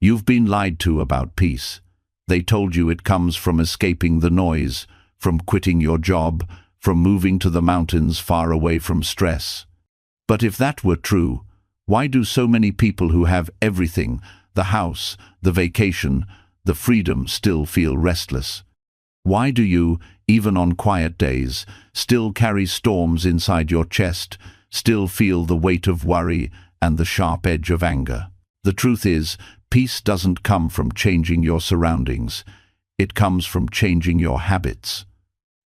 You've been lied to about peace. They told you it comes from escaping the noise, from quitting your job, from moving to the mountains far away from stress. But if that were true, why do so many people who have everything, the house, the vacation, the freedom, still feel restless? Why do you, even on quiet days, still carry storms inside your chest, still feel the weight of worry and the sharp edge of anger? The truth is, peace doesn't come from changing your surroundings. It comes from changing your habits.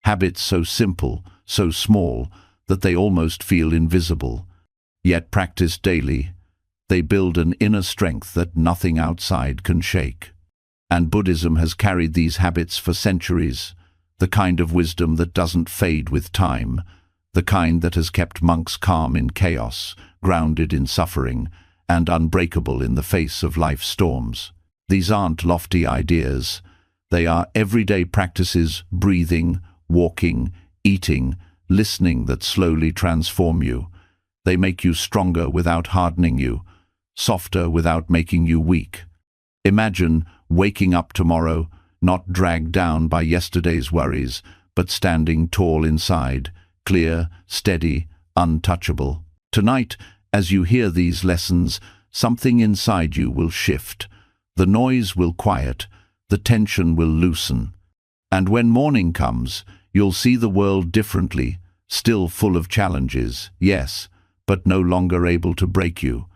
Habits so simple, so small, that they almost feel invisible. Yet practiced daily, they build an inner strength that nothing outside can shake. And Buddhism has carried these habits for centuries, the kind of wisdom that doesn't fade with time, the kind that has kept monks calm in chaos, grounded in suffering, and unbreakable in the face of life's storms. These aren't lofty ideas. They are everyday practices, breathing, walking, eating, listening, that slowly transform you. They make you stronger without hardening you, softer without making you weak. Imagine waking up tomorrow, not dragged down by yesterday's worries, but standing tall inside, clear, steady, untouchable. Tonight, as you hear these lessons, something inside you will shift. The noise will quiet, the tension will loosen. And when morning comes, you'll see the world differently, still full of challenges, yes, but no longer able to break you.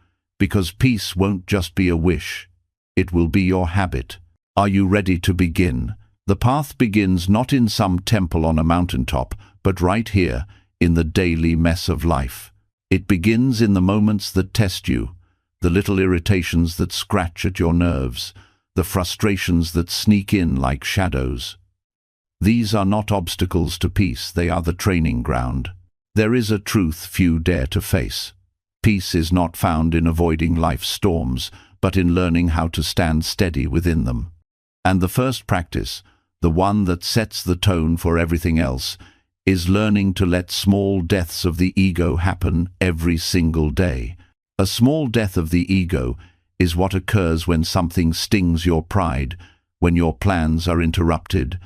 Because peace won't just be a wish, it will be your habit. Are you ready to begin? The path begins not in some temple on a mountaintop, but right here, in the daily mess of life. It begins in the moments that test you, the little irritations that scratch at your nerves, the frustrations that sneak in like shadows. These are not obstacles to peace, they are the training ground. There is a truth few dare to face. Peace is not found in avoiding life's storms, but in learning how to stand steady within them. And the first practice, the one that sets the tone for everything else, is learning to let small deaths of the ego happen every single day. A small death of the ego is what occurs when something stings your pride, when your plans are interrupted,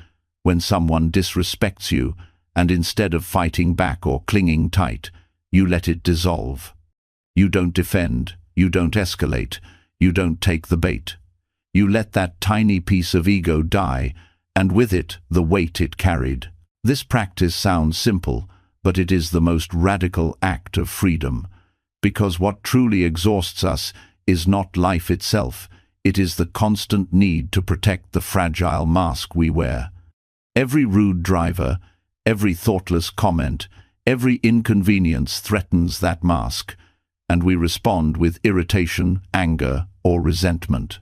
when someone disrespects you, and instead of fighting back or clinging tight, you let it dissolve. You don't defend, you don't escalate, you don't take the bait. You let that tiny piece of ego die, and with it, the weight it carried. This practice sounds simple, but it is the most radical act of freedom. Because what truly exhausts us is not life itself, it is the constant need to protect the fragile mask we wear. Every rude driver, every thoughtless comment, every inconvenience threatens that mask, and we respond with irritation, anger, or resentment.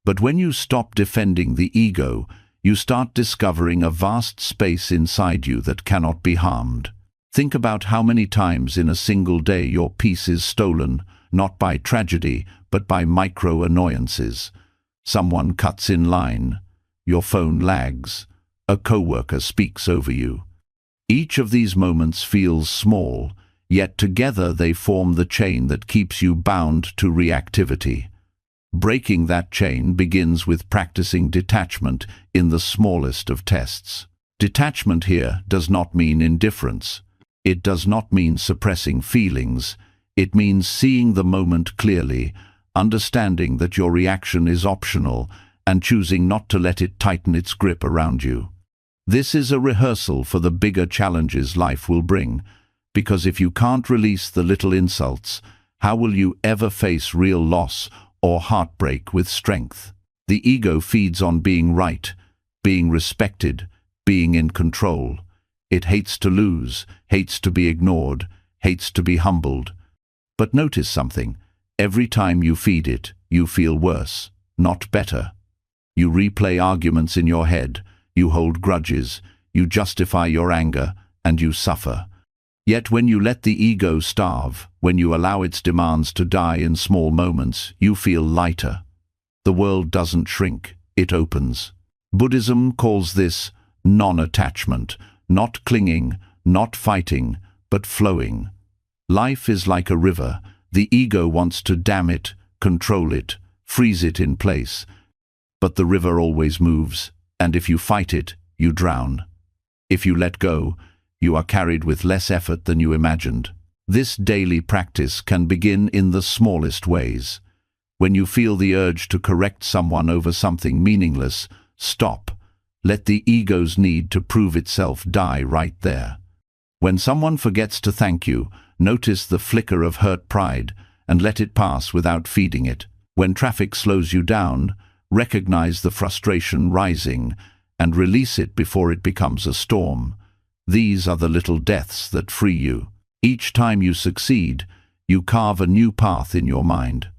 But when you stop defending the ego, you start discovering a vast space inside you that cannot be harmed. Think about how many times in a single day your peace is stolen, not by tragedy, but by micro-annoyances. Someone cuts in line, your phone lags, a coworker speaks over you. Each of these moments feels small, yet together they form the chain that keeps you bound to reactivity. Breaking that chain begins with practicing detachment in the smallest of tests. Detachment here does not mean indifference. It does not mean suppressing feelings. It means seeing the moment clearly, understanding that your reaction is optional, and choosing not to let it tighten its grip around you. This is a rehearsal for the bigger challenges life will bring, because if you can't release the little insults, how will you ever face real loss or heartbreak with strength? The ego feeds on being right, being respected, being in control. It hates to lose, hates to be ignored, hates to be humbled. But notice something. Every time you feed it, you feel worse, not better. You replay arguments in your head, you hold grudges, you justify your anger, and you suffer. Yet when you let the ego starve, when you allow its demands to die in small moments, you feel lighter. The world doesn't shrink, it opens. Buddhism calls this non-attachment, not clinging, not fighting, but flowing. Life is like a river. The ego wants to dam it, control it, freeze it in place. But the river always moves, and if you fight it, you drown. If you let go, you are carried with less effort than you imagined. This daily practice can begin in the smallest ways. When you feel the urge to correct someone over something meaningless, stop. Let the ego's need to prove itself die right there. When someone forgets to thank you, notice the flicker of hurt pride and let it pass without feeding it. When traffic slows you down, recognize the frustration rising and release it before it becomes a storm. These are the little deaths that free you. Each time you succeed, you carve a new path in your mind.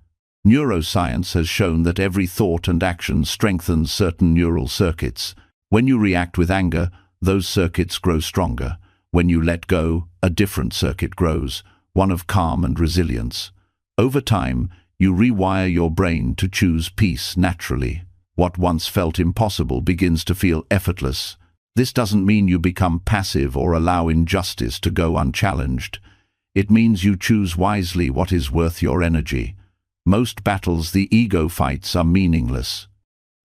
Neuroscience has shown that every thought and action strengthens certain neural circuits. When you react with anger, those circuits grow stronger. When you let go, a different circuit grows, one of calm and resilience. Over time, you rewire your brain to choose peace naturally. What once felt impossible begins to feel effortless. This doesn't mean you become passive or allow injustice to go unchallenged. It means you choose wisely what is worth your energy. Most battles the ego fights are meaningless.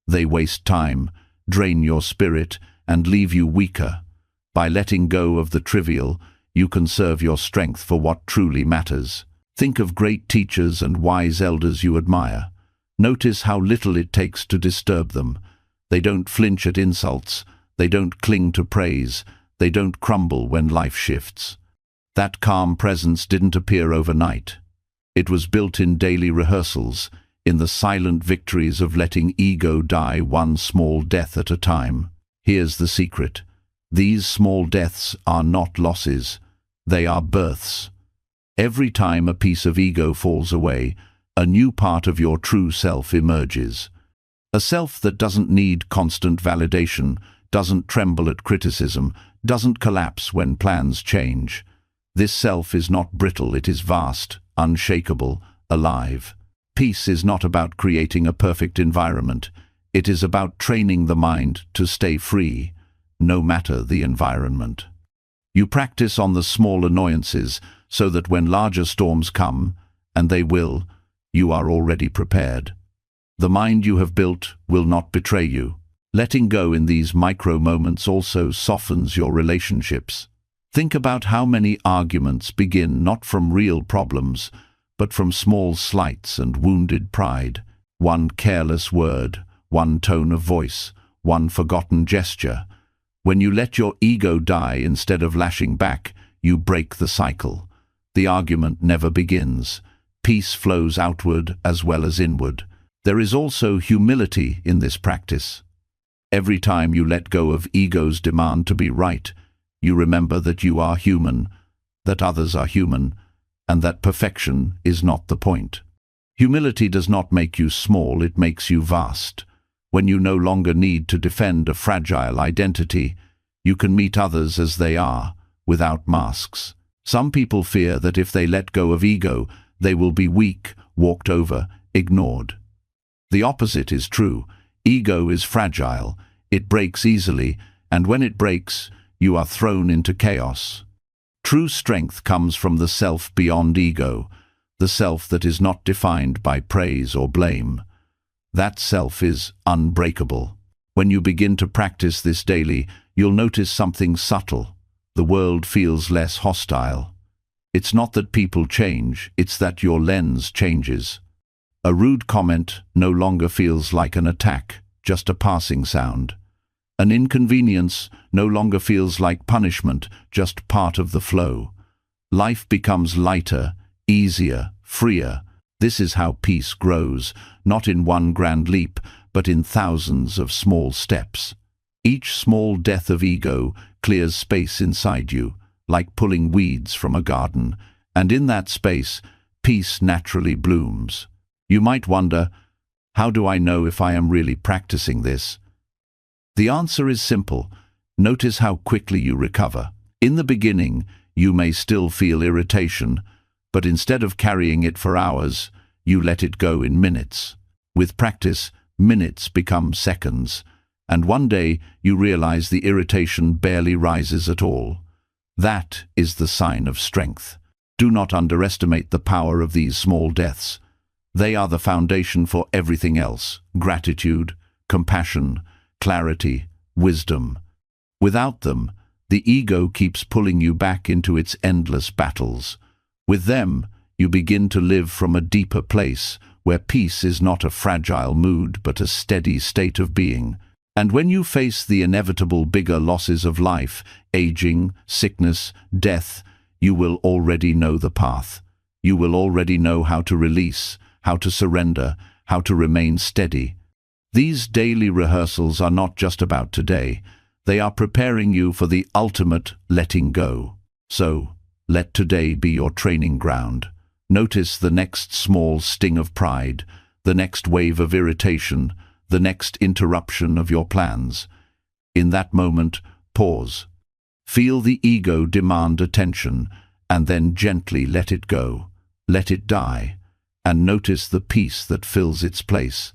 They waste time, drain your spirit, and leave you weaker. By letting go of the trivial, you conserve your strength for what truly matters. Think of great teachers and wise elders you admire. Notice how little it takes to disturb them. They don't flinch at insults. They don't cling to praise. They don't crumble when life shifts. That calm presence didn't appear overnight. It was built in daily rehearsals, in the silent victories of letting ego die one small death at a time. Here's the secret. These small deaths are not losses. They are births. Every time a piece of ego falls away, a new part of your true self emerges. A self that doesn't need constant validation, doesn't tremble at criticism, doesn't collapse when plans change. This self is not brittle, it is vast, unshakable, alive. Peace is not about creating a perfect environment. It is about training the mind to stay free, no matter the environment. You practice on the small annoyances so that when larger storms come, and they will, you are already prepared. The mind you have built will not betray you. Letting go in these micro moments also softens your relationships. Think about how many arguments begin not from real problems, but from small slights and wounded pride. One careless word, one tone of voice, one forgotten gesture. When you let your ego die instead of lashing back, you break the cycle. The argument never begins. Peace flows outward as well as inward. There is also humility in this practice. Every time you let go of ego's demand to be right, you remember that you are human, that others are human, and that perfection is not the point. Humility does not make you small, it makes you vast. When you no longer need to defend a fragile identity, you can meet others as they are, without masks. Some people fear that if they let go of ego, they will be weak, walked over, ignored. The opposite is true. Ego is fragile, it breaks easily, and when it breaks, you are thrown into chaos. True strength comes from the self beyond ego, the self that is not defined by praise or blame. That self is unbreakable. When you begin to practice this daily, you'll notice something subtle. The world feels less hostile. It's not that people change, it's that your lens changes. A rude comment no longer feels like an attack, just a passing sound. An inconvenience no longer feels like punishment, just part of the flow. Life becomes lighter, easier, freer. This is how peace grows, not in one grand leap, but in thousands of small steps. Each small death of ego clears space inside you, like pulling weeds from a garden, and in that space, peace naturally blooms. You might wonder, how do I know if I am really practicing this? The answer is simple. Notice how quickly you recover. In the beginning, you may still feel irritation, but instead of carrying it for hours, you let it go in minutes. With practice, minutes become seconds, and one day you realize the irritation barely rises at all. That is the sign of strength. Do not underestimate the power of these small deaths. They are the foundation for everything else: gratitude, compassion, clarity, wisdom. Without them, the ego keeps pulling you back into its endless battles. With them, you begin to live from a deeper place, where peace is not a fragile mood but a steady state of being. And when you face the inevitable bigger losses of life, aging, sickness, death, you will already know the path. You will already know how to release, how to surrender, how to remain steady. These daily rehearsals are not just about today. They are preparing you for the ultimate letting go. So, let today be your training ground. Notice the next small sting of pride, the next wave of irritation, the next interruption of your plans. In that moment, pause. Feel the ego demand attention, and then gently let it go. Let it die, and notice the peace that fills its place.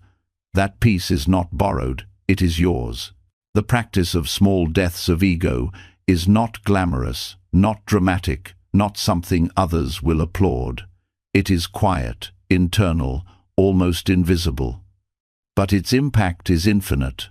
That peace is not borrowed, it is yours. The practice of small deaths of ego is not glamorous, not dramatic, not something others will applaud. It is quiet, internal, almost invisible. But its impact is infinite,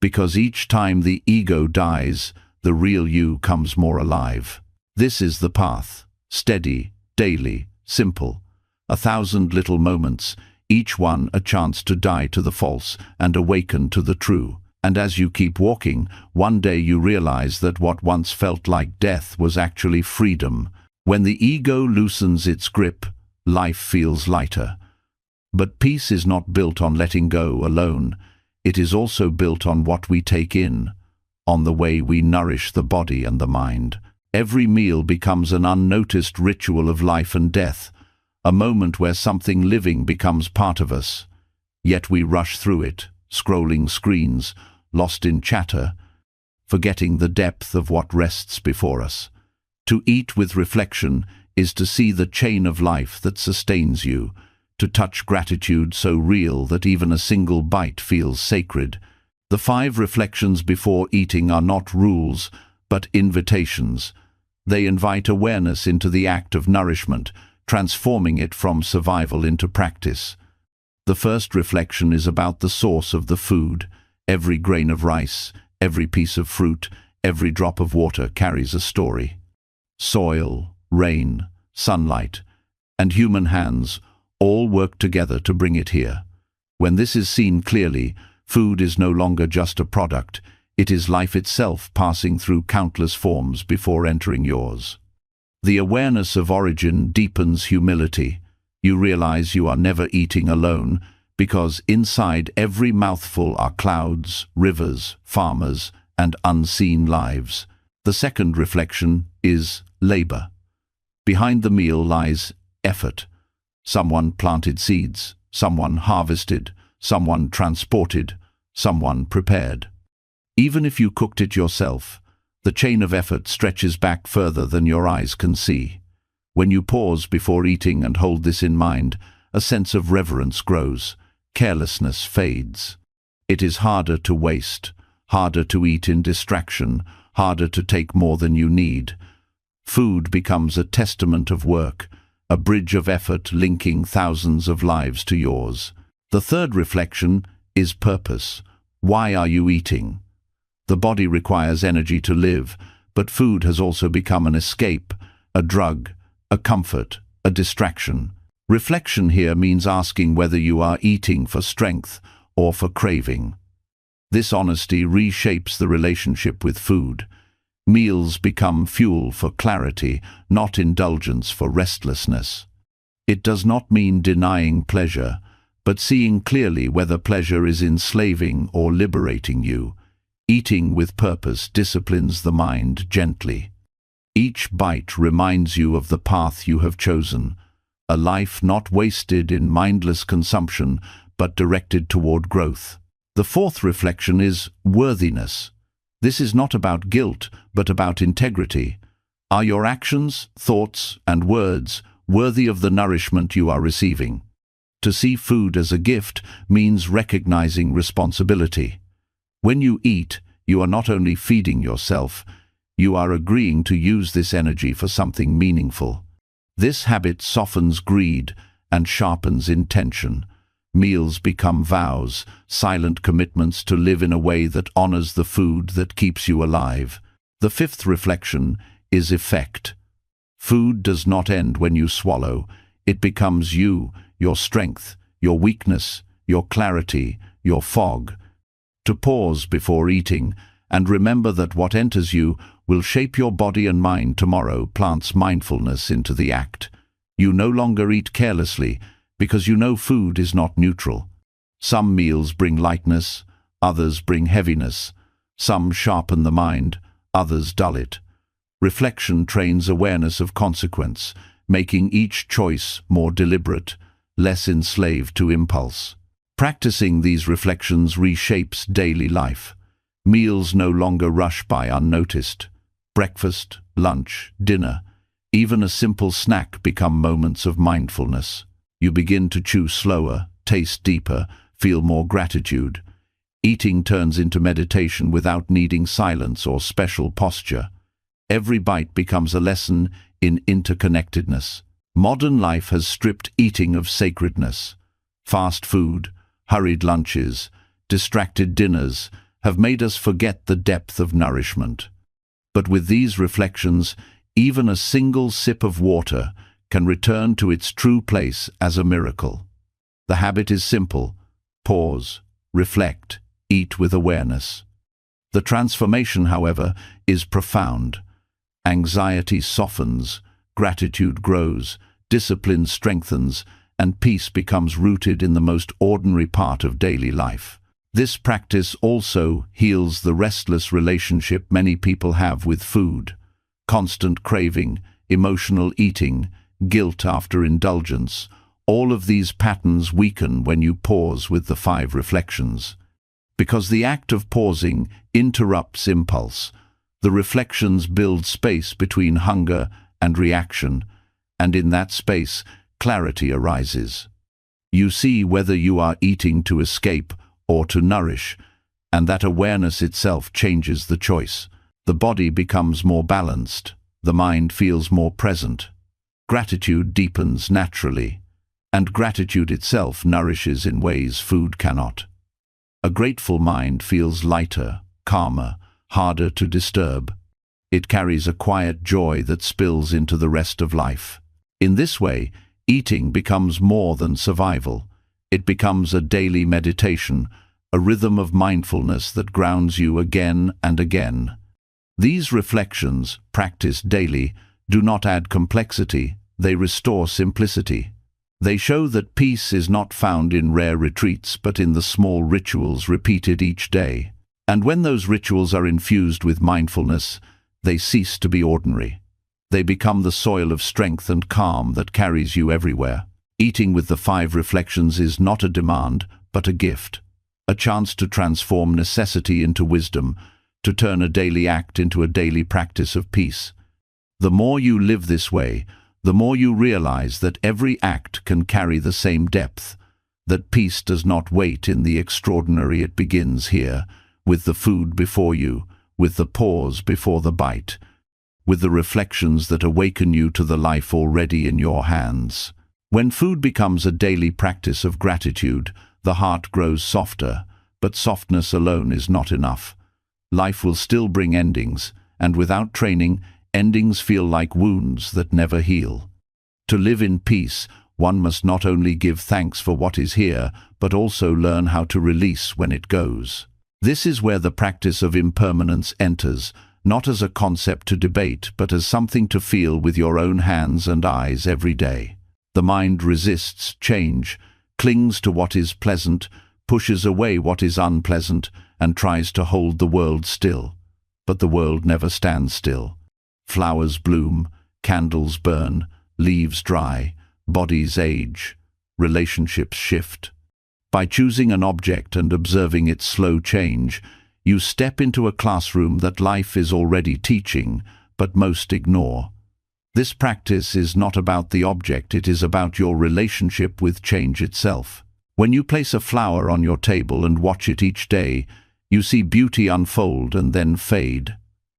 because each time the ego dies, the real you comes more alive. This is the path: steady, daily, simple. 1,000 little moments, each one a chance to die to the false and awaken to the true. And as you keep walking, one day you realize that what once felt like death was actually freedom. When the ego loosens its grip, life feels lighter. But peace is not built on letting go alone. It is also built on what we take in, on the way we nourish the body and the mind. Every meal becomes an unnoticed ritual of life and death, a moment where something living becomes part of us. Yet we rush through it, scrolling screens, lost in chatter, forgetting the depth of what rests before us. To eat with reflection is to see the chain of life that sustains you, to touch gratitude so real that even a single bite feels sacred. The 5 reflections before eating are not rules, but invitations. They invite awareness into the act of nourishment, transforming it from survival into practice. The first reflection is about the source of the food. Every grain of rice, every piece of fruit, every drop of water carries a story. Soil, rain, sunlight, and human hands all work together to bring it here. When this is seen clearly, food is no longer just a product. It is life itself passing through countless forms before entering yours. The awareness of origin deepens humility. You realize you are never eating alone, because inside every mouthful are clouds, rivers, farmers, and unseen lives. The second reflection is labor. Behind the meal lies effort. Someone planted seeds, someone harvested, someone transported, someone prepared. Even if you cooked it yourself, the chain of effort stretches back further than your eyes can see. When you pause before eating and hold this in mind, a sense of reverence grows. Carelessness fades. It is harder to waste, harder to eat in distraction, harder to take more than you need. Food becomes a testament of work, a bridge of effort linking thousands of lives to yours. The third reflection is purpose. Why are you eating? The body requires energy to live, but food has also become an escape, a drug, a comfort, a distraction. Reflection here means asking whether you are eating for strength or for craving. This honesty reshapes the relationship with food. Meals become fuel for clarity, not indulgence for restlessness. It does not mean denying pleasure, but seeing clearly whether pleasure is enslaving or liberating you. Eating with purpose disciplines the mind gently. Each bite reminds you of the path you have chosen, a life not wasted in mindless consumption, but directed toward growth. The fourth reflection is worthiness. This is not about guilt, but about integrity. Are your actions, thoughts, and words worthy of the nourishment you are receiving? To see food as a gift means recognizing responsibility. When you eat, you are not only feeding yourself, you are agreeing to use this energy for something meaningful. This habit softens greed and sharpens intention. Meals become vows, silent commitments to live in a way that honors the food that keeps you alive. The fifth reflection is effect. Food does not end when you swallow. It becomes you, your strength, your weakness, your clarity, your fog. To pause before eating and remember that what enters you will shape your body and mind tomorrow plants mindfulness into the act. You no longer eat carelessly because you know food is not neutral. Some meals bring lightness, others bring heaviness. Some sharpen the mind, others dull it. Reflection trains awareness of consequence, making each choice more deliberate, less enslaved to impulse. Practicing these reflections reshapes daily life. Meals no longer rush by unnoticed. Breakfast, lunch, dinner, even a simple snack become moments of mindfulness. You begin to chew slower, taste deeper, feel more gratitude. Eating turns into meditation without needing silence or special posture. Every bite becomes a lesson in interconnectedness. Modern life has stripped eating of sacredness. Fast food, hurried lunches, distracted dinners have made us forget the depth of nourishment. But with these reflections, even a single sip of water can return to its true place as a miracle. The habit is simple: pause, reflect, eat with awareness. The transformation, however, is profound. Anxiety softens, gratitude grows, discipline strengthens, and peace becomes rooted in the most ordinary part of daily life. This practice also heals the restless relationship many people have with food. Constant craving, emotional eating, guilt after indulgence, all of these patterns weaken when you pause with the 5 reflections. Because the act of pausing interrupts impulse, the reflections build space between hunger and reaction, and in that space, clarity arises. You see whether you are eating to escape or to nourish, and that awareness itself changes the choice. The body becomes more balanced, the mind feels more present. Gratitude deepens naturally, and gratitude itself nourishes in ways food cannot. A grateful mind feels lighter, calmer, harder to disturb. It carries a quiet joy that spills into the rest of life. In this way, eating becomes more than survival. It becomes a daily meditation, a rhythm of mindfulness that grounds you again and again. These reflections, practiced daily, do not add complexity, they restore simplicity. They show that peace is not found in rare retreats, but in the small rituals repeated each day. And when those rituals are infused with mindfulness, they cease to be ordinary. They become the soil of strength and calm that carries you everywhere. Eating with the 5 reflections is not a demand, but a gift. A chance to transform necessity into wisdom, to turn a daily act into a daily practice of peace. The more you live this way, the more you realize that every act can carry the same depth, that peace does not wait in the extraordinary, it begins here, with the food before you, with the pause before the bite, with the reflections that awaken you to the life already in your hands. When food becomes a daily practice of gratitude, the heart grows softer, but softness alone is not enough. Life will still bring endings, and without training, endings feel like wounds that never heal. To live in peace, one must not only give thanks for what is here, but also learn how to release when it goes. This is where the practice of impermanence enters, not as a concept to debate, but as something to feel with your own hands and eyes every day. The mind resists change, clings to what is pleasant, pushes away what is unpleasant, and tries to hold the world still. But the world never stands still. Flowers bloom, candles burn, leaves dry, bodies age, relationships shift. By choosing an object and observing its slow change, you step into a classroom that life is already teaching, but most ignore. This practice is not about the object, it is about your relationship with change itself. When you place a flower on your table and watch it each day, you see beauty unfold and then fade.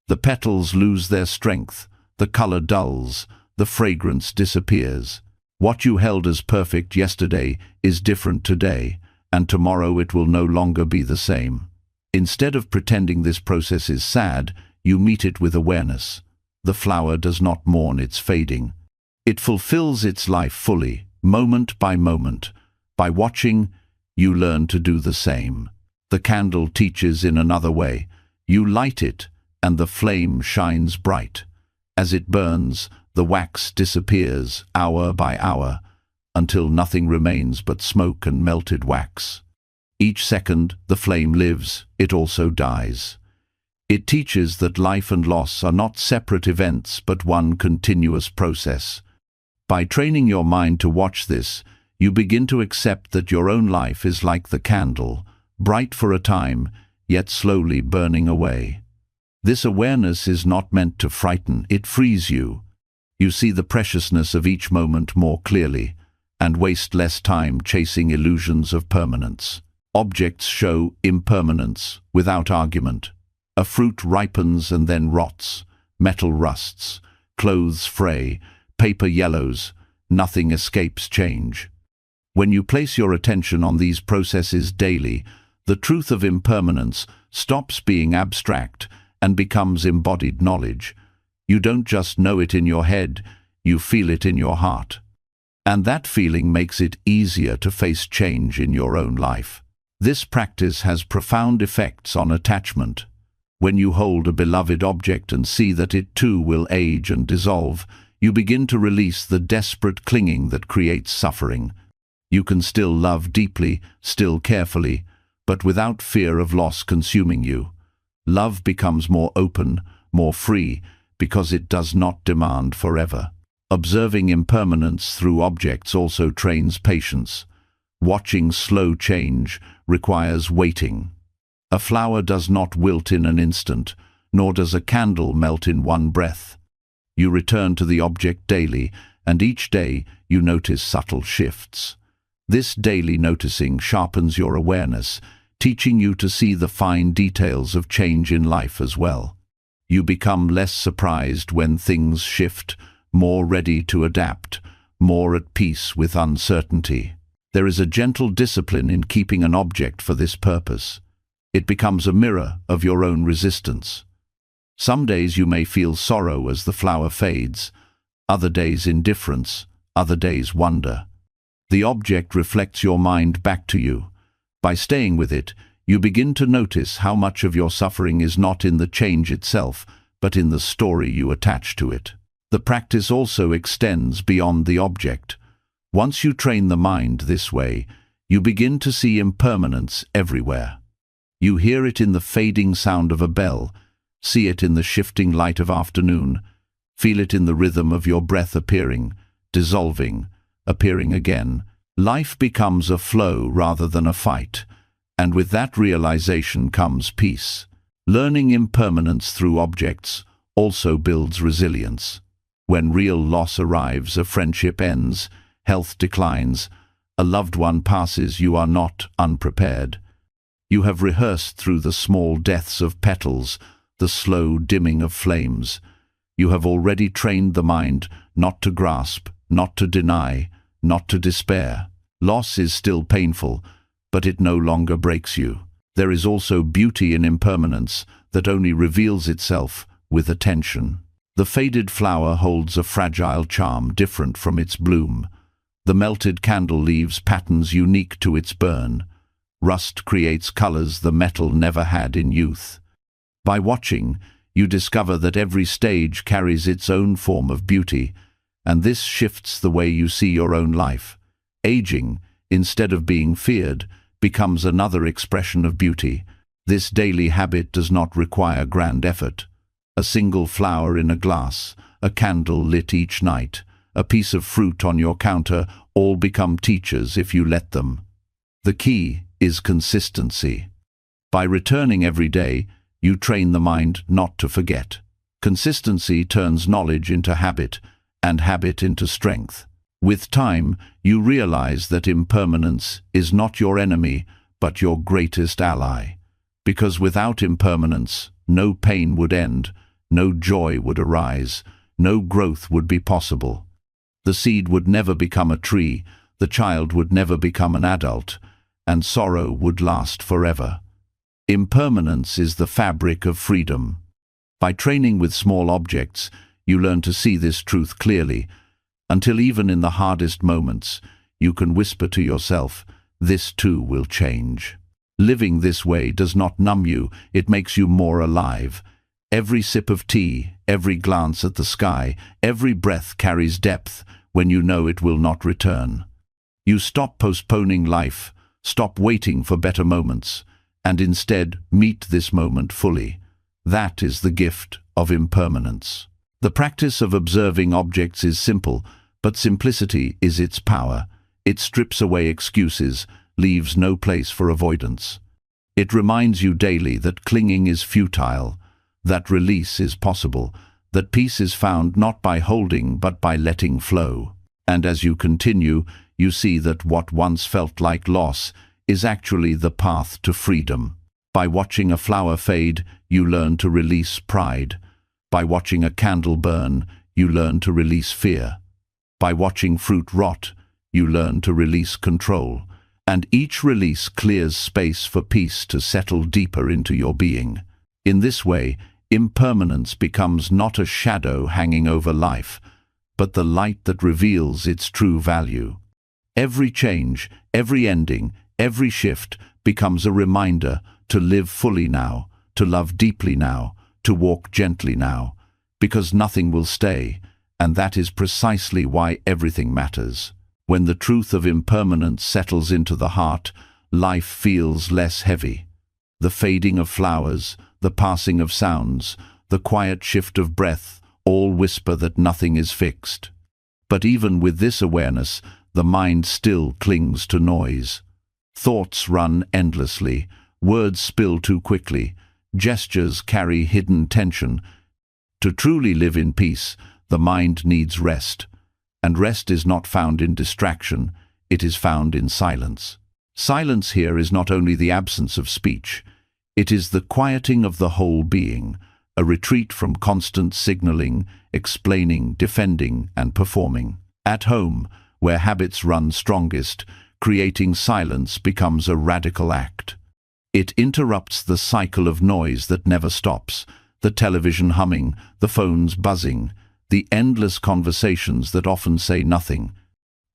The petals lose their strength, the color dulls, the fragrance disappears. What you held as perfect yesterday is different today, and tomorrow it will no longer be the same. Instead of pretending this process is sad, you meet it with awareness. The flower does not mourn its fading. It fulfills its life fully, moment by moment. By watching, you learn to do the same. The candle teaches in another way. You light it, and the flame shines bright. As it burns, the wax disappears hour by hour, until nothing remains but smoke and melted wax. Each second the flame lives, it also dies. It teaches that life and loss are not separate events but one continuous process. By training your mind to watch this, you begin to accept that your own life is like the candle, bright for a time, yet slowly burning away. This awareness is not meant to frighten, it frees you. You see the preciousness of each moment more clearly, and waste less time chasing illusions of permanence. Objects show impermanence without argument. A fruit ripens and then rots, metal rusts, clothes fray, paper yellows, nothing escapes change. When you place your attention on these processes daily, the truth of impermanence stops being abstract and becomes embodied knowledge. You don't just know it in your head, you feel it in your heart. And that feeling makes it easier to face change in your own life. This practice has profound effects on attachment. When you hold a beloved object and see that it too will age and dissolve, you begin to release the desperate clinging that creates suffering. You can still love deeply, still carefully, but without fear of loss consuming you. Love becomes more open, more free, because it does not demand forever. Observing impermanence through objects also trains patience. Watching slow change requires waiting. A flower does not wilt in an instant, nor does a candle melt in one breath. You return to the object daily, and each day you notice subtle shifts. This daily noticing sharpens your awareness, teaching you to see the fine details of change in life as well. You become less surprised when things shift, more ready to adapt, more at peace with uncertainty. There is a gentle discipline in keeping an object for this purpose. It becomes a mirror of your own resistance. Some days you may feel sorrow as the flower fades, other days indifference, other days wonder. The object reflects your mind back to you. By staying with it, you begin to notice how much of your suffering is not in the change itself, but in the story you attach to it. The practice also extends beyond the object. Once you train the mind this way, you begin to see impermanence everywhere. You hear it in the fading sound of a bell, see it in the shifting light of afternoon, feel it in the rhythm of your breath appearing, dissolving, appearing again. Life becomes a flow rather than a fight, and with that realization comes peace. Learning impermanence through objects also builds resilience. When real loss arrives, a friendship ends, health declines, a loved one passes, you are not unprepared. You have rehearsed through the small deaths of petals, the slow dimming of flames. You have already trained the mind not to grasp, not to deny, not to despair. Loss is still painful, but it no longer breaks you. There is also beauty in impermanence that only reveals itself with attention. The faded flower holds a fragile charm different from its bloom. The melted candle leaves patterns unique to its burn. Rust creates colors the metal never had in youth. By watching, you discover that every stage carries its own form of beauty, and this shifts the way you see your own life. Aging, instead of being feared, becomes another expression of beauty. This daily habit does not require grand effort. A single flower in a glass, a candle lit each night, a piece of fruit on your counter, all become teachers if you let them. The key is consistency. By returning every day, you train the mind not to forget. Consistency turns knowledge into habit, and habit into strength. With time, you realize that impermanence is not your enemy, but your greatest ally. Because without impermanence, no pain would end, no joy would arise, no growth would be possible. The seed would never become a tree, the child would never become an adult, and sorrow would last forever. Impermanence is the fabric of freedom. By training with small objects, you learn to see this truth clearly, until even in the hardest moments, you can whisper to yourself, "This too will change." Living this way does not numb you, it makes you more alive. Every sip of tea, every glance at the sky, every breath carries depth when you know it will not return. You stop postponing life, stop waiting for better moments, and instead meet this moment fully. That is the gift of impermanence. The practice of observing objects is simple, but simplicity is its power. It strips away excuses, leaves no place for avoidance. It reminds you daily that clinging is futile, that release is possible, that peace is found not by holding but by letting flow. And as you continue, you see that what once felt like loss is actually the path to freedom. By watching a flower fade, you learn to release pride. By watching a candle burn, you learn to release fear. By watching fruit rot, you learn to release control. And each release clears space for peace to settle deeper into your being. In this way, impermanence becomes not a shadow hanging over life, but the light that reveals its true value. Every change, every ending, every shift becomes a reminder to live fully now, to love deeply now, to walk gently now, because nothing will stay, and that is precisely why everything matters. When the truth of impermanence settles into the heart, life feels less heavy. The fading of flowers, the passing of sounds, the quiet shift of breath, all whisper that nothing is fixed. But even with this awareness, the mind still clings to noise. Thoughts run endlessly, words spill too quickly, gestures carry hidden tension. To truly live in peace, the mind needs rest. And rest is not found in distraction, it is found in silence. Silence here is not only the absence of speech, it is the quieting of the whole being, a retreat from constant signaling, explaining, defending, and performing. At home, where habits run strongest, creating silence becomes a radical act. It interrupts the cycle of noise that never stops, the television humming, the phones buzzing, the endless conversations that often say nothing.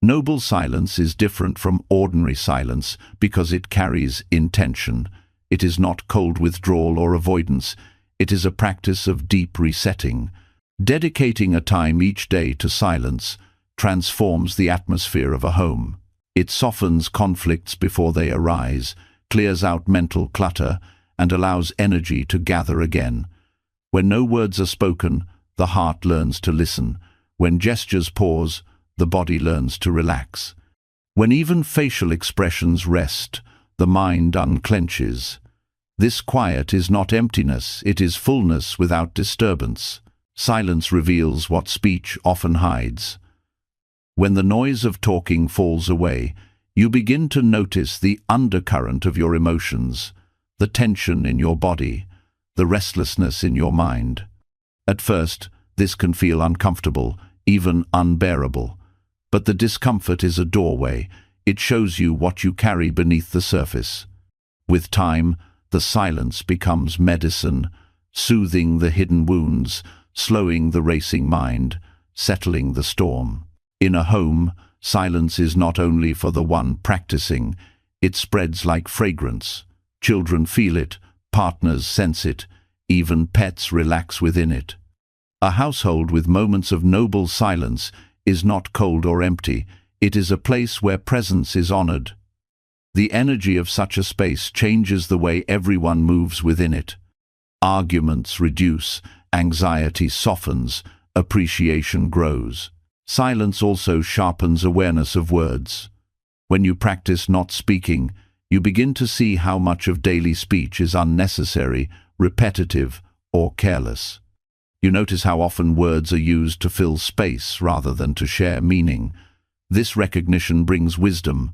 Noble silence is different from ordinary silence because it carries intention. It is not cold withdrawal or avoidance. It is a practice of deep resetting. Dedicating a time each day to silence transforms the atmosphere of a home. It softens conflicts before they arise, clears out mental clutter, and allows energy to gather again. When no words are spoken, the heart learns to listen. When gestures pause, the body learns to relax. When even facial expressions rest, the mind unclenches. This quiet is not emptiness, it is fullness without disturbance. Silence reveals what speech often hides. When the noise of talking falls away, you begin to notice the undercurrent of your emotions, the tension in your body, the restlessness in your mind. At first, this can feel uncomfortable, even unbearable. But the discomfort is a doorway. It shows you what you carry beneath the surface. With time, the silence becomes medicine, soothing the hidden wounds, slowing the racing mind, settling the storm. In a home, silence is not only for the one practicing, it spreads like fragrance. Children feel it, partners sense it, even pets relax within it. A household with moments of noble silence is not cold or empty, it is a place where presence is honored. The energy of such a space changes the way everyone moves within it. Arguments reduce, anxiety softens, appreciation grows. Silence also sharpens awareness of words. When you practice not speaking, you begin to see how much of daily speech is unnecessary, repetitive, or careless. You notice how often words are used to fill space rather than to share meaning. This recognition brings wisdom.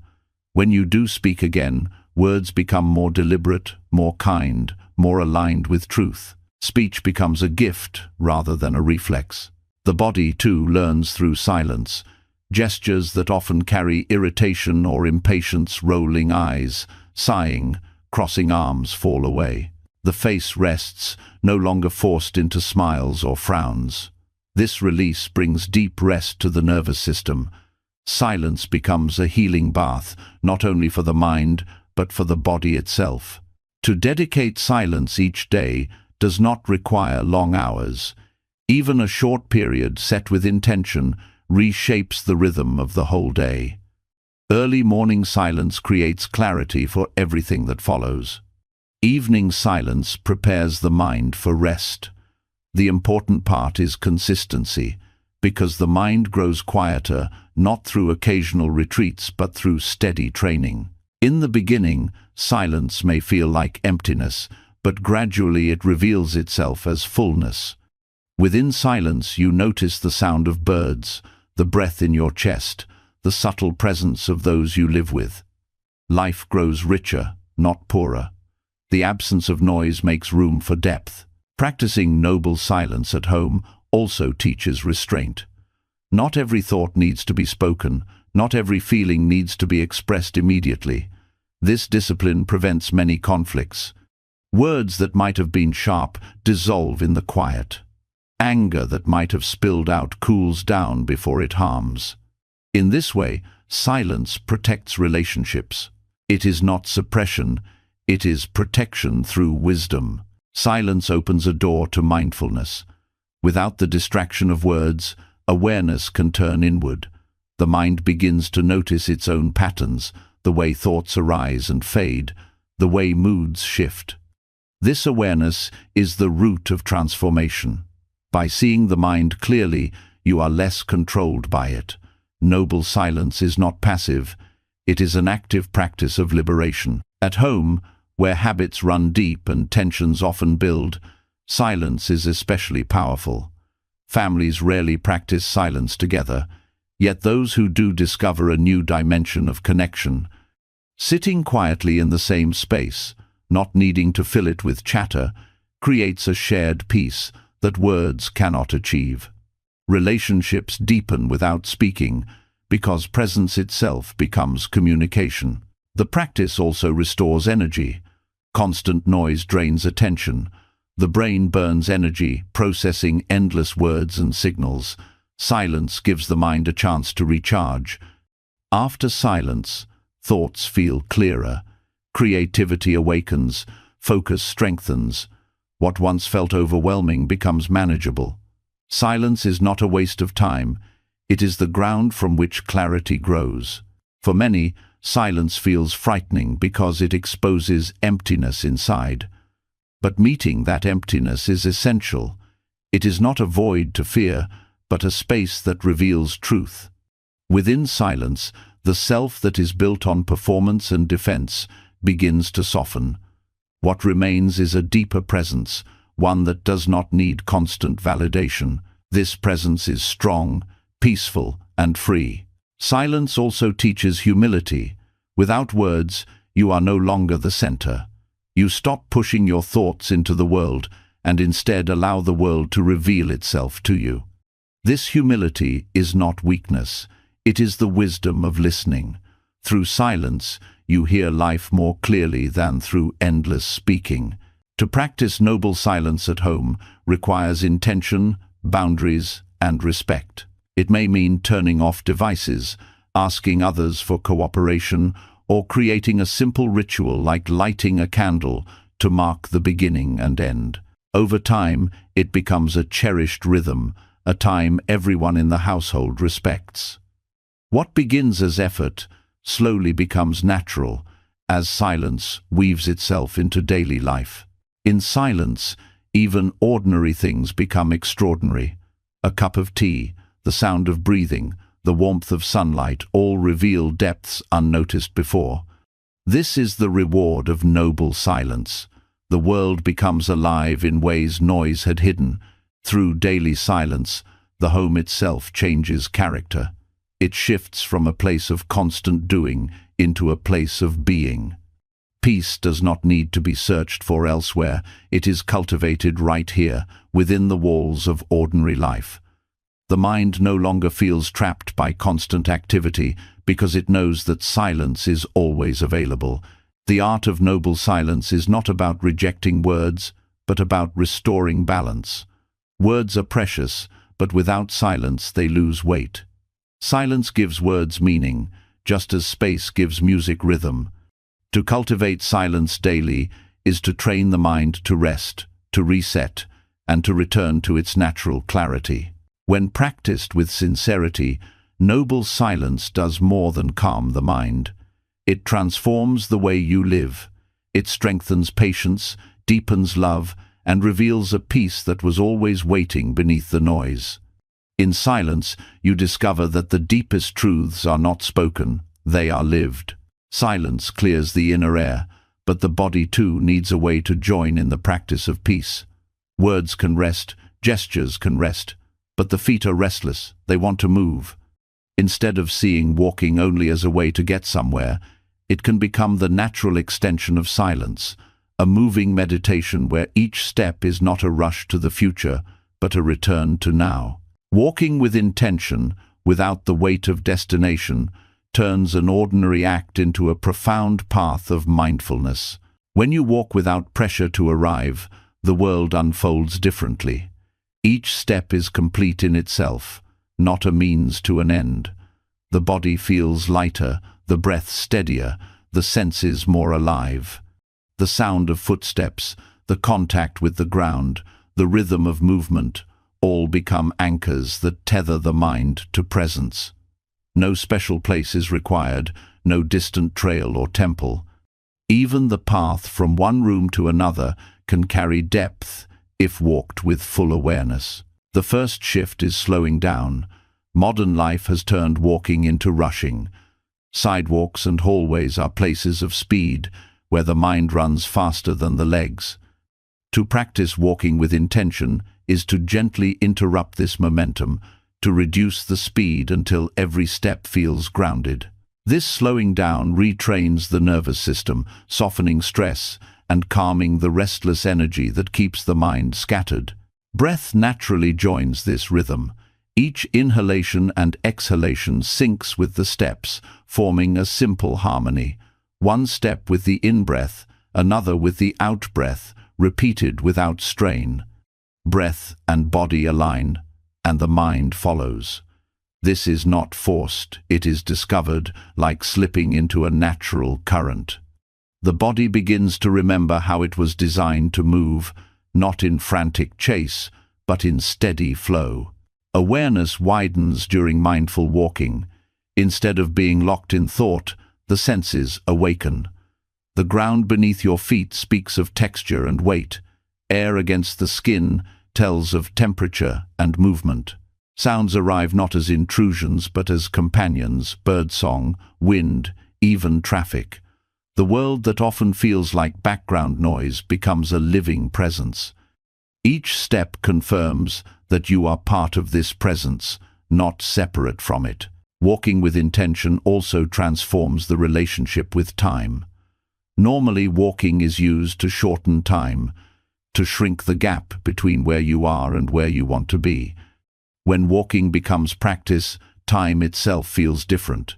When you do speak again, words become more deliberate, more kind, more aligned with truth. Speech becomes a gift rather than a reflex. The body, too, learns through silence. Gestures that often carry irritation or impatience, rolling eyes, sighing, crossing arms fall away. The face rests, no longer forced into smiles or frowns. This release brings deep rest to the nervous system. Silence becomes a healing bath, not only for the mind, but for the body itself. To dedicate silence each day does not require long hours. Even a short period set with intention reshapes the rhythm of the whole day. Early morning silence creates clarity for everything that follows. Evening silence prepares the mind for rest. The important part is consistency, because the mind grows quieter not through occasional retreats but through steady training. In the beginning, silence may feel like emptiness, but gradually it reveals itself as fullness. Within silence you notice the sound of birds, the breath in your chest, the subtle presence of those you live with. Life grows richer, not poorer. The absence of noise makes room for depth. Practicing noble silence at home also teaches restraint. Not every thought needs to be spoken, not every feeling needs to be expressed immediately. This discipline prevents many conflicts. Words that might have been sharp dissolve in the quiet. Anger that might have spilled out cools down before it harms. In this way, silence protects relationships. It is not suppression, it is protection through wisdom. Silence opens a door to mindfulness. Without the distraction of words, awareness can turn inward. The mind begins to notice its own patterns, the way thoughts arise and fade, the way moods shift. This awareness is the root of transformation. By seeing the mind clearly, you are less controlled by it. Noble silence is not passive. It is an active practice of liberation. At home, where habits run deep and tensions often build, silence is especially powerful. Families rarely practice silence together, yet those who do discover a new dimension of connection. Sitting quietly in the same space, not needing to fill it with chatter, creates a shared peace that words cannot achieve. Relationships deepen without speaking, because presence itself becomes communication. The practice also restores energy. Constant noise drains attention. The brain burns energy, processing endless words and signals. Silence gives the mind a chance to recharge. After silence, thoughts feel clearer. Creativity awakens, focus strengthens. What once felt overwhelming becomes manageable. Silence is not a waste of time. It is the ground from which clarity grows. For many, silence feels frightening because it exposes emptiness inside. But meeting that emptiness is essential. It is not a void to fear, but a space that reveals truth. Within silence, the self that is built on performance and defense begins to soften. What remains is a deeper presence, one that does not need constant validation. This presence is strong, peaceful, and free. Silence also teaches humility. Without words, you are no longer the center. You stop pushing your thoughts into the world and instead allow the world to reveal itself to you. This humility is not weakness. It is the wisdom of listening. Through silence, you hear life more clearly than through endless speaking. To practice noble silence at home requires intention, boundaries, and respect. It may mean turning off devices, asking others for cooperation, or creating a simple ritual like lighting a candle to mark the beginning and end. Over time, it becomes a cherished rhythm, a time everyone in the household respects. What begins as effort slowly becomes natural as silence weaves itself into daily life. In silence, even ordinary things become extraordinary. A cup of tea, the sound of breathing, the warmth of sunlight all reveal depths unnoticed before. This is the reward of noble silence. The world becomes alive in ways noise had hidden. Through daily silence, the home itself changes character. It shifts from a place of constant doing into a place of being. Peace does not need to be searched for elsewhere. It is cultivated right here, within the walls of ordinary life. The mind no longer feels trapped by constant activity because it knows that silence is always available. The art of noble silence is not about rejecting words, but about restoring balance. Words are precious, but without silence they lose weight. Silence gives words meaning, just as space gives music rhythm. To cultivate silence daily is to train the mind to rest, to reset, and to return to its natural clarity. When practiced with sincerity, noble silence does more than calm the mind. It transforms the way you live. It strengthens patience, deepens love, and reveals a peace that was always waiting beneath the noise. In silence, you discover that the deepest truths are not spoken, they are lived. Silence clears the inner air, but the body too needs a way to join in the practice of peace. Words can rest, gestures can rest, but the feet are restless, they want to move. Instead of seeing walking only as a way to get somewhere, it can become the natural extension of silence, a moving meditation where each step is not a rush to the future, but a return to now. Walking with intention, without the weight of destination, turns an ordinary act into a profound path of mindfulness. When you walk without pressure to arrive, the world unfolds differently. Each step is complete in itself, not a means to an end. The body feels lighter, the breath steadier, the senses more alive. The sound of footsteps, the contact with the ground, the rhythm of movement, all become anchors that tether the mind to presence. No special place is required, no distant trail or temple. Even the path from one room to another can carry depth if walked with full awareness. The first shift is slowing down. Modern life has turned walking into rushing. Sidewalks and hallways are places of speed, where the mind runs faster than the legs. To practice walking with intention is to gently interrupt this momentum, to reduce the speed until every step feels grounded. This slowing down retrains the nervous system, softening stress and calming the restless energy that keeps the mind scattered. Breath naturally joins this rhythm. Each inhalation and exhalation syncs with the steps, forming a simple harmony. One step with the in-breath, another with the out-breath, repeated without strain. Breath and body align, and the mind follows. This is not forced, it is discovered, like slipping into a natural current. The body begins to remember how it was designed to move, not in frantic chase, but in steady flow. Awareness widens during mindful walking. Instead of being locked in thought, the senses awaken. The ground beneath your feet speaks of texture and weight. Air against the skin tells of temperature and movement. Sounds arrive not as intrusions but as companions, birdsong, wind, even traffic. The world that often feels like background noise becomes a living presence. Each step confirms that you are part of this presence, not separate from it. Walking with intention also transforms the relationship with time. Normally, walking is used to shorten time, to shrink the gap between where you are and where you want to be. When walking becomes practice, time itself feels different.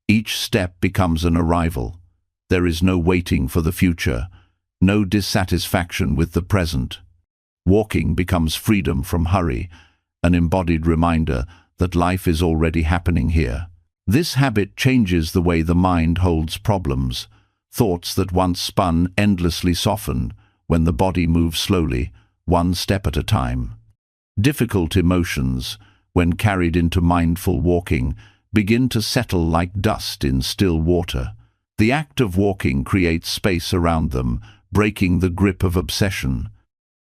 Each step becomes an arrival. There is no waiting for the future, no dissatisfaction with the present. Walking becomes freedom from hurry, an embodied reminder that life is already happening here. This habit changes the way the mind holds problems. Thoughts that once spun endlessly soften when the body moves slowly, one step at a time. Difficult emotions, when carried into mindful walking, begin to settle like dust in still water. The act of walking creates space around them, breaking the grip of obsession.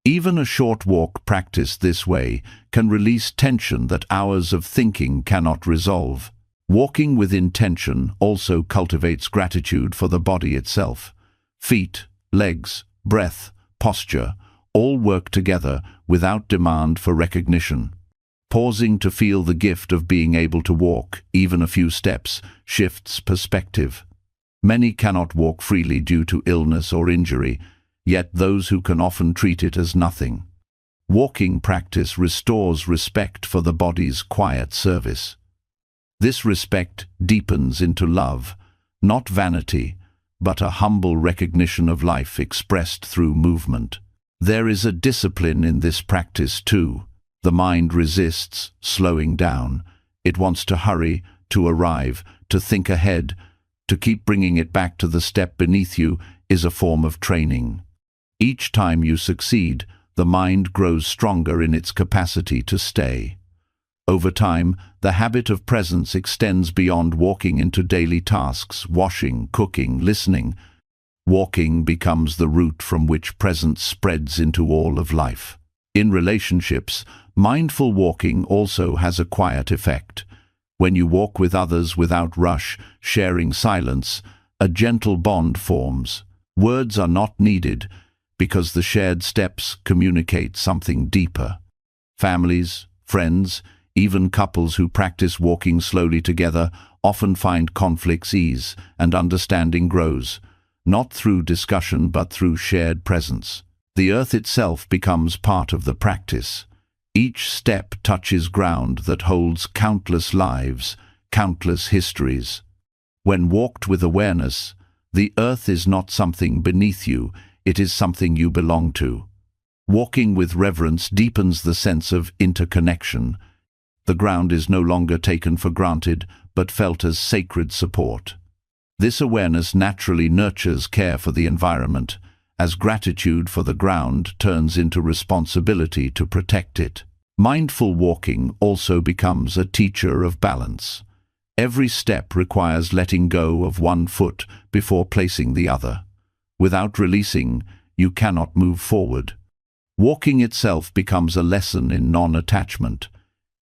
Even a short walk practiced this way can release tension that hours of thinking cannot resolve. Walking with intention also cultivates gratitude for the body itself. Feet, legs, breath, posture, all work together without demand for recognition. Pausing to feel the gift of being able to walk, even a few steps, shifts perspective. Many cannot walk freely due to illness or injury, yet those who can often treat it as nothing. Walking practice restores respect for the body's quiet service. This respect deepens into love, not vanity, but a humble recognition of life expressed through movement. There is a discipline in this practice too. The mind resists slowing down. It wants to hurry, to arrive, to think ahead. To keep bringing it back to the step beneath you is a form of training. Each time you succeed, the mind grows stronger in its capacity to stay. Over time, the habit of presence extends beyond walking into daily tasks, washing, cooking, listening. Walking becomes the route from which presence spreads into all of life. In relationships, mindful walking also has a quiet effect. When you walk with others without rush, sharing silence, a gentle bond forms. Words are not needed because the shared steps communicate something deeper. Families, friends, even couples who practice walking slowly together often find conflicts ease and understanding grows, not through discussion but through shared presence. The earth itself becomes part of the practice. Each step touches ground that holds countless lives, countless histories. When walked with awareness, the earth is not something beneath you, it is something you belong to. Walking with reverence deepens the sense of interconnection. The ground is no longer taken for granted, but felt as sacred support. This awareness naturally nurtures care for the environment, as gratitude for the ground turns into responsibility to protect it. Mindful walking also becomes a teacher of balance. Every step requires letting go of one foot before placing the other. Without releasing, you cannot move forward. Walking itself becomes a lesson in non-attachment.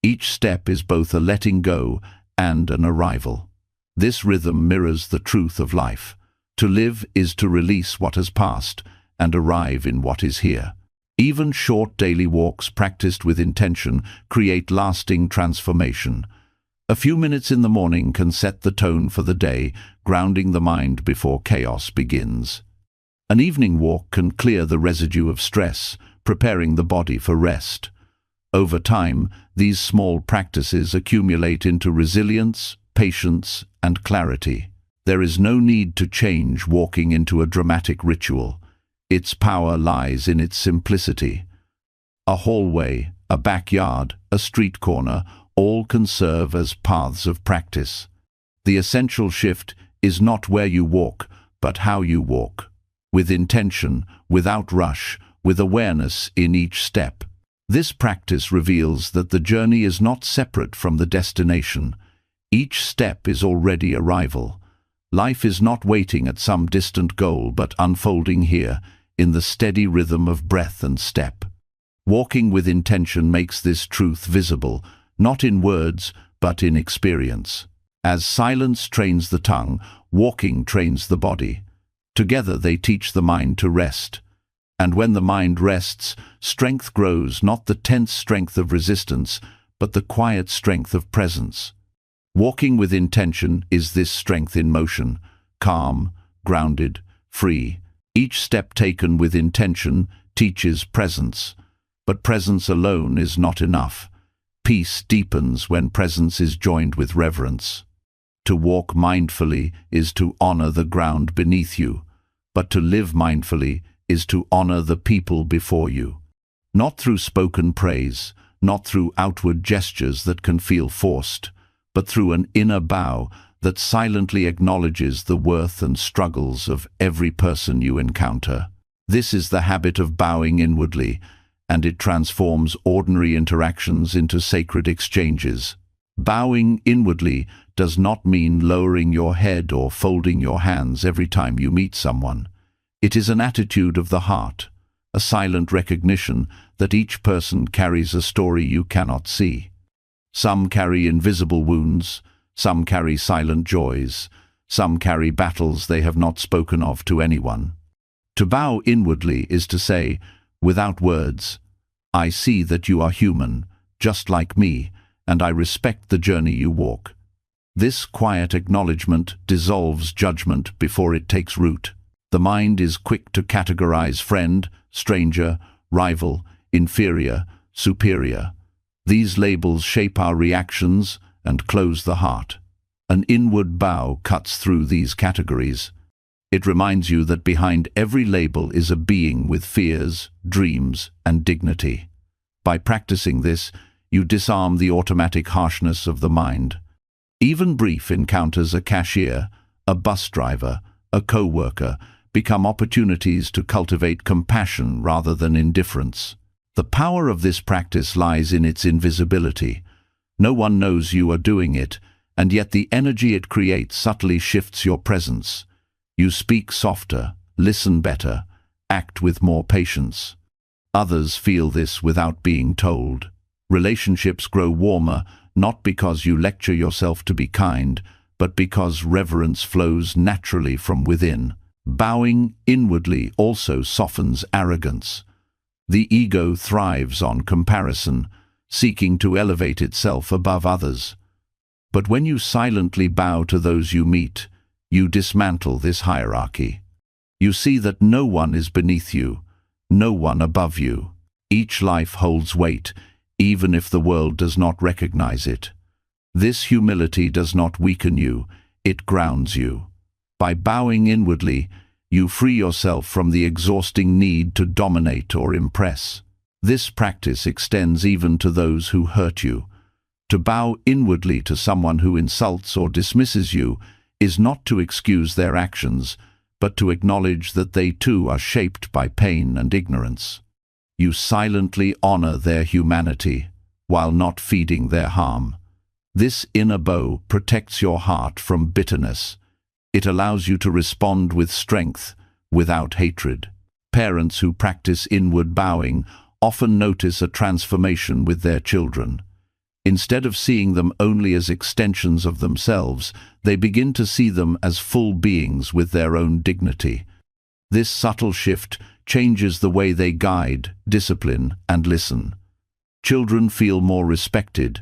Each step is both a letting go and an arrival. This rhythm mirrors the truth of life. To live is to release what has passed and arrive in what is here. Even short daily walks practiced with intention create lasting transformation. A few minutes in the morning can set the tone for the day, grounding the mind before chaos begins. An evening walk can clear the residue of stress, preparing the body for rest. Over time, these small practices accumulate into resilience, patience, and clarity. There is no need to change walking into a dramatic ritual. Its power lies in its simplicity. A hallway, a backyard, a street corner, all can serve as paths of practice. The essential shift is not where you walk, but how you walk. With intention, without rush, with awareness in each step. This practice reveals that the journey is not separate from the destination. Each step is already arrival. Life is not waiting at some distant goal, but unfolding here, in the steady rhythm of breath and step. Walking with intention makes this truth visible, not in words, but in experience. As silence trains the tongue, walking trains the body. Together they teach the mind to rest. And when the mind rests, strength grows, not the tense strength of resistance, but the quiet strength of presence. Walking with intention is this strength in motion, calm, grounded, free. Each step taken with intention teaches presence, but presence alone is not enough. Peace deepens when presence is joined with reverence. To walk mindfully is to honor the ground beneath you, but to live mindfully is to honor the people before you. Not through spoken praise, not through outward gestures that can feel forced, but through an inner bow that silently acknowledges the worth and struggles of every person you encounter. This is the habit of bowing inwardly, and it transforms ordinary interactions into sacred exchanges. Bowing inwardly does not mean lowering your head or folding your hands every time you meet someone. It is an attitude of the heart, a silent recognition that each person carries a story you cannot see. Some carry invisible wounds, some carry silent joys, some carry battles they have not spoken of to anyone. To bow inwardly is to say, without words, I see that you are human, just like me, and I respect the journey you walk. This quiet acknowledgement dissolves judgment before it takes root. The mind is quick to categorize friend, stranger, rival. inferior, superior. These labels shape our reactions and close the heart. An inward bow cuts through these categories. It reminds you that behind every label is a being with fears, dreams, and dignity. By practicing this, you disarm the automatic harshness of the mind. Even brief encounters, a cashier, a bus driver, a co-worker, become opportunities to cultivate compassion rather than indifference. The power of this practice lies in its invisibility. No one knows you are doing it, and yet the energy it creates subtly shifts your presence. You speak softer, listen better, act with more patience. Others feel this without being told. Relationships grow warmer, not because you lecture yourself to be kind, but because reverence flows naturally from within. Bowing inwardly also softens arrogance. The ego thrives on comparison, seeking to elevate itself above others. But when you silently bow to those you meet, you dismantle this hierarchy. You see that no one is beneath you, no one above you. Each life holds weight, even if the world does not recognize it. This humility does not weaken you, it grounds you. By bowing inwardly, you free yourself from the exhausting need to dominate or impress. This practice extends even to those who hurt you. To bow inwardly to someone who insults or dismisses you is not to excuse their actions, but to acknowledge that they too are shaped by pain and ignorance. You silently honor their humanity, while not feeding their harm. This inner bow protects your heart from bitterness. It allows you to respond with strength, without hatred. Parents who practice inward bowing often notice a transformation with their children. Instead of seeing them only as extensions of themselves, they begin to see them as full beings with their own dignity. This subtle shift changes the way they guide, discipline, and listen. Children feel more respected,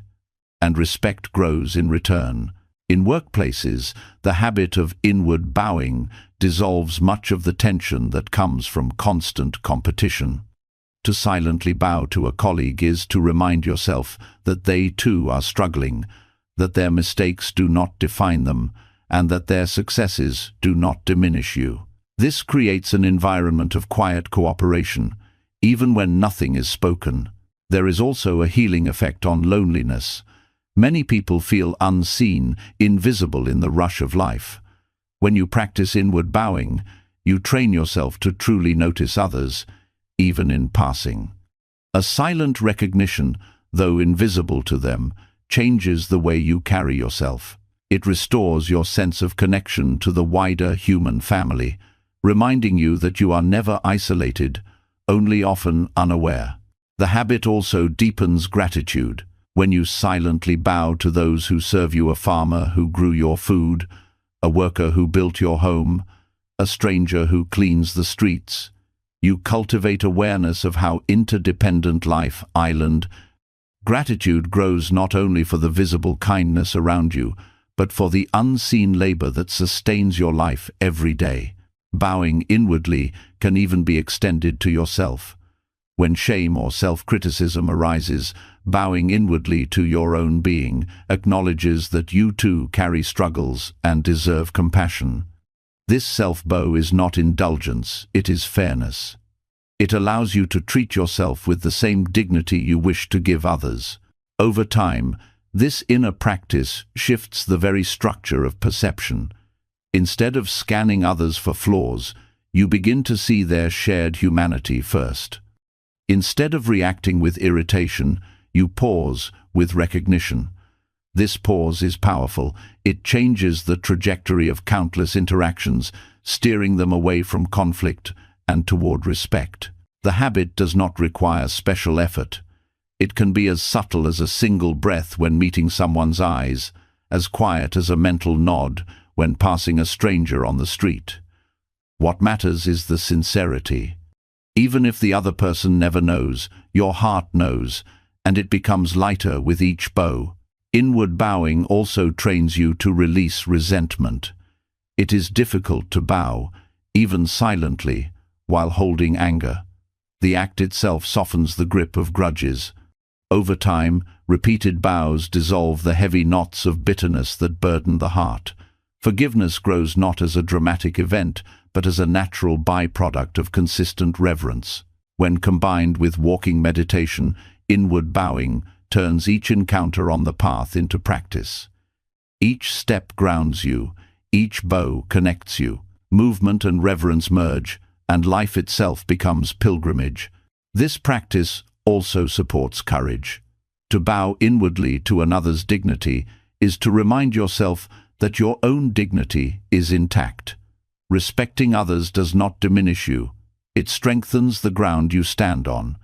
and respect grows in return. In workplaces, the habit of inward bowing dissolves much of the tension that comes from constant competition. To silently bow to a colleague is to remind yourself that they too are struggling, that their mistakes do not define them, and that their successes do not diminish you. This creates an environment of quiet cooperation, even when nothing is spoken. There is also a healing effect on loneliness. Many people feel unseen, invisible in the rush of life. When you practice inward bowing, you train yourself to truly notice others, even in passing. A silent recognition, though invisible to them, changes the way you carry yourself. It restores your sense of connection to the wider human family, reminding you that you are never isolated, only often unaware. The habit also deepens gratitude. When you silently bow to those who serve you, a farmer who grew your food, a worker who built your home, a stranger who cleans the streets, you cultivate awareness of how interdependent life island. Gratitude grows not only for the visible kindness around you, but for the unseen labor that sustains your life every day. Bowing inwardly can even be extended to yourself. When shame or self-criticism arises, bowing inwardly to your own being acknowledges that you too carry struggles and deserve compassion. This self-bow is not indulgence, it is fairness. It allows you to treat yourself with the same dignity you wish to give others. Over time, this inner practice shifts the very structure of perception. Instead of scanning others for flaws, you begin to see their shared humanity first. Instead of reacting with irritation, you pause with recognition. This pause is powerful. It changes the trajectory of countless interactions, steering them away from conflict and toward respect. The habit does not require special effort. It can be as subtle as a single breath when meeting someone's eyes, as quiet as a mental nod when passing a stranger on the street. What matters is the sincerity. Even if the other person never knows, your heart knows, and it becomes lighter with each bow. Inward bowing also trains you to release resentment. It is difficult to bow, even silently, while holding anger. The act itself softens the grip of grudges. Over time, repeated bows dissolve the heavy knots of bitterness that burden the heart. Forgiveness grows not as a dramatic event, but as a natural byproduct of consistent reverence. When combined with walking meditation, inward bowing turns each encounter on the path into practice. Each step grounds you, each bow connects you. Movement and reverence merge, and life itself becomes pilgrimage. This practice also supports courage. To bow inwardly to another's dignity is to remind yourself that your own dignity is intact. Respecting others does not diminish you. It strengthens the ground you stand on.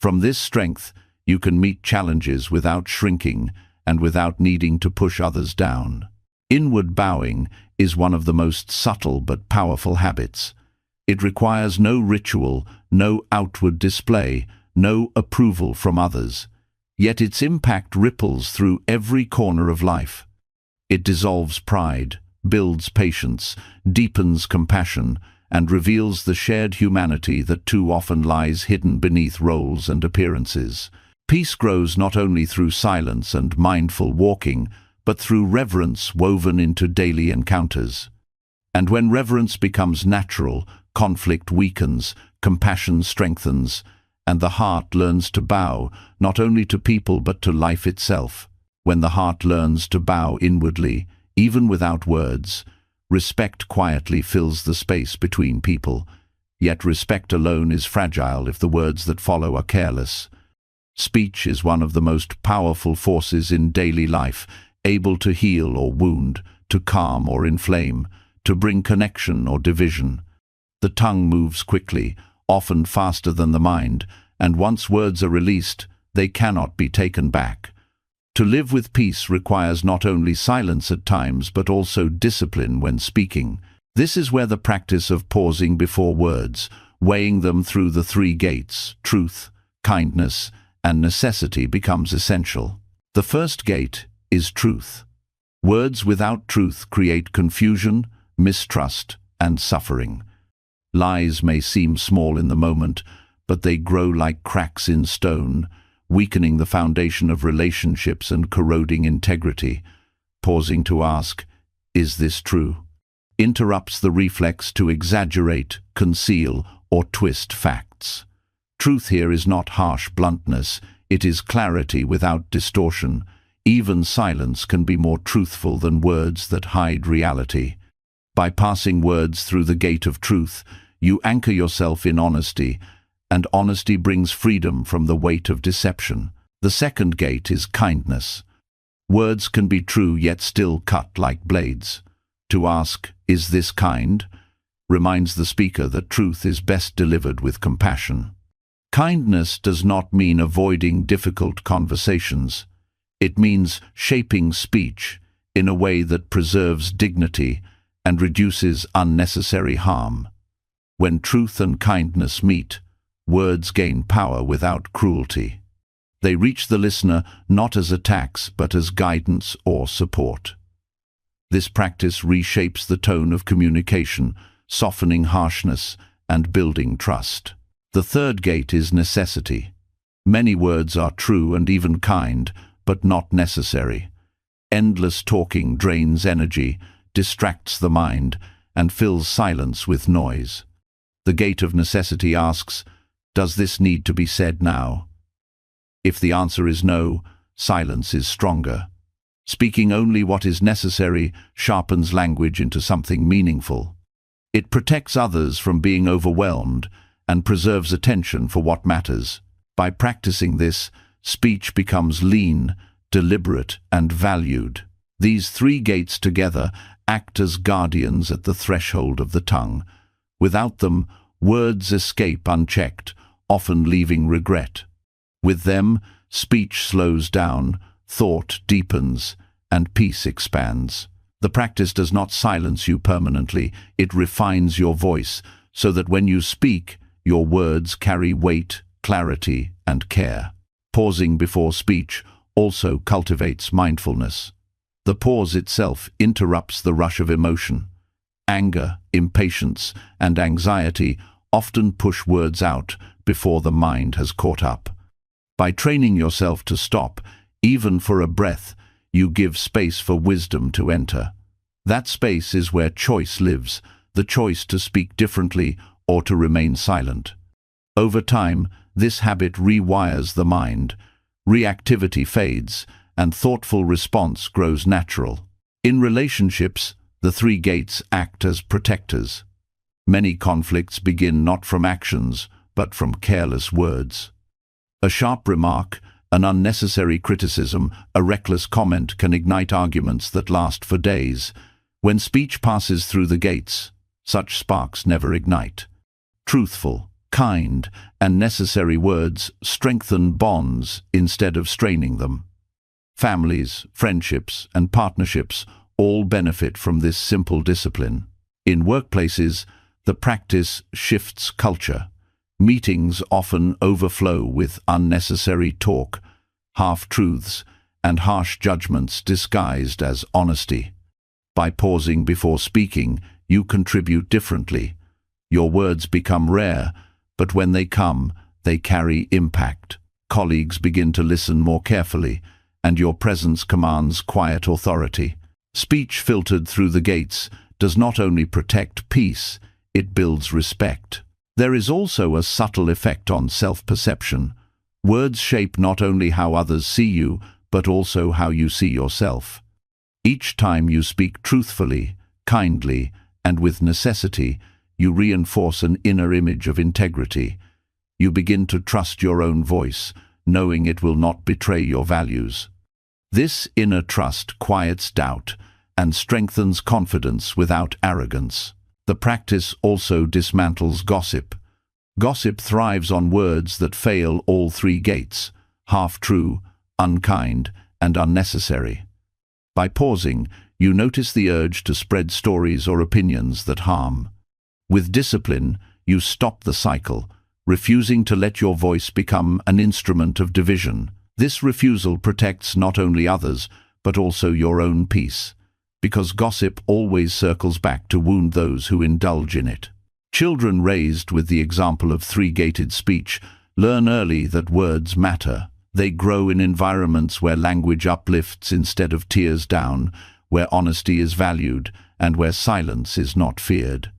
From this strength, you can meet challenges without shrinking and without needing to push others down. Inward bowing is one of the most subtle but powerful habits. It requires no ritual, no outward display, no approval from others. Yet its impact ripples through every corner of life. It dissolves pride, builds patience, deepens compassion, and reveals the shared humanity that too often lies hidden beneath roles and appearances. Peace grows not only through silence and mindful walking, but through reverence woven into daily encounters. And when reverence becomes natural, conflict weakens, compassion strengthens, and the heart learns to bow, not only to people but to life itself. When the heart learns to bow inwardly, even without words, respect quietly fills the space between people. Yet respect alone is fragile if the words that follow are careless. Speech is one of the most powerful forces in daily life, able to heal or wound, to calm or inflame, to bring connection or division. The tongue moves quickly, often faster than the mind, and once words are released, they cannot be taken back. To live with peace requires not only silence at times, but also discipline when speaking. This is where the practice of pausing before words, weighing them through the three gates, truth, kindness, and necessity, becomes essential. The first gate is truth. Words without truth create confusion, mistrust, and suffering. Lies may seem small in the moment, but they grow like cracks in stone, weakening the foundation of relationships and corroding integrity. Pausing to ask, "Is this true?" interrupts the reflex to exaggerate, conceal, or twist facts. Truth here is not harsh bluntness, it is clarity without distortion. Even silence can be more truthful than words that hide reality. By passing words through the gate of truth, you anchor yourself in honesty, and honesty brings freedom from the weight of deception. The second gate is kindness. Words can be true yet still cut like blades. To ask, "Is this kind?" reminds the speaker that truth is best delivered with compassion. Kindness does not mean avoiding difficult conversations. It means shaping speech in a way that preserves dignity and reduces unnecessary harm. When truth and kindness meet, words gain power without cruelty. They reach the listener not as attacks but as guidance or support. This practice reshapes the tone of communication, softening harshness and building trust. The third gate is necessity. Many words are true and even kind, but not necessary. Endless talking drains energy, distracts the mind, and fills silence with noise. The gate of necessity asks, "Does this need to be said now?" If the answer is no, silence is stronger. Speaking only what is necessary sharpens language into something meaningful. It protects others from being overwhelmed and preserves attention for what matters. By practicing this, speech becomes lean, deliberate, and valued. These three gates together act as guardians at the threshold of the tongue. Without them, words escape unchecked, often leaving regret. With them, speech slows down, thought deepens, and peace expands. The practice does not silence you permanently, it refines your voice, so that when you speak, your words carry weight, clarity, and care. Pausing before speech also cultivates mindfulness. The pause itself interrupts the rush of emotion. Anger, impatience, and anxiety often push words out, before the mind has caught up. By training yourself to stop, even for a breath, you give space for wisdom to enter. That space is where choice lives, the choice to speak differently or to remain silent. Over time, this habit rewires the mind. Reactivity fades, and thoughtful response grows natural. In relationships, the three gates act as protectors. Many conflicts begin not from actions, but from careless words. A sharp remark, an unnecessary criticism, a reckless comment can ignite arguments that last for days. When speech passes through the gates, such sparks never ignite. Truthful, kind, and necessary words strengthen bonds instead of straining them. Families, friendships, and partnerships all benefit from this simple discipline. In workplaces, the practice shifts culture. Meetings often overflow with unnecessary talk, half-truths, and harsh judgments disguised as honesty. By pausing before speaking, you contribute differently. Your words become rare, but when they come, they carry impact. Colleagues begin to listen more carefully, and your presence commands quiet authority. Speech filtered through the gates does not only protect peace, it builds respect. There is also a subtle effect on self-perception. Words shape not only how others see you, but also how you see yourself. Each time you speak truthfully, kindly, and with necessity, you reinforce an inner image of integrity. You begin to trust your own voice, knowing it will not betray your values. This inner trust quiets doubt and strengthens confidence without arrogance. The practice also dismantles gossip. Gossip thrives on words that fail all three gates: half-true, unkind, and unnecessary. By pausing, you notice the urge to spread stories or opinions that harm. With discipline, you stop the cycle, refusing to let your voice become an instrument of division. This refusal protects not only others, but also your own peace, because gossip always circles back to wound those who indulge in it. Children raised with the example of three-gated speech learn early that words matter. They grow in environments where language uplifts instead of tears down, where honesty is valued, and where silence is not feared.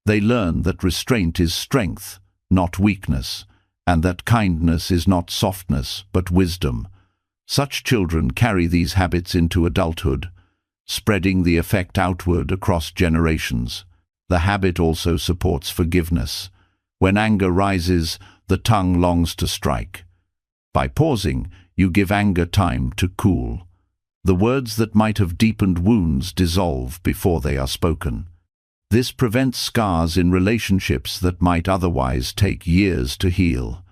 They learn that restraint is strength, not weakness, and that kindness is not softness, but wisdom. Such children carry these habits into adulthood, spreading the effect outward across generations. The habit also supports forgiveness. When anger rises, the tongue longs to strike. By pausing, you give anger time to cool. The words that might have deepened wounds dissolve before they are spoken. This prevents scars in relationships that might otherwise take years to heal.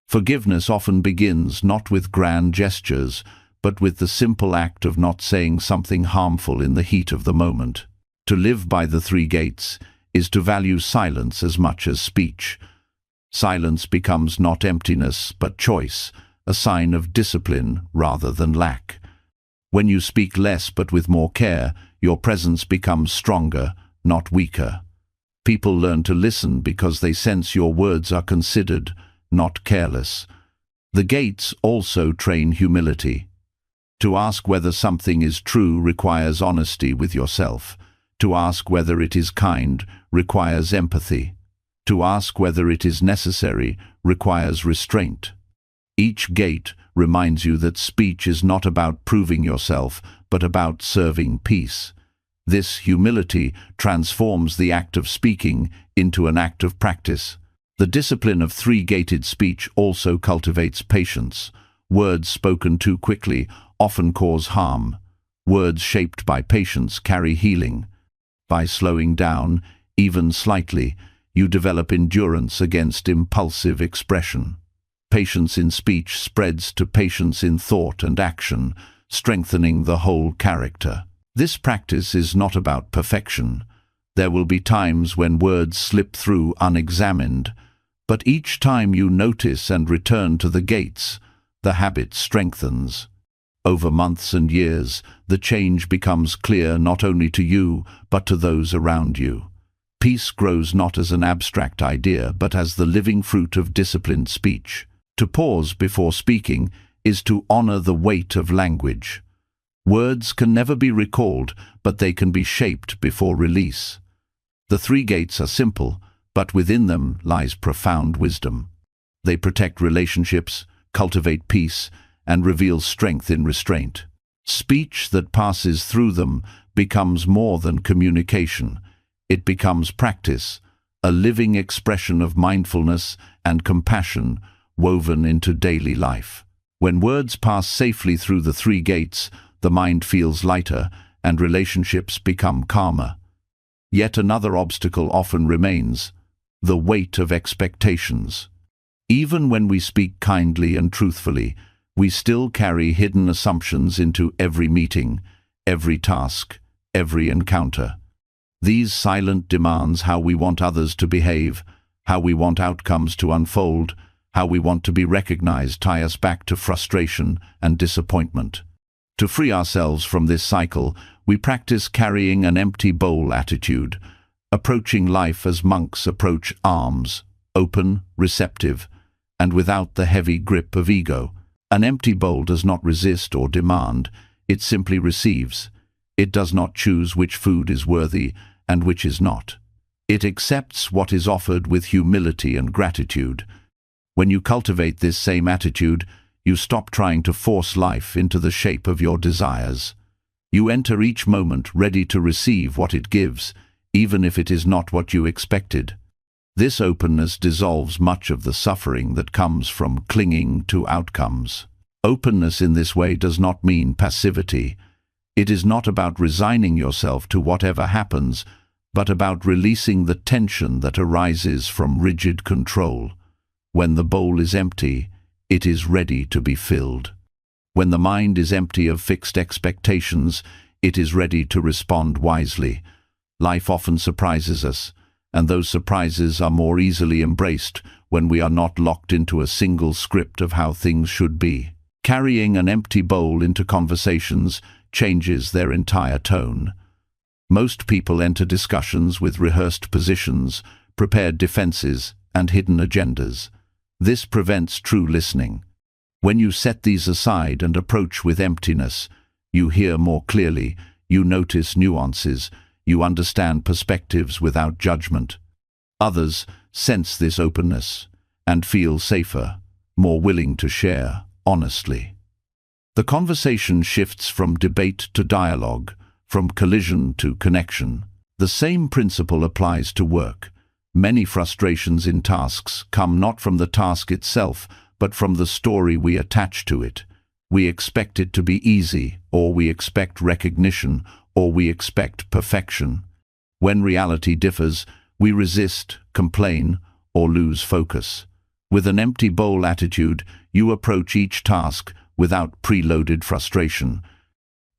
Forgiveness often begins not with grand gestures, but with the simple act of not saying something harmful in the heat of the moment. To live by the three gates is to value silence as much as speech. Silence becomes not emptiness, but choice, a sign of discipline rather than lack. When you speak less but with more care, your presence becomes stronger, not weaker. People learn to listen because they sense your words are considered, not careless. The gates also train humility. To ask whether something is true requires honesty with yourself. To ask whether it is kind requires empathy. To ask whether it is necessary requires restraint. Each gate reminds you that speech is not about proving yourself, but about serving peace. This humility transforms the act of speaking into an act of practice. The discipline of three-gated speech also cultivates patience. Words spoken too quickly often cause harm. Words shaped by patience carry healing. By slowing down, even slightly, you develop endurance against impulsive expression. Patience in speech spreads to patience in thought and action, strengthening the whole character. This practice is not about perfection. There will be times when words slip through unexamined, but each time you notice and return to the gates, the habit strengthens. Over months and years, the change becomes clear not only to you, but to those around you. Peace grows not as an abstract idea, but as the living fruit of disciplined speech. To pause before speaking is to honor the weight of language. Words can never be recalled, but they can be shaped before release. The three gates are simple, but within them lies profound wisdom. They protect relationships, cultivate peace, and reveal strength in restraint. Speech that passes through them becomes more than communication. It becomes practice, a living expression of mindfulness and compassion woven into daily life. When words pass safely through the three gates, the mind feels lighter and relationships become calmer. Yet another obstacle often remains: the weight of expectations. Even when we speak kindly and truthfully, we still carry hidden assumptions into every meeting, every task, every encounter. These silent demands how we want others to behave, how we want outcomes to unfold, how we want to be recognized tie us back to frustration and disappointment. To free ourselves from this cycle, we practice carrying an empty bowl attitude, approaching life as monks approach alms, open, receptive, and without the heavy grip of ego. An empty bowl does not resist or demand, it simply receives. It does not choose which food is worthy and which is not. It accepts what is offered with humility and gratitude. When you cultivate this same attitude, you stop trying to force life into the shape of your desires. You enter each moment ready to receive what it gives, even if it is not what you expected. This openness dissolves much of the suffering that comes from clinging to outcomes. Openness in this way does not mean passivity. It is not about resigning yourself to whatever happens, but about releasing the tension that arises from rigid control. When the bowl is empty, it is ready to be filled. When the mind is empty of fixed expectations, it is ready to respond wisely. Life often surprises us, and those surprises are more easily embraced when we are not locked into a single script of how things should be. Carrying an empty bowl into conversations changes their entire tone. Most people enter discussions with rehearsed positions, prepared defenses, and hidden agendas. This prevents true listening. When you set these aside and approach with emptiness, you hear more clearly, you notice nuances, you understand perspectives without judgment. Others sense this openness and feel safer, more willing to share honestly. The conversation shifts from debate to dialogue, from collision to connection. The same principle applies to work. Many frustrations in tasks come not from the task itself, but from the story we attach to it. We expect it to be easy, or we expect recognition, or we expect perfection. When reality differs, we resist, complain, or lose focus. With an empty bowl attitude, you approach each task without preloaded frustration.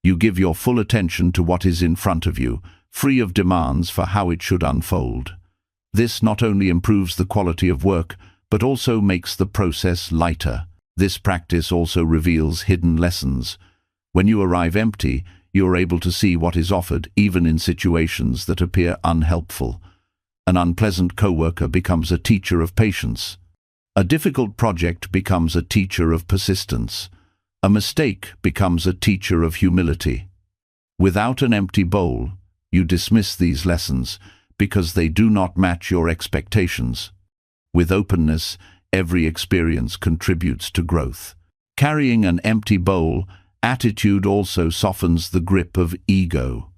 You give your full attention to what is in front of you, free of demands for how it should unfold. This not only improves the quality of work, but also makes the process lighter. This practice also reveals hidden lessons. When you arrive empty, you are able to see what is offered, even in situations that appear unhelpful. An unpleasant coworker becomes a teacher of patience. A difficult project becomes a teacher of persistence. A mistake becomes a teacher of humility. Without an empty bowl, you dismiss these lessons because they do not match your expectations. With openness, every experience contributes to growth. Carrying an empty bowl, attitude also softens the grip of ego.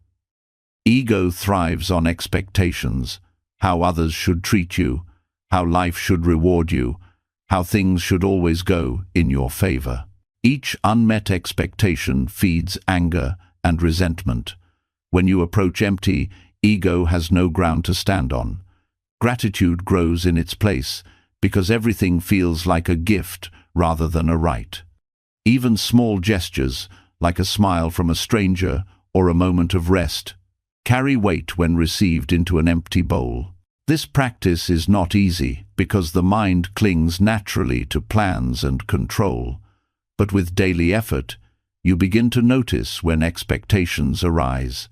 Ego thrives on expectations, how others should treat you, how life should reward you, how things should always go in your favor. Each unmet expectation feeds anger and resentment. When you approach empty, ego has no ground to stand on. Gratitude grows in its place because everything feels like a gift rather than a right. Even small gestures, like a smile from a stranger or a moment of rest, carry weight when received into an empty bowl. This practice is not easy because the mind clings naturally to plans and control. But with daily effort, you begin to notice when expectations arise.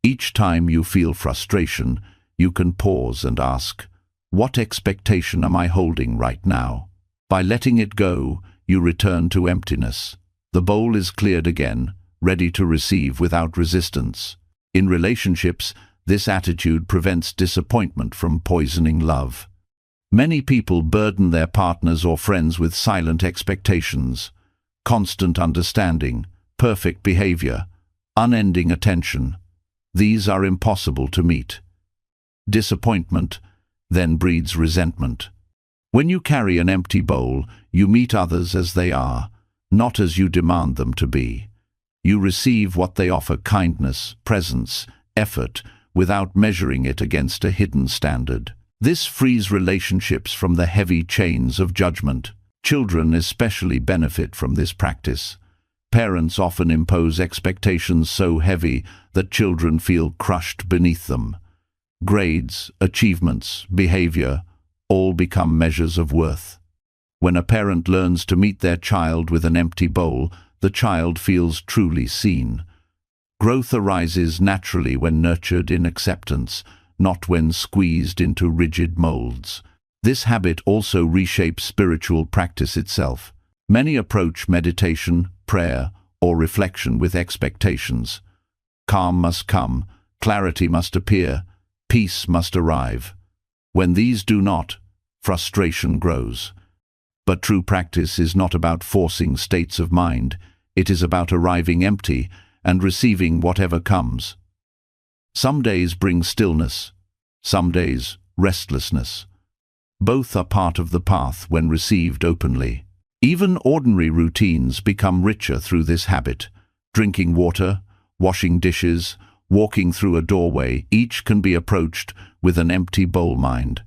Each time you feel frustration, you can pause and ask, what expectation am I holding right now? By letting it go, you return to emptiness. The bowl is cleared again, ready to receive without resistance. In relationships, this attitude prevents disappointment from poisoning love. Many people burden their partners or friends with silent expectations, constant understanding, perfect behavior, unending attention. These are impossible to meet. Disappointment then breeds resentment. When you carry an empty bowl, you meet others as they are, not as you demand them to be. You receive what they offer: kindness, presence, effort, without measuring it against a hidden standard. This frees relationships from the heavy chains of judgment. Children especially benefit from this practice. Parents often impose expectations so heavy that children feel crushed beneath them. Grades, achievements, behavior, all become measures of worth. When a parent learns to meet their child with an empty bowl, the child feels truly seen. Growth arises naturally when nurtured in acceptance, not when squeezed into rigid molds. This habit also reshapes spiritual practice itself. Many approach meditation, prayer, or reflection with expectations. Calm must come, clarity must appear, peace must arrive. When these do not, frustration grows. But true practice is not about forcing states of mind. It is about arriving empty and receiving whatever comes. Some days bring stillness, some days restlessness. Both are part of the path when received openly. Even ordinary routines become richer through this habit. Drinking water, washing dishes, walking through a doorway, each can be approached with an empty bowl mind.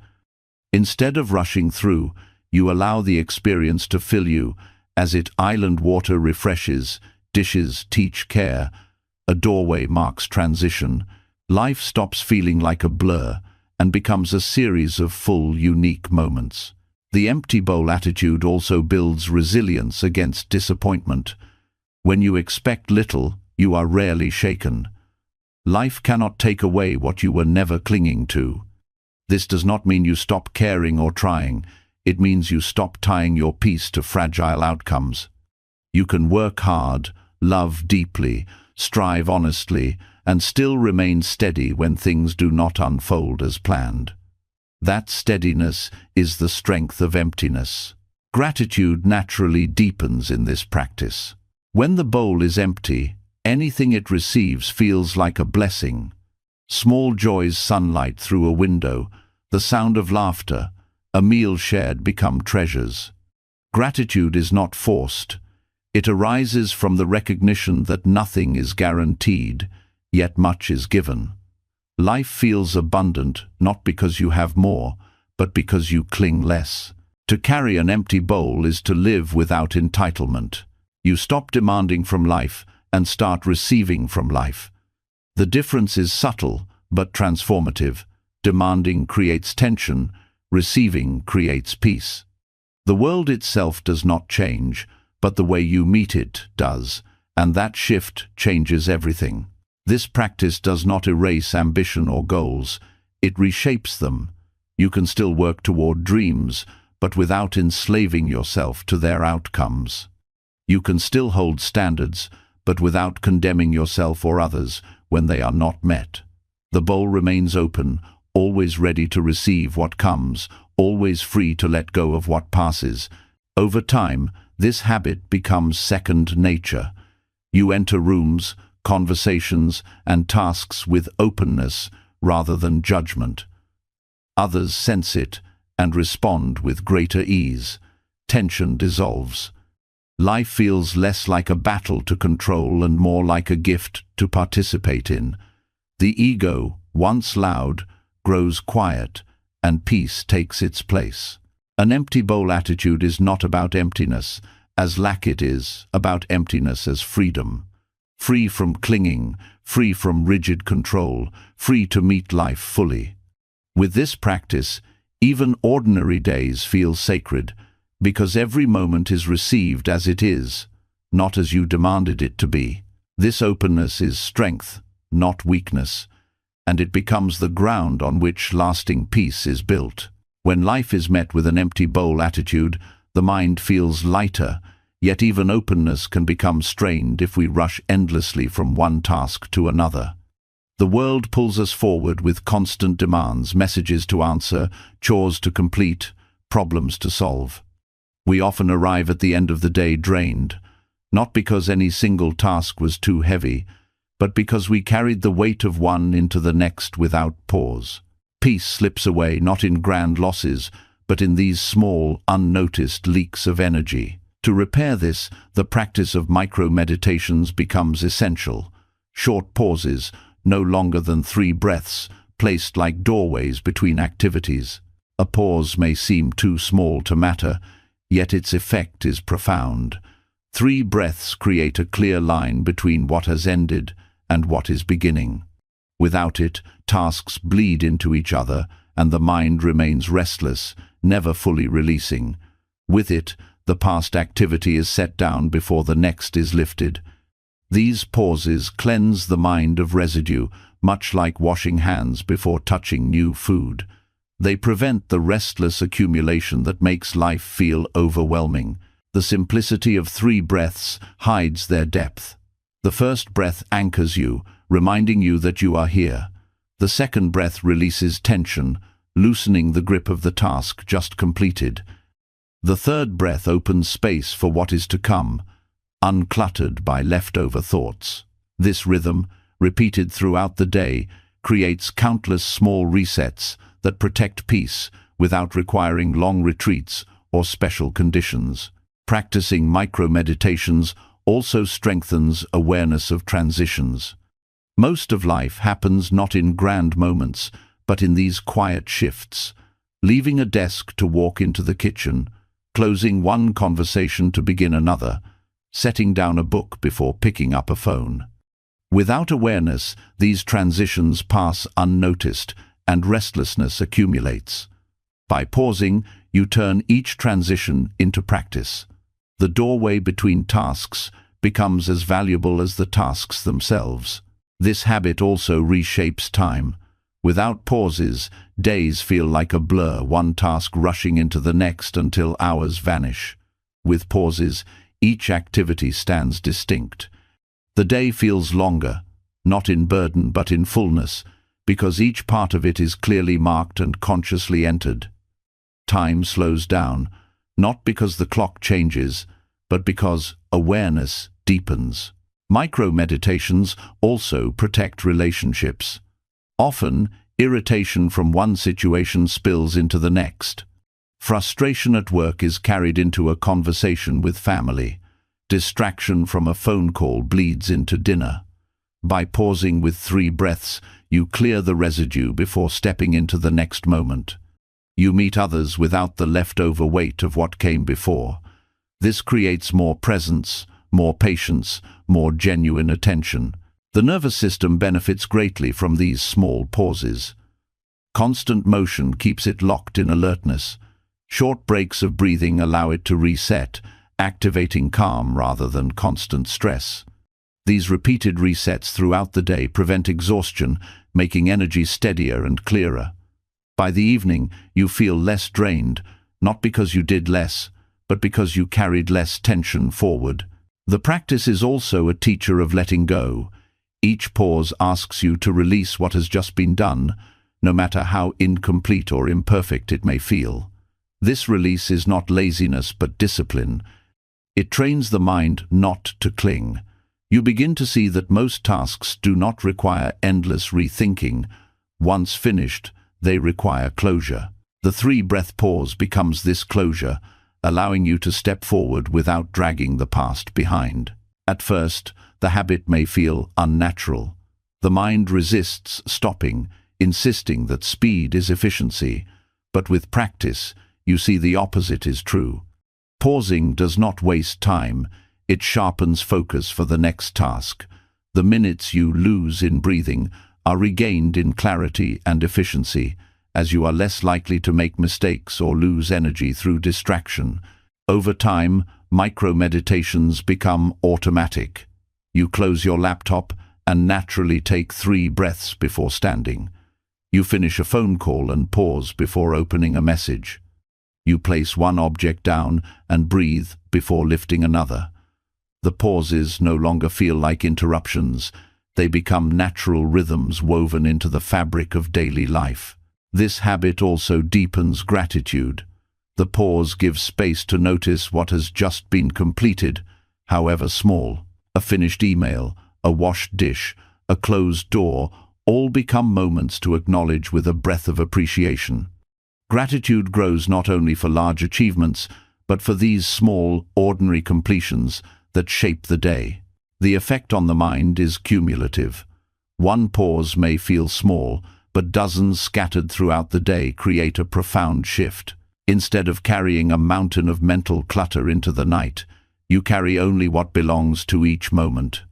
Instead of rushing through, you allow the experience to fill you, as island water refreshes, dishes teach care, a doorway marks transition. Life stops feeling like a blur and becomes a series of full, unique moments. The empty bowl attitude also builds resilience against disappointment. When you expect little, you are rarely shaken. Life cannot take away what you were never clinging to. This does not mean you stop caring or trying. It means you stop tying your peace to fragile outcomes. You can work hard, love deeply, strive honestly, and still remain steady when things do not unfold as planned. That steadiness is the strength of emptiness. Gratitude naturally deepens in this practice. When the bowl is empty, anything it receives feels like a blessing. Small joys, sunlight through a window, the sound of laughter, a meal shared become treasures. Gratitude is not forced. It arises from the recognition that nothing is guaranteed, yet much is given. Life feels abundant not because you have more, but because you cling less. To carry an empty bowl is to live without entitlement. You stop demanding from life and start receiving from life. The difference is subtle but transformative. Demanding creates tension, receiving creates peace. The world itself does not change, but the way you meet it does, and that shift changes everything. This practice does not erase ambition or goals, it reshapes them. You can still work toward dreams, but without enslaving yourself to their outcomes. You can still hold standards, but without condemning yourself or others when they are not met. The bowl remains open, always ready to receive what comes, always free to let go of what passes. Over time, this habit becomes second nature. You enter rooms, conversations, and tasks with openness rather than judgment. Others sense it and respond with greater ease. Tension dissolves. Life feels less like a battle to control and more like a gift to participate in. The ego, once loud, grows quiet, and peace takes its place. An empty bowl attitude is not about emptiness, as lack it is about emptiness as freedom. Free from clinging, free from rigid control, free to meet life fully. With this practice, even ordinary days feel sacred, because every moment is received as it is, not as you demanded it to be. This openness is strength, not weakness, and it becomes the ground on which lasting peace is built. When life is met with an empty bowl attitude, the mind feels lighter, yet even openness can become strained if we rush endlessly from one task to another. The world pulls us forward with constant demands, messages to answer, chores to complete, problems to solve. We often arrive at the end of the day drained, not because any single task was too heavy, but because we carried the weight of one into the next without pause. Peace slips away not in grand losses, but in these small, unnoticed leaks of energy. To repair this, the practice of micro-meditations becomes essential. Short pauses, no longer than 3 breaths, placed like doorways between activities. A pause may seem too small to matter, yet its effect is profound. 3 breaths create a clear line between what has ended and what is beginning. Without it, tasks bleed into each other, and the mind remains restless, never fully releasing. With it, the past activity is set down before the next is lifted. These pauses cleanse the mind of residue, much like washing hands before touching new food. They prevent the restless accumulation that makes life feel overwhelming. The simplicity of 3 breaths hides their depth. The first breath anchors you, reminding you that you are here. The second breath releases tension, loosening the grip of the task just completed. The third breath opens space for what is to come, uncluttered by leftover thoughts. This rhythm, repeated throughout the day, creates countless small resets that protect peace without requiring long retreats or special conditions. Practicing micro-meditations also strengthens awareness of transitions. Most of life happens not in grand moments, but in these quiet shifts. Leaving a desk to walk into the kitchen, closing one conversation to begin another, setting down a book before picking up a phone. Without awareness, these transitions pass unnoticed, and restlessness accumulates. By pausing, you turn each transition into practice. The doorway between tasks becomes as valuable as the tasks themselves. This habit also reshapes time. Without pauses, days feel like a blur, one task rushing into the next until hours vanish. With pauses, each activity stands distinct. The day feels longer, not in burden but in fullness, because each part of it is clearly marked and consciously entered. Time slows down, not because the clock changes, but because awareness deepens. Micro-meditations also protect relationships. Often, irritation from one situation spills into the next. Frustration at work is carried into a conversation with family. Distraction from a phone call bleeds into dinner. By pausing with 3 breaths, you clear the residue before stepping into the next moment. You meet others without the leftover weight of what came before. This creates more presence, more patience, more genuine attention. The nervous system benefits greatly from these small pauses. Constant motion keeps it locked in alertness. Short breaks of breathing allow it to reset, activating calm rather than constant stress. These repeated resets throughout the day prevent exhaustion, making energy steadier and clearer. By the evening, you feel less drained, not because you did less, but because you carried less tension forward. The practice is also a teacher of letting go. Each pause asks you to release what has just been done, no matter how incomplete or imperfect it may feel. This release is not laziness but discipline. It trains the mind not to cling. You begin to see that most tasks do not require endless rethinking. Once finished, they require closure. The 3-breath pause becomes this closure, allowing you to step forward without dragging the past behind. At first, the habit may feel unnatural. The mind resists stopping, insisting that speed is efficiency. But with practice, you see the opposite is true. Pausing does not waste time. It sharpens focus for the next task. The minutes you lose in breathing are regained in clarity and efficiency, as you are less likely to make mistakes or lose energy through distraction. Over time, micro-meditations become automatic. You close your laptop and naturally take 3 breaths before standing. You finish a phone call and pause before opening a message. You place one object down and breathe before lifting another. The pauses no longer feel like interruptions. They become natural rhythms woven into the fabric of daily life. This habit also deepens gratitude. The pause gives space to notice what has just been completed, however small. A finished email, a washed dish, a closed door, all become moments to acknowledge with a breath of appreciation. Gratitude grows not only for large achievements, but for these small, ordinary completions that shape the day. The effect on the mind is cumulative. One pause may feel small, but dozens scattered throughout the day create a profound shift. Instead of carrying a mountain of mental clutter into the night, you carry only what belongs to each moment.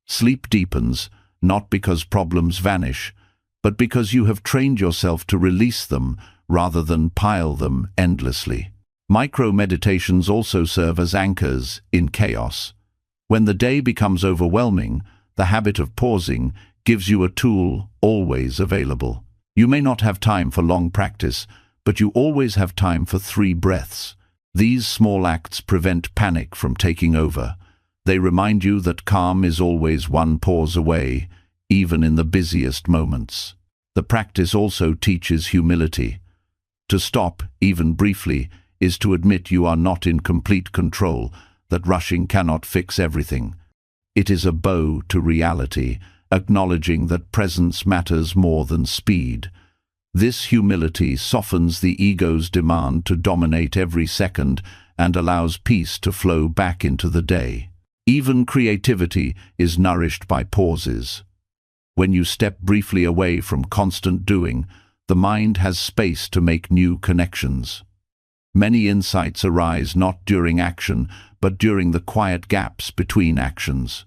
Sleep deepens, not because problems vanish, but because you have trained yourself to release them rather than pile them endlessly. Micro-meditations also serve as anchors in chaos. When the day becomes overwhelming, the habit of pausing gives you a tool always available. You may not have time for long practice, but you always have time for 3 breaths. These small acts prevent panic from taking over. They remind you that calm is always one pause away, even in the busiest moments. The practice also teaches humility. To stop, even briefly, is to admit you are not in complete control, that rushing cannot fix everything. It is a bow to reality, acknowledging that presence matters more than speed. This humility softens the ego's demand to dominate every second and allows peace to flow back into the day. Even creativity is nourished by pauses. When you step briefly away from constant doing, the mind has space to make new connections. Many insights arise not during action, but during the quiet gaps between actions.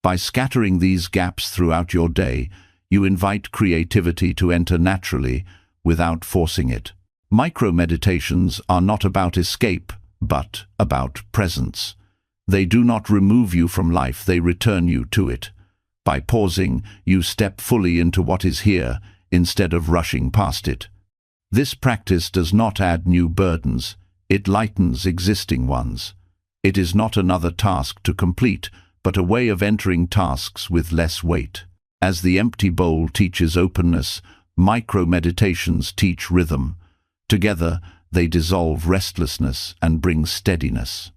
By scattering these gaps throughout your day, you invite creativity to enter naturally, without forcing it. Micro-meditations are not about escape, but about presence. They do not remove you from life, they return you to it. By pausing, you step fully into what is here, instead of rushing past it. This practice does not add new burdens, it lightens existing ones. It is not another task to complete, but a way of entering tasks with less weight. As the empty bowl teaches openness, micro-meditations teach rhythm. Together, they dissolve restlessness and bring steadiness.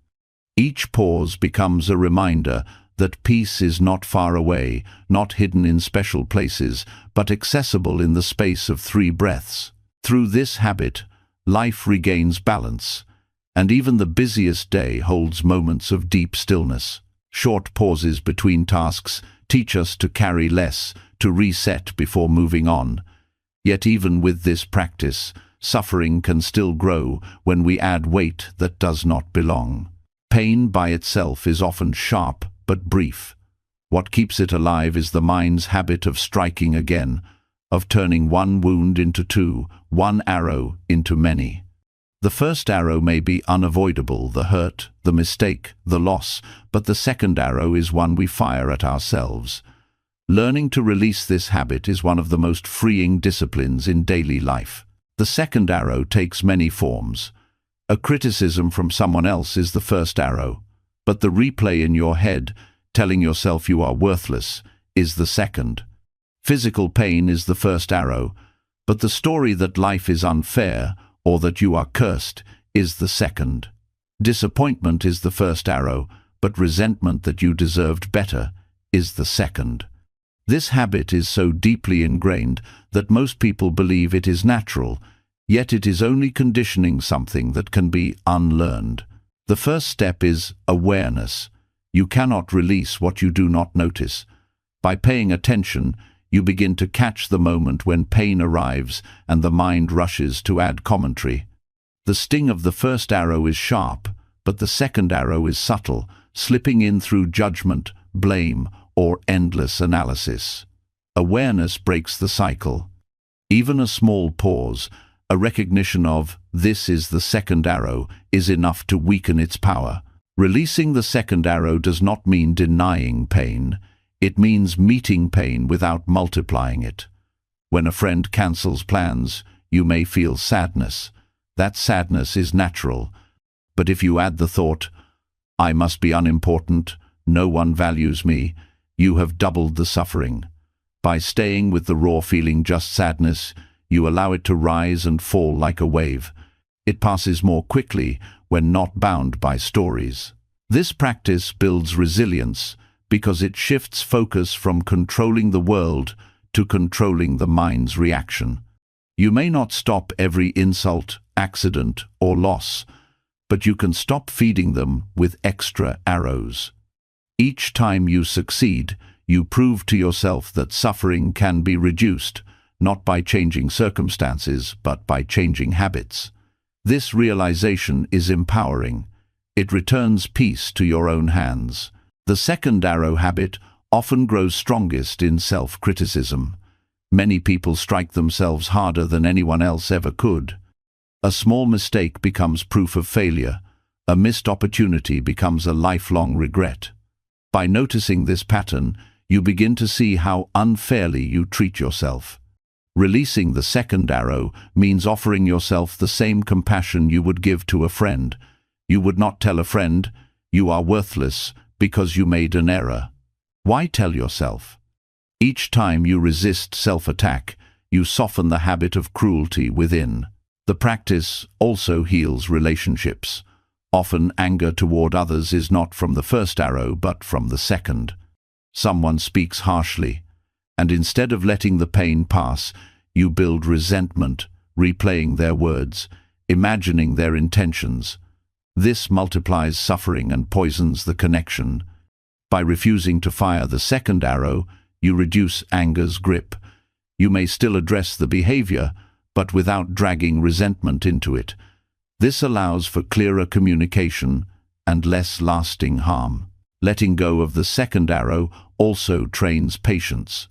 Each pause becomes a reminder that peace is not far away, not hidden in special places, but accessible in the space of 3 breaths. Through this habit, life regains balance, and even the busiest day holds moments of deep stillness. Short pauses between tasks teach us to carry less, to reset before moving on. Yet even with this practice, suffering can still grow when we add weight that does not belong. Pain by itself is often sharp but brief. What keeps it alive is the mind's habit of striking again, of turning one wound into 2, one arrow into many. The first arrow may be unavoidable, the hurt, the mistake, the loss, but the second arrow is one we fire at ourselves. Learning to release this habit is one of the most freeing disciplines in daily life. The second arrow takes many forms. A criticism from someone else is the first arrow, but the replay in your head, telling yourself you are worthless, is the second. Physical pain is the first arrow, but the story that life is unfair, or that you are cursed, is the second. Disappointment is the first arrow, but resentment that you deserved better is the second. This habit is so deeply ingrained that most people believe it is natural, yet it is only conditioning something that can be unlearned. The first step is awareness. You cannot release what you do not notice. By paying attention, you begin to catch the moment when pain arrives and the mind rushes to add commentary. The sting of the first arrow is sharp, but the second arrow is subtle, slipping in through judgment, blame, or endless analysis. Awareness breaks the cycle. Even a small pause, a recognition of "this is the second arrow," is enough to weaken its power. Releasing the second arrow does not mean denying pain. It means meeting pain without multiplying it. When a friend cancels plans, you may feel sadness. That sadness is natural. But if you add the thought, "I must be unimportant, no one values me," you have doubled the suffering. By staying with the raw feeling, just sadness, you allow it to rise and fall like a wave. It passes more quickly when not bound by stories. This practice builds resilience because it shifts focus from controlling the world to controlling the mind's reaction. You may not stop every insult, accident, or loss, but you can stop feeding them with extra arrows. Each time you succeed, you prove to yourself that suffering can be reduced, not by changing circumstances, but by changing habits. This realization is empowering. It returns peace to your own hands. The second arrow habit often grows strongest in self-criticism. Many people strike themselves harder than anyone else ever could. A small mistake becomes proof of failure. A missed opportunity becomes a lifelong regret. By noticing this pattern, you begin to see how unfairly you treat yourself. Releasing the second arrow means offering yourself the same compassion you would give to a friend. You would not tell a friend, "You are worthless because you made an error." Why tell yourself? Each time you resist self-attack, you soften the habit of cruelty within. The practice also heals relationships. Often anger toward others is not from the first arrow, but from the second. Someone speaks harshly, and instead of letting the pain pass, you build resentment, replaying their words, imagining their intentions. This multiplies suffering and poisons the connection. By refusing to fire the second arrow, you reduce anger's grip. You may still address the behavior, but without dragging resentment into it. This allows for clearer communication and less lasting harm. Letting go of the second arrow also trains patience.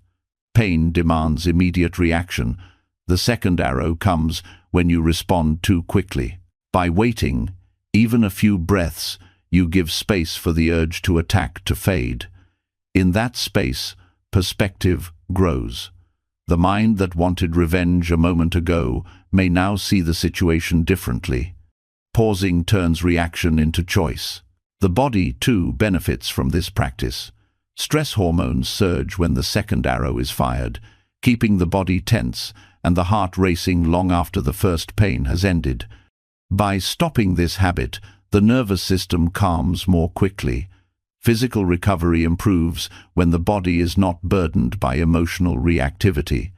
Pain demands immediate reaction. The second arrow comes when you respond too quickly. By waiting, even a few breaths, you give space for the urge to attack to fade. In that space, perspective grows. The mind that wanted revenge a moment ago may now see the situation differently. Pausing turns reaction into choice. The body, too, benefits from this practice. Stress hormones surge when the second arrow is fired, keeping the body tense and the heart racing long after the first pain has ended. By stopping this habit, the nervous system calms more quickly. Physical recovery improves when the body is not burdened by emotional reactivity.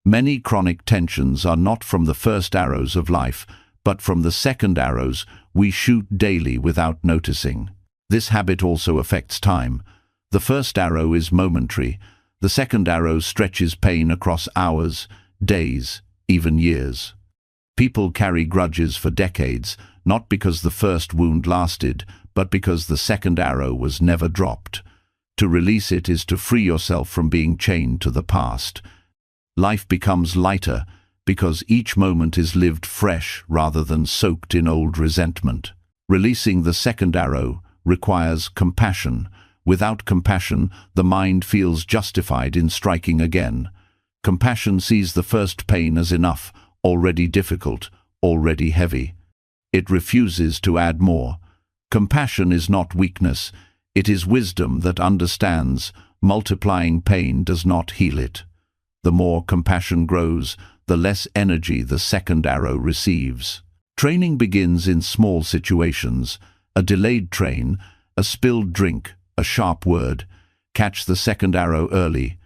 Many chronic tensions are not from the first arrows of life, but from the second arrows we shoot daily without noticing. This habit also affects time. The first arrow is momentary. The second arrow stretches pain across hours, days, even years. People carry grudges for decades, not because the first wound lasted, but because the second arrow was never dropped. To release it is to free yourself from being chained to the past. Life becomes lighter because each moment is lived fresh rather than soaked in old resentment. Releasing the second arrow requires compassion. Without compassion, the mind feels justified in striking again. Compassion sees the first pain as enough, already difficult, already heavy. It refuses to add more. Compassion is not weakness. It is wisdom that understands multiplying pain does not heal it. The more compassion grows, the less energy the second arrow receives. Training begins in small situations. A delayed train, a spilled drink, a sharp word. Catch the second arrow early.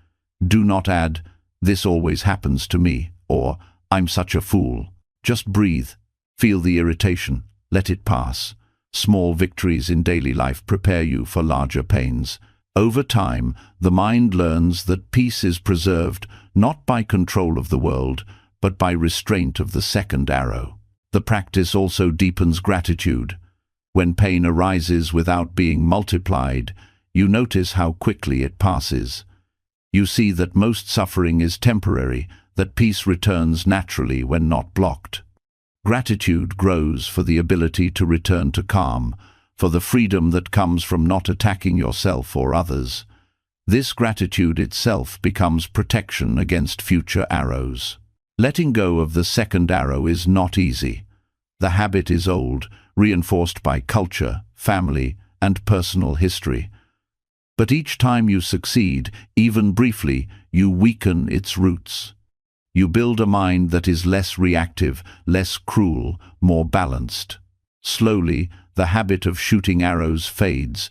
Do not add, "This always happens to me," or "I'm such a fool." Just breathe. Feel the irritation. Let it pass. Small victories in daily life prepare you for larger pains. Over time, the mind learns that peace is preserved not by control of the world, but by restraint of the second arrow. The practice also deepens gratitude. When pain arises without being multiplied, you notice how quickly it passes. You see that most suffering is temporary, that peace returns naturally when not blocked. Gratitude grows for the ability to return to calm, for the freedom that comes from not attacking yourself or others. This gratitude itself becomes protection against future arrows. Letting go of the second arrow is not easy. The habit is old, reinforced by culture, family, and personal history. But each time you succeed, even briefly, you weaken its roots. You build a mind that is less reactive, less cruel, more balanced. Slowly, the habit of shooting arrows fades,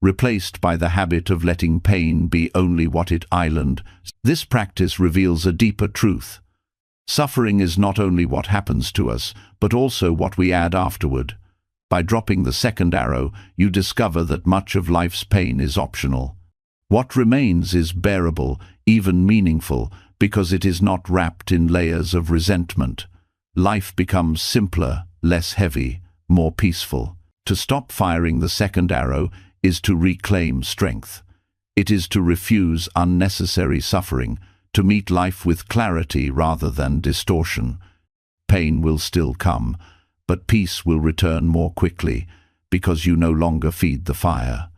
replaced by the habit of letting pain be only what it island. This practice reveals a deeper truth. Suffering is not only what happens to us, but also what we add afterward. By dropping the second arrow, you discover that much of life's pain is optional. What remains is bearable, even meaningful, because it is not wrapped in layers of resentment. Life becomes simpler, less heavy, more peaceful. To stop firing the second arrow is to reclaim strength. It is to refuse unnecessary suffering, to meet life with clarity rather than distortion. Pain will still come, but peace will return more quickly, because you no longer feed the fire.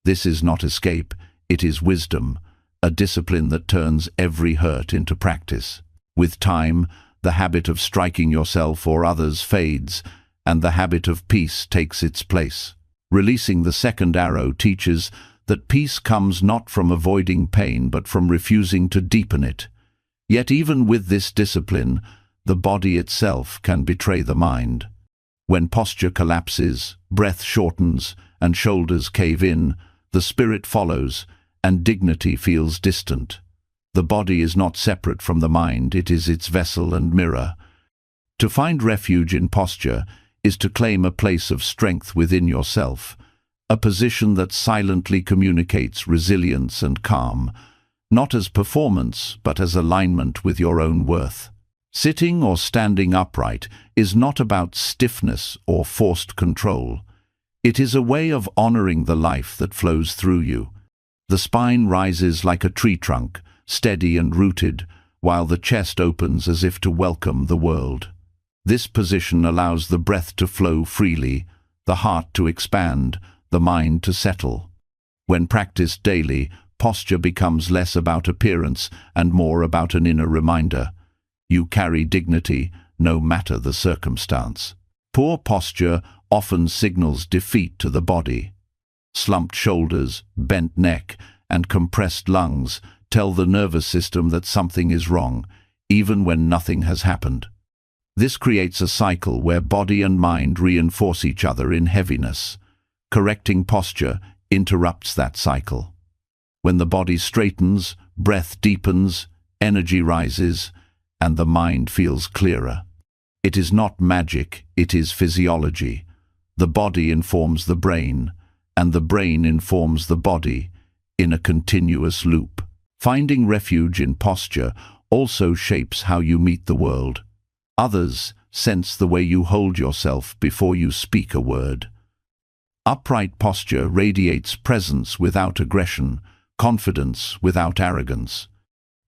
This is not escape, it is wisdom, a discipline that turns every hurt into practice. With time, the habit of striking yourself or others fades, and the habit of peace takes its place. Releasing the second arrow teaches that peace comes not from avoiding pain but from refusing to deepen it. Yet even with this discipline, the body itself can betray the mind. When posture collapses, breath shortens, and shoulders cave in, the spirit follows, and dignity feels distant. The body is not separate from the mind, it is its vessel and mirror. To find refuge in posture is to claim a place of strength within yourself, a position that silently communicates resilience and calm, not as performance, but as alignment with your own worth. Sitting or standing upright is not about stiffness or forced control. It is a way of honoring the life that flows through you. The spine rises like a tree trunk, steady and rooted, while the chest opens as if to welcome the world. This position allows the breath to flow freely, the heart to expand, the mind to settle. When practiced daily, posture becomes less about appearance and more about an inner reminder. You carry dignity, no matter the circumstance. Poor posture often signals defeat to the body. Slumped shoulders, bent neck, and compressed lungs tell the nervous system that something is wrong, even when nothing has happened. This creates a cycle where body and mind reinforce each other in heaviness. Correcting posture interrupts that cycle. When the body straightens, breath deepens, energy rises, and the mind feels clearer. It is not magic, it is physiology. The body informs the brain, and the brain informs the body, in a continuous loop. Finding refuge in posture also shapes how you meet the world. Others sense the way you hold yourself before you speak a word. Upright posture radiates presence without aggression, confidence without arrogance.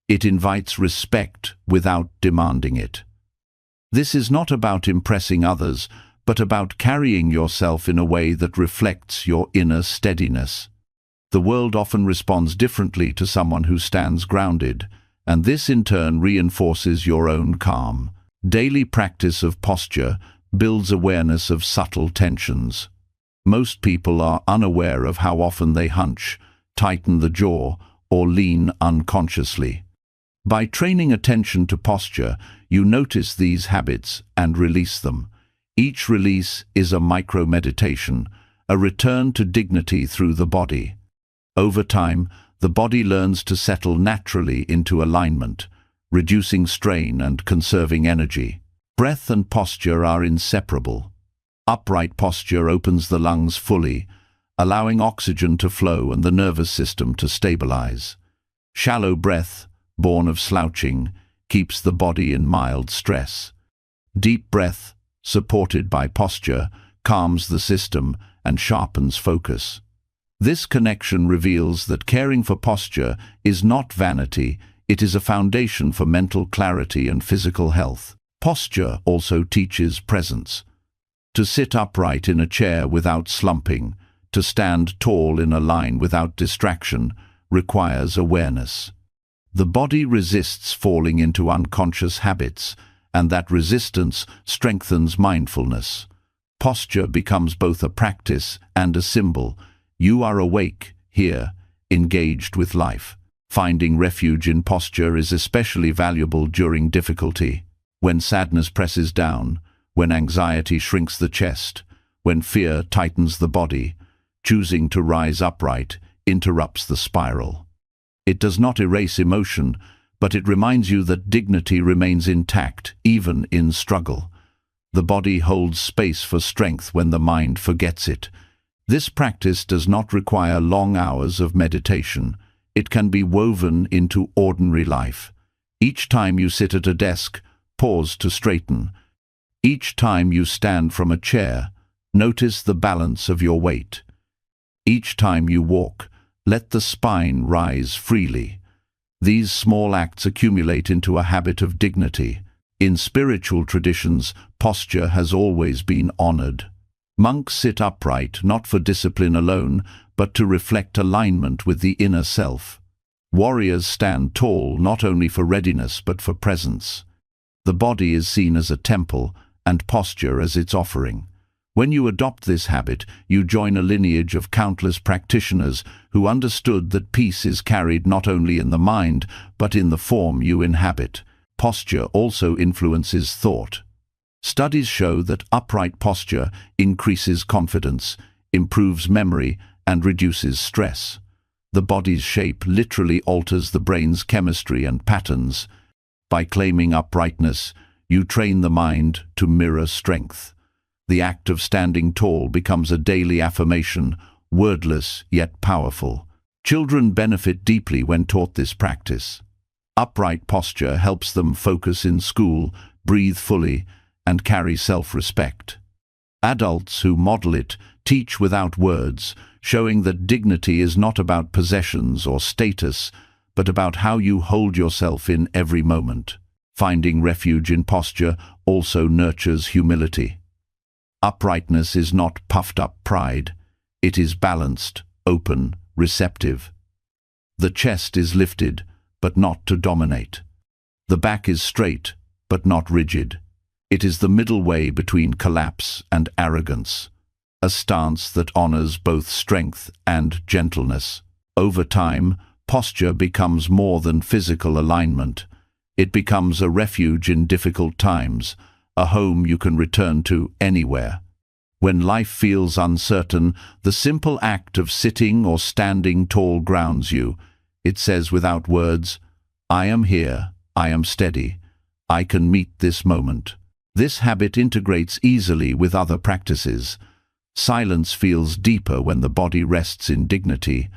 It invites respect without demanding it. This is not about impressing others, but about carrying yourself in a way that reflects your inner steadiness. The world often responds differently to someone who stands grounded, and this in turn reinforces your own calm. Daily practice of posture builds awareness of subtle tensions. Most people are unaware of how often they hunch, tighten the jaw, or lean unconsciously. By training attention to posture, you notice these habits and release them. Each release is a micro-meditation, a return to dignity through the body. Over time, the body learns to settle naturally into alignment, reducing strain and conserving energy. Breath and posture are inseparable. Upright posture opens the lungs fully, allowing oxygen to flow and the nervous system to stabilize. Shallow breath, born of slouching, keeps the body in mild stress. Deep breath, supported by posture, calms the system and sharpens focus. This connection reveals that caring for posture is not vanity, it is a foundation for mental clarity and physical health. Posture also teaches presence. To sit upright in a chair without slumping, to stand tall in a line without distraction, requires awareness. The body resists falling into unconscious habits, and that resistance strengthens mindfulness. Posture becomes both a practice and a symbol. You are awake, here, engaged with life. Finding refuge in posture is especially valuable during difficulty. When sadness presses down, when anxiety shrinks the chest, when fear tightens the body, choosing to rise upright interrupts the spiral. It does not erase emotion, but it reminds you that dignity remains intact, even in struggle. The body holds space for strength when the mind forgets it. This practice does not require long hours of meditation. It can be woven into ordinary life. Each time you sit at a desk, pause to straighten. Each time you stand from a chair, notice the balance of your weight. Each time you walk, let the spine rise freely. These small acts accumulate into a habit of dignity. In spiritual traditions, posture has always been honored. Monks sit upright not for discipline alone, but to reflect alignment with the inner self. Warriors stand tall not only for readiness but for presence. The body is seen as a temple, and posture as its offering. When you adopt this habit, you join a lineage of countless practitioners who understood that peace is carried not only in the mind, but in the form you inhabit. Posture also influences thought. Studies show that upright posture increases confidence, improves memory, and reduces stress. The body's shape literally alters the brain's chemistry and patterns. By claiming uprightness, you train the mind to mirror strength. The act of standing tall becomes a daily affirmation, wordless yet powerful. Children benefit deeply when taught this practice. Upright posture helps them focus in school, breathe fully, and carry self-respect. Adults who model it teach without words, showing that dignity is not about possessions or status, but about how you hold yourself in every moment. Finding refuge in posture also nurtures humility. Uprightness is not puffed-up pride. It is balanced, open, receptive. The chest is lifted, but not to dominate. The back is straight, but not rigid. It is the middle way between collapse and arrogance, a stance that honors both strength and gentleness. Over time, posture becomes more than physical alignment. It becomes a refuge in difficult times, a home you can return to anywhere. When life feels uncertain, the simple act of sitting or standing tall grounds you. It says without words, "I am here, I am steady, I can meet this moment." This habit integrates easily with other practices. Silence feels deeper when the body rests in dignity.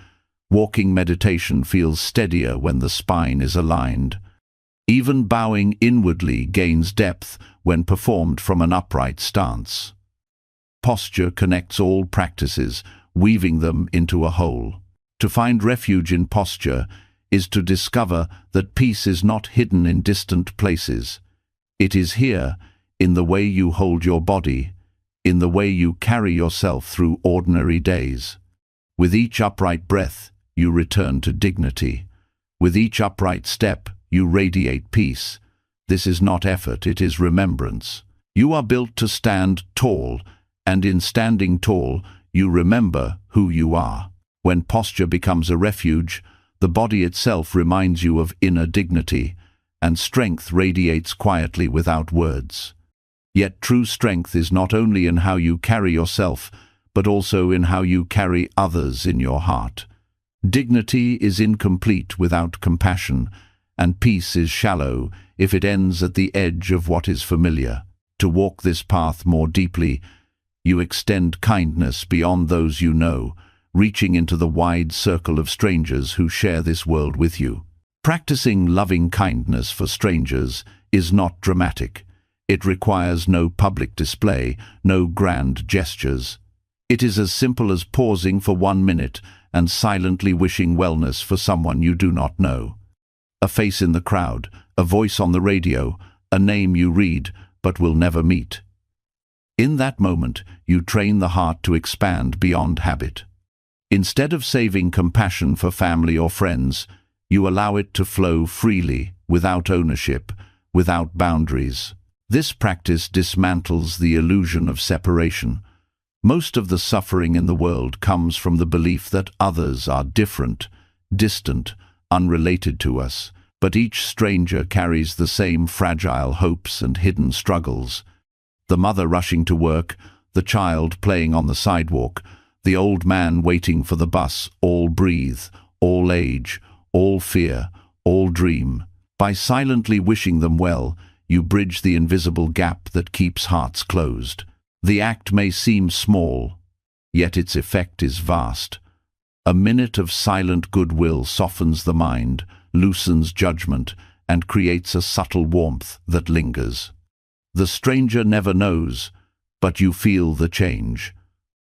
Walking meditation feels steadier when the spine is aligned. Even bowing inwardly gains depth when performed from an upright stance. Posture connects all practices, weaving them into a whole. To find refuge in posture is to discover that peace is not hidden in distant places. It is here, in the way you hold your body, in the way you carry yourself through ordinary days. With each upright breath, you return to dignity. With each upright step, you radiate peace. This is not effort, it is remembrance. You are built to stand tall, and in standing tall, you remember who you are. When posture becomes a refuge, the body itself reminds you of inner dignity, and strength radiates quietly without words. Yet true strength is not only in how you carry yourself, but also in how you carry others in your heart. Dignity is incomplete without compassion, and peace is shallow if it ends at the edge of what is familiar. To walk this path more deeply, you extend kindness beyond those you know, reaching into the wide circle of strangers who share this world with you. Practicing loving kindness for strangers is not dramatic. It requires no public display, no grand gestures. It is as simple as pausing for 1 minute and silently wishing wellness for someone you do not know. A face in the crowd, a voice on the radio, a name you read but will never meet. In that moment, you train the heart to expand beyond habit. Instead of saving compassion for family or friends, you allow it to flow freely, without ownership, without boundaries. This practice dismantles the illusion of separation. Most of the suffering in the world comes from the belief that others are different, distant, unrelated to us, but each stranger carries the same fragile hopes and hidden struggles. The mother rushing to work, the child playing on the sidewalk, the old man waiting for the bus, all breathe, all age, all fear, all dream. By silently wishing them well, you bridge the invisible gap that keeps hearts closed. The act may seem small, yet its effect is vast. A minute of silent goodwill softens the mind, loosens judgment, and creates a subtle warmth that lingers. The stranger never knows, but you feel the change.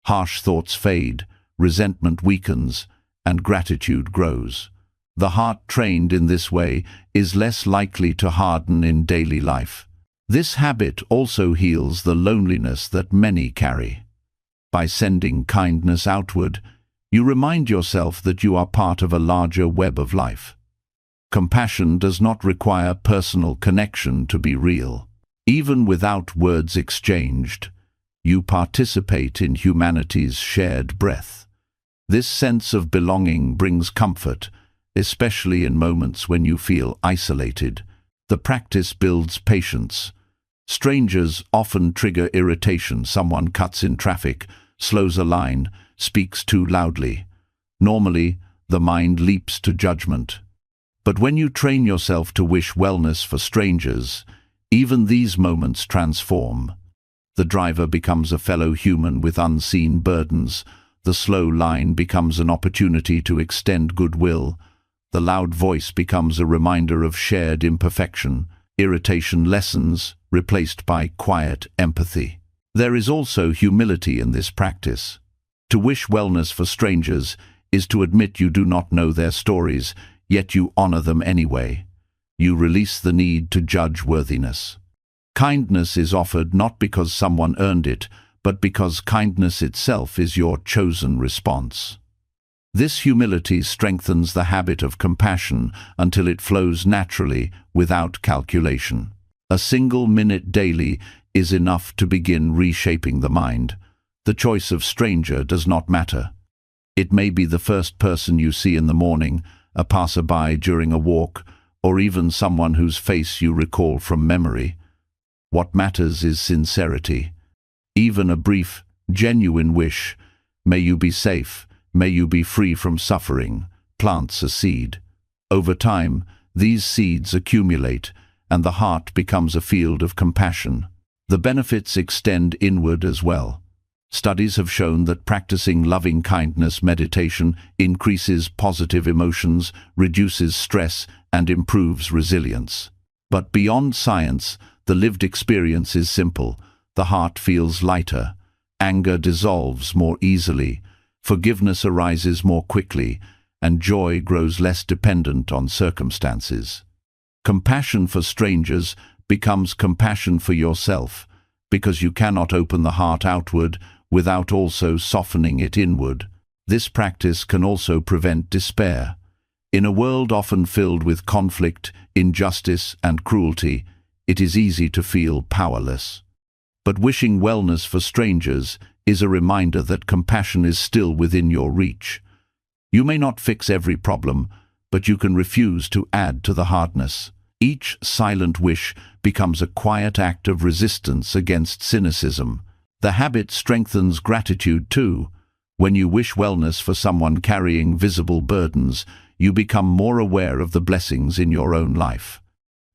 Harsh thoughts fade, resentment weakens, and gratitude grows. The heart trained in this way is less likely to harden in daily life. This habit also heals the loneliness that many carry. By sending kindness outward, you remind yourself that you are part of a larger web of life. Compassion does not require personal connection to be real. Even without words exchanged, you participate in humanity's shared breath. This sense of belonging brings comfort, especially in moments when you feel isolated. The practice builds patience. Strangers often trigger irritation. Someone cuts in traffic, slows a line, speaks too loudly. Normally, the mind leaps to judgment. But when you train yourself to wish wellness for strangers, even these moments transform. The driver becomes a fellow human with unseen burdens. The slow line becomes an opportunity to extend goodwill. The loud voice becomes a reminder of shared imperfection. Irritation lessens, replaced by quiet empathy. There is also humility in this practice. To wish wellness for strangers is to admit you do not know their stories, yet you honor them anyway. You release the need to judge worthiness. Kindness is offered not because someone earned it, but because kindness itself is your chosen response. This humility strengthens the habit of compassion until it flows naturally, without calculation. A single minute daily is enough to begin reshaping the mind. The choice of stranger does not matter. It may be the first person you see in the morning, a passerby during a walk, or even someone whose face you recall from memory. What matters is sincerity. Even a brief, genuine wish, "May you be safe, may you be free from suffering," plants a seed. Over time, these seeds accumulate, and the heart becomes a field of compassion. The benefits extend inward as well. Studies have shown that practicing loving-kindness meditation increases positive emotions, reduces stress, and improves resilience. But beyond science, the lived experience is simple. The heart feels lighter. Anger dissolves more easily. Forgiveness arises more quickly, and joy grows less dependent on circumstances. Compassion for strangers becomes compassion for yourself, because you cannot open the heart outward without also softening it inward. This practice can also prevent despair. In a world often filled with conflict, injustice, and cruelty, it is easy to feel powerless. But wishing wellness for strangers is a reminder that compassion is still within your reach. You may not fix every problem, but you can refuse to add to the hardness. Each silent wish becomes a quiet act of resistance against cynicism. The habit strengthens gratitude too. When you wish wellness for someone carrying visible burdens, you become more aware of the blessings in your own life.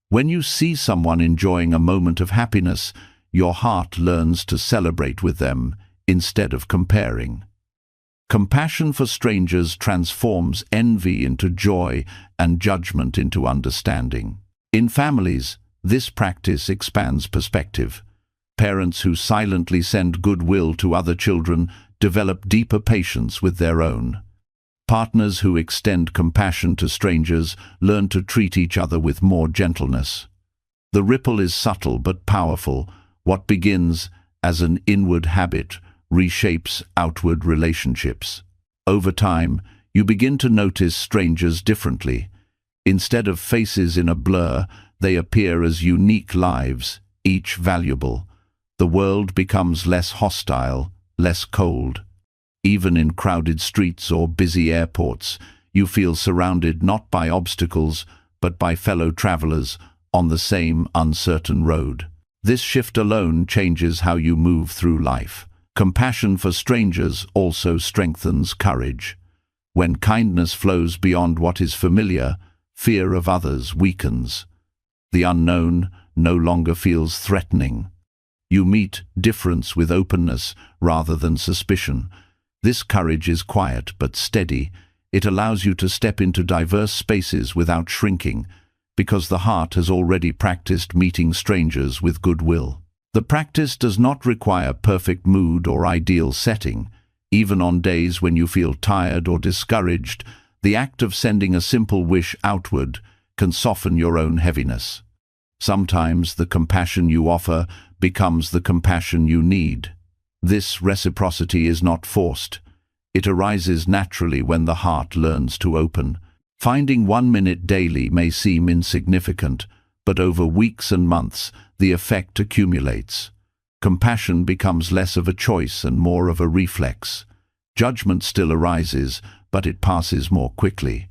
When you see someone enjoying a moment of happiness, your heart learns to celebrate with them instead of comparing. Compassion for strangers transforms envy into joy and judgment into understanding. In families, this practice expands perspective. Parents who silently send goodwill to other children develop deeper patience with their own. Partners who extend compassion to strangers learn to treat each other with more gentleness. The ripple is subtle but powerful. What begins as an inward habit reshapes outward relationships. Over time, you begin to notice strangers differently. Instead of faces in a blur, they appear as unique lives, each valuable. The world becomes less hostile, less cold. Even in crowded streets or busy airports, you feel surrounded not by obstacles, but by fellow travelers on the same uncertain road. This shift alone changes how you move through life. Compassion for strangers also strengthens courage. When kindness flows beyond what is familiar, fear of others weakens. The unknown no longer feels threatening. You meet difference with openness rather than suspicion. This courage is quiet but steady. It allows you to step into diverse spaces without shrinking, because the heart has already practiced meeting strangers with goodwill. The practice does not require perfect mood or ideal setting. Even on days when you feel tired or discouraged, the act of sending a simple wish outward can soften your own heaviness. Sometimes the compassion you offer becomes the compassion you need. This reciprocity is not forced. It arises naturally when the heart learns to open. Finding 1 minute daily may seem insignificant, but over weeks and months, the effect accumulates. Compassion becomes less of a choice and more of a reflex. Judgment still arises, but it passes more quickly.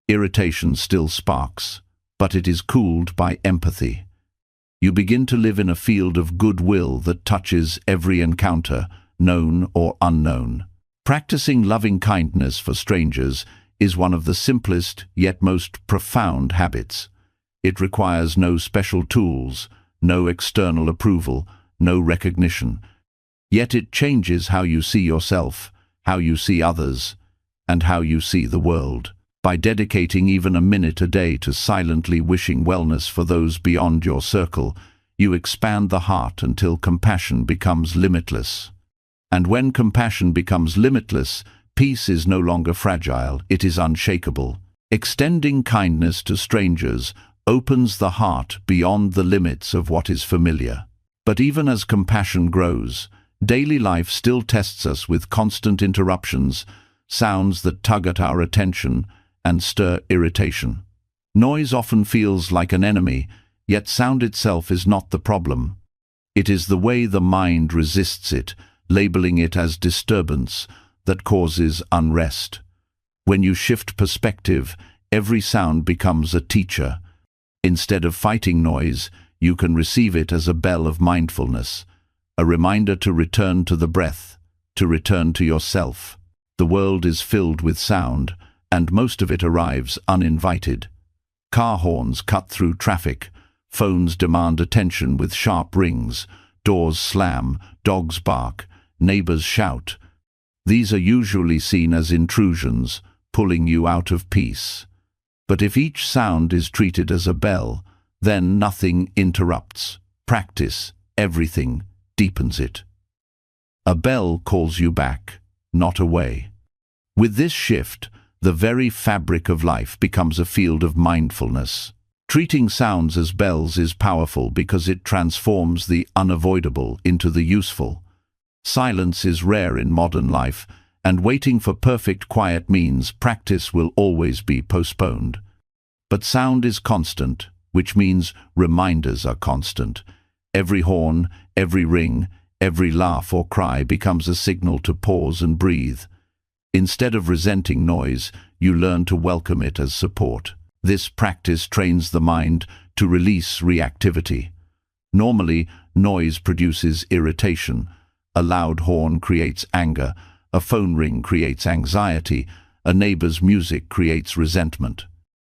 Irritation still sparks, but it is cooled by empathy. You begin to live in a field of goodwill that touches every encounter, known or unknown. Practicing loving kindness for strangers is one of the simplest yet most profound habits. It requires no special tools, no external approval, no recognition. Yet it changes how you see yourself, how you see others, and how you see the world. By dedicating even a minute a day to silently wishing wellness for those beyond your circle, you expand the heart until compassion becomes limitless. And when compassion becomes limitless, peace is no longer fragile, it is unshakable. Extending kindness to strangers opens the heart beyond the limits of what is familiar. But even as compassion grows, daily life still tests us with constant interruptions, sounds that tug at our attention and stir irritation. Noise often feels like an enemy, yet sound itself is not the problem. It is the way the mind resists it, labeling it as disturbance, that causes unrest. When you shift perspective, every sound becomes a teacher. Instead of fighting noise, you can receive it as a bell of mindfulness, a reminder to return to the breath, to return to yourself. The world is filled with sound, and most of it arrives uninvited. Car horns cut through traffic, phones demand attention with sharp rings, doors slam, dogs bark, neighbors shout. These are usually seen as intrusions, pulling you out of peace. But if each sound is treated as a bell, then nothing interrupts. Practice, everything, deepens it. A bell calls you back, not away. With this shift, the very fabric of life becomes a field of mindfulness. Treating sounds as bells is powerful because it transforms the unavoidable into the useful. Silence is rare in modern life, and waiting for perfect quiet means practice will always be postponed. But sound is constant, which means reminders are constant. Every horn, every ring, every laugh or cry becomes a signal to pause and breathe. Instead of resenting noise, you learn to welcome it as support. This practice trains the mind to release reactivity. Normally, noise produces irritation. A loud horn creates anger, a phone ring creates anxiety, a neighbor's music creates resentment.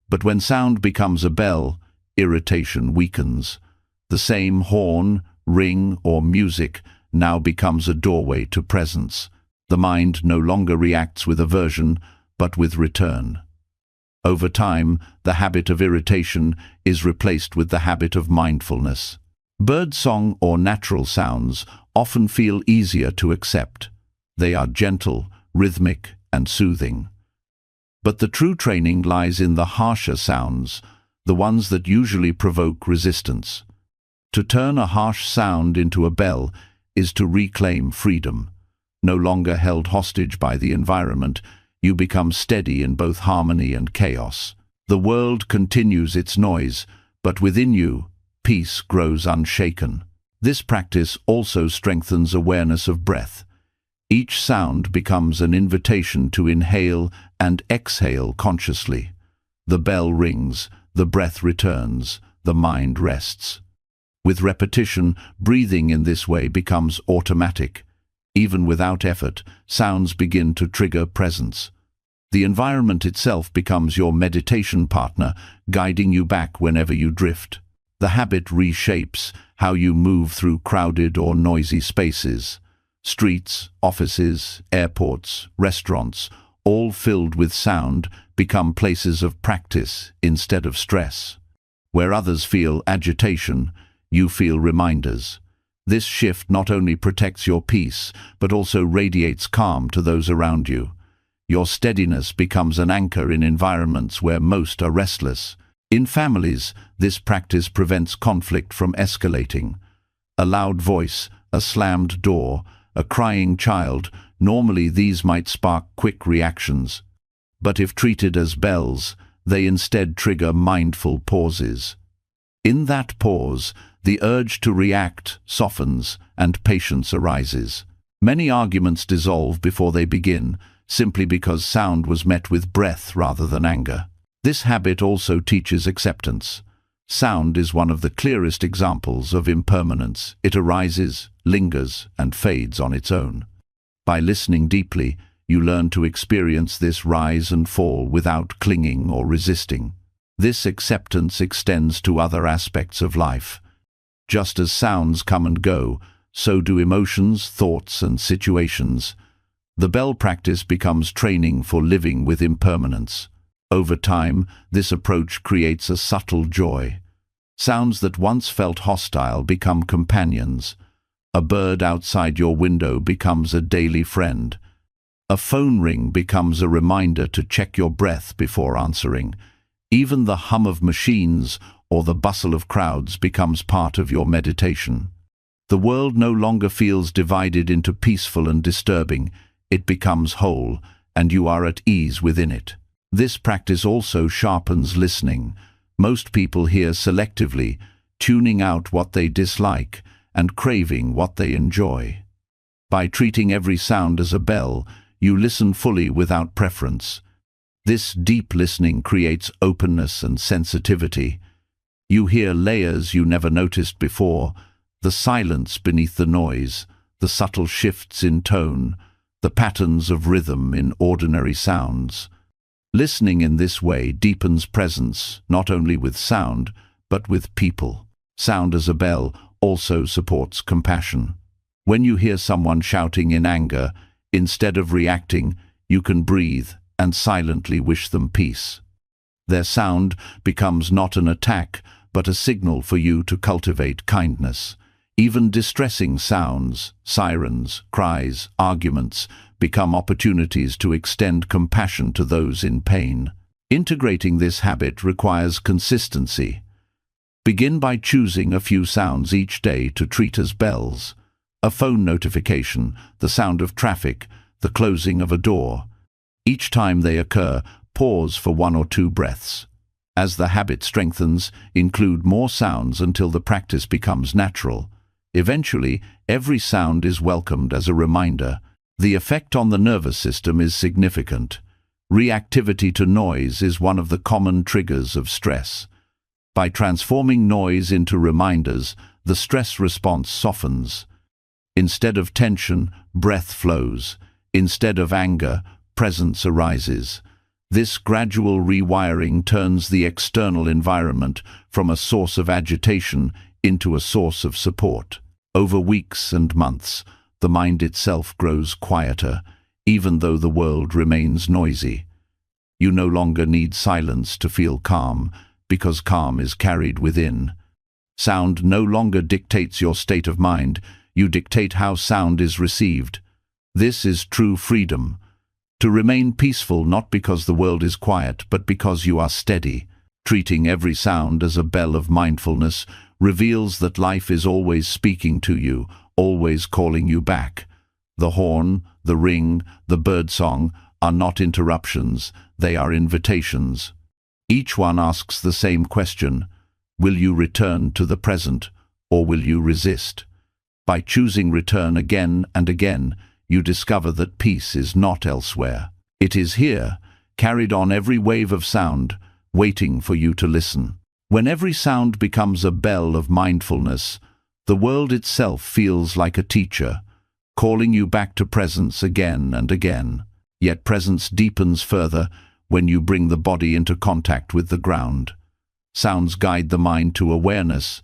But when sound becomes a bell, irritation weakens. The same horn, ring, or music now becomes a doorway to presence. The mind no longer reacts with aversion, but with return. Over time, the habit of irritation is replaced with the habit of mindfulness. Birdsong or natural sounds often feel easier to accept. They are gentle, rhythmic, and soothing. But the true training lies in the harsher sounds, the ones that usually provoke resistance. To turn a harsh sound into a bell is to reclaim freedom. No longer held hostage by the environment, you become steady in both harmony and chaos. The world continues its noise, but within you, peace grows unshaken. This practice also strengthens awareness of breath. Each sound becomes an invitation to inhale and exhale consciously. The bell rings, the breath returns, the mind rests. With repetition, breathing in this way becomes automatic. Even without effort, sounds begin to trigger presence. The environment itself becomes your meditation partner, guiding you back whenever you drift. The habit reshapes how you move through crowded or noisy spaces. Streets, offices, airports, restaurants, all filled with sound, become places of practice instead of stress. Where others feel agitation, you feel reminders. This shift not only protects your peace, but also radiates calm to those around you. Your steadiness becomes an anchor in environments where most are restless. In families, this practice prevents conflict from escalating. A loud voice, a slammed door, a crying child, normally these might spark quick reactions. But if treated as bells, they instead trigger mindful pauses. In that pause, the urge to react softens and patience arises. Many arguments dissolve before they begin, simply because sound was met with breath rather than anger. This habit also teaches acceptance. Sound is one of the clearest examples of impermanence. It arises, lingers, and fades on its own. By listening deeply, you learn to experience this rise and fall without clinging or resisting. This acceptance extends to other aspects of life. Just as sounds come and go, so do emotions, thoughts, and situations. The bell practice becomes training for living with impermanence. Over time, this approach creates a subtle joy. Sounds that once felt hostile become companions. A bird outside your window becomes a daily friend. A phone ring becomes a reminder to check your breath before answering. Even the hum of machines or the bustle of crowds becomes part of your meditation. The world no longer feels divided into peaceful and disturbing. It becomes whole, and you are at ease within it. This practice also sharpens listening. Most people hear selectively, tuning out what they dislike and craving what they enjoy. By treating every sound as a bell, you listen fully without preference. This deep listening creates openness and sensitivity. You hear layers you never noticed before, the silence beneath the noise, the subtle shifts in tone, the patterns of rhythm in ordinary sounds. Listening in this way deepens presence, not only with sound, but with people. Sound as a bell also supports compassion. When you hear someone shouting in anger, instead of reacting, you can breathe and silently wish them peace. Their sound becomes not an attack, but a signal for you to cultivate kindness. Even distressing sounds, sirens, cries, arguments, become opportunities to extend compassion to those in pain. Integrating this habit requires consistency. Begin by choosing a few sounds each day to treat as bells. A phone notification, the sound of traffic, the closing of a door. Each time they occur, pause for 1 or 2 breaths. As the habit strengthens, include more sounds until the practice becomes natural. Eventually, every sound is welcomed as a reminder. The effect on the nervous system is significant. Reactivity to noise is one of the common triggers of stress. By transforming noise into reminders, the stress response softens. Instead of tension, breath flows. Instead of anger, presence arises. This gradual rewiring turns the external environment from a source of agitation into a source of support. Over weeks and months, the mind itself grows quieter, even though the world remains noisy. You no longer need silence to feel calm, because calm is carried within. Sound no longer dictates your state of mind, you dictate how sound is received. This is true freedom. To remain peaceful not because the world is quiet, but because you are steady. Treating every sound as a bell of mindfulness reveals that life is always speaking to you, always calling you back. The horn, the ring, the birdsong are not interruptions, they are invitations. Each one asks the same question: will you return to the present, or will you resist? By choosing return again and again, you discover that peace is not elsewhere. It is here, carried on every wave of sound, waiting for you to listen. When every sound becomes a bell of mindfulness, the world itself feels like a teacher, calling you back to presence again and again. Yet presence deepens further when you bring the body into contact with the ground. Sounds guide the mind to awareness,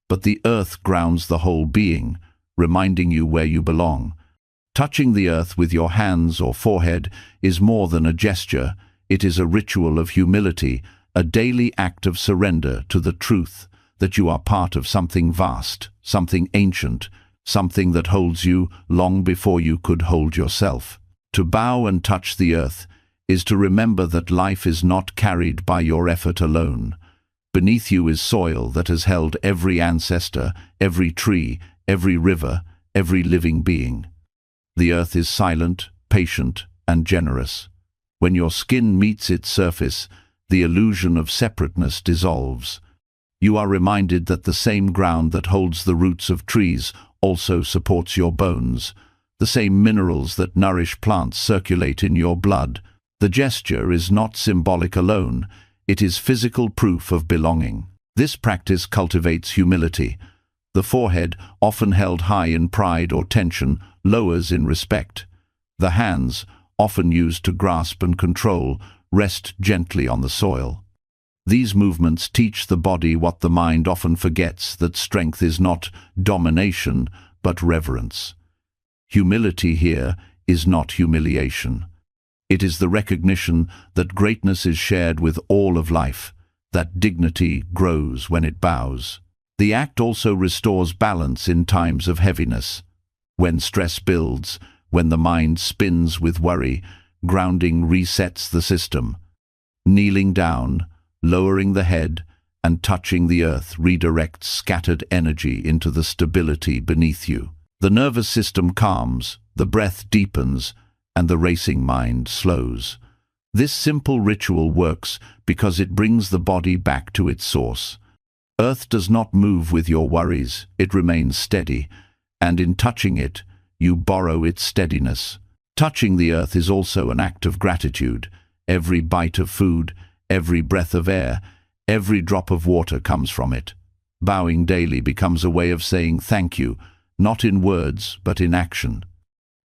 but the earth grounds the whole being, reminding you where you belong. Touching the earth with your hands or forehead is more than a gesture, it is a ritual of humility, a daily act of surrender to the truth that you are part of something vast, something ancient, something that holds you long before you could hold yourself. To bow and touch the earth is to remember that life is not carried by your effort alone. Beneath you is soil that has held every ancestor, every tree, every river, every living being. The earth is silent, patient, and generous. When your skin meets its surface, the illusion of separateness dissolves. You are reminded that the same ground that holds the roots of trees also supports your bones. The same minerals that nourish plants circulate in your blood. The gesture is not symbolic alone, it is physical proof of belonging. This practice cultivates humility. The forehead, often held high in pride or tension, lowers in respect. The hands, often used to grasp and control, rest gently on the soil. These movements teach the body what the mind often forgets, that strength is not domination, but reverence. Humility here is not humiliation. It is the recognition that greatness is shared with all of life, that dignity grows when it bows. The act also restores balance in times of heaviness. When stress builds, when the mind spins with worry, grounding resets the system. Kneeling down, lowering the head, and touching the earth redirects scattered energy into the stability beneath you. The nervous system calms, the breath deepens, and the racing mind slows. This simple ritual works because it brings the body back to its source. Earth does not move with your worries, it remains steady, and in touching it, you borrow its steadiness. Touching the earth is also an act of gratitude. Every bite of food, every breath of air, every drop of water comes from it. Bowing daily becomes a way of saying thank you, not in words, but in action.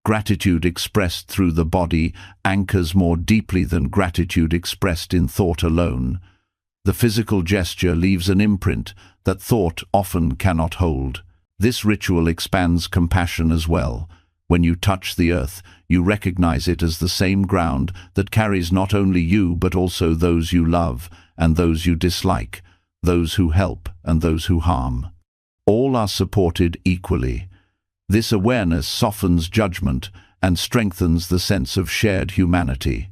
Gratitude expressed through the body anchors more deeply than gratitude expressed in thought alone. The physical gesture leaves an imprint that thought often cannot hold. This ritual expands compassion as well. When you touch the earth, you recognize it as the same ground that carries not only you but also those you love and those you dislike, those who help and those who harm. All are supported equally. This awareness softens judgment and strengthens the sense of shared humanity.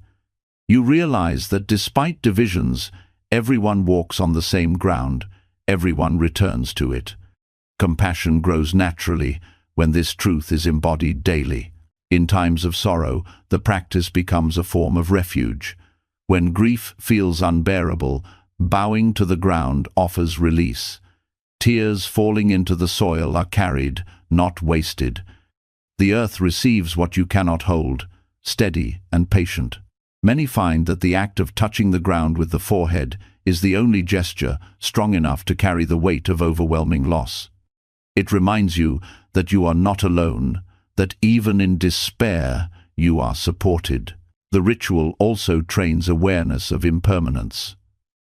You realize that despite divisions, everyone walks on the same ground, everyone returns to it. Compassion grows naturally when this truth is embodied daily. In times of sorrow, the practice becomes a form of refuge. When grief feels unbearable, bowing to the ground offers release. Tears falling into the soil are carried, not wasted. The earth receives what you cannot hold, steady and patient. Many find that the act of touching the ground with the forehead is the only gesture strong enough to carry the weight of overwhelming loss. It reminds you that you are not alone, that even in despair you are supported. The ritual also trains awareness of impermanence.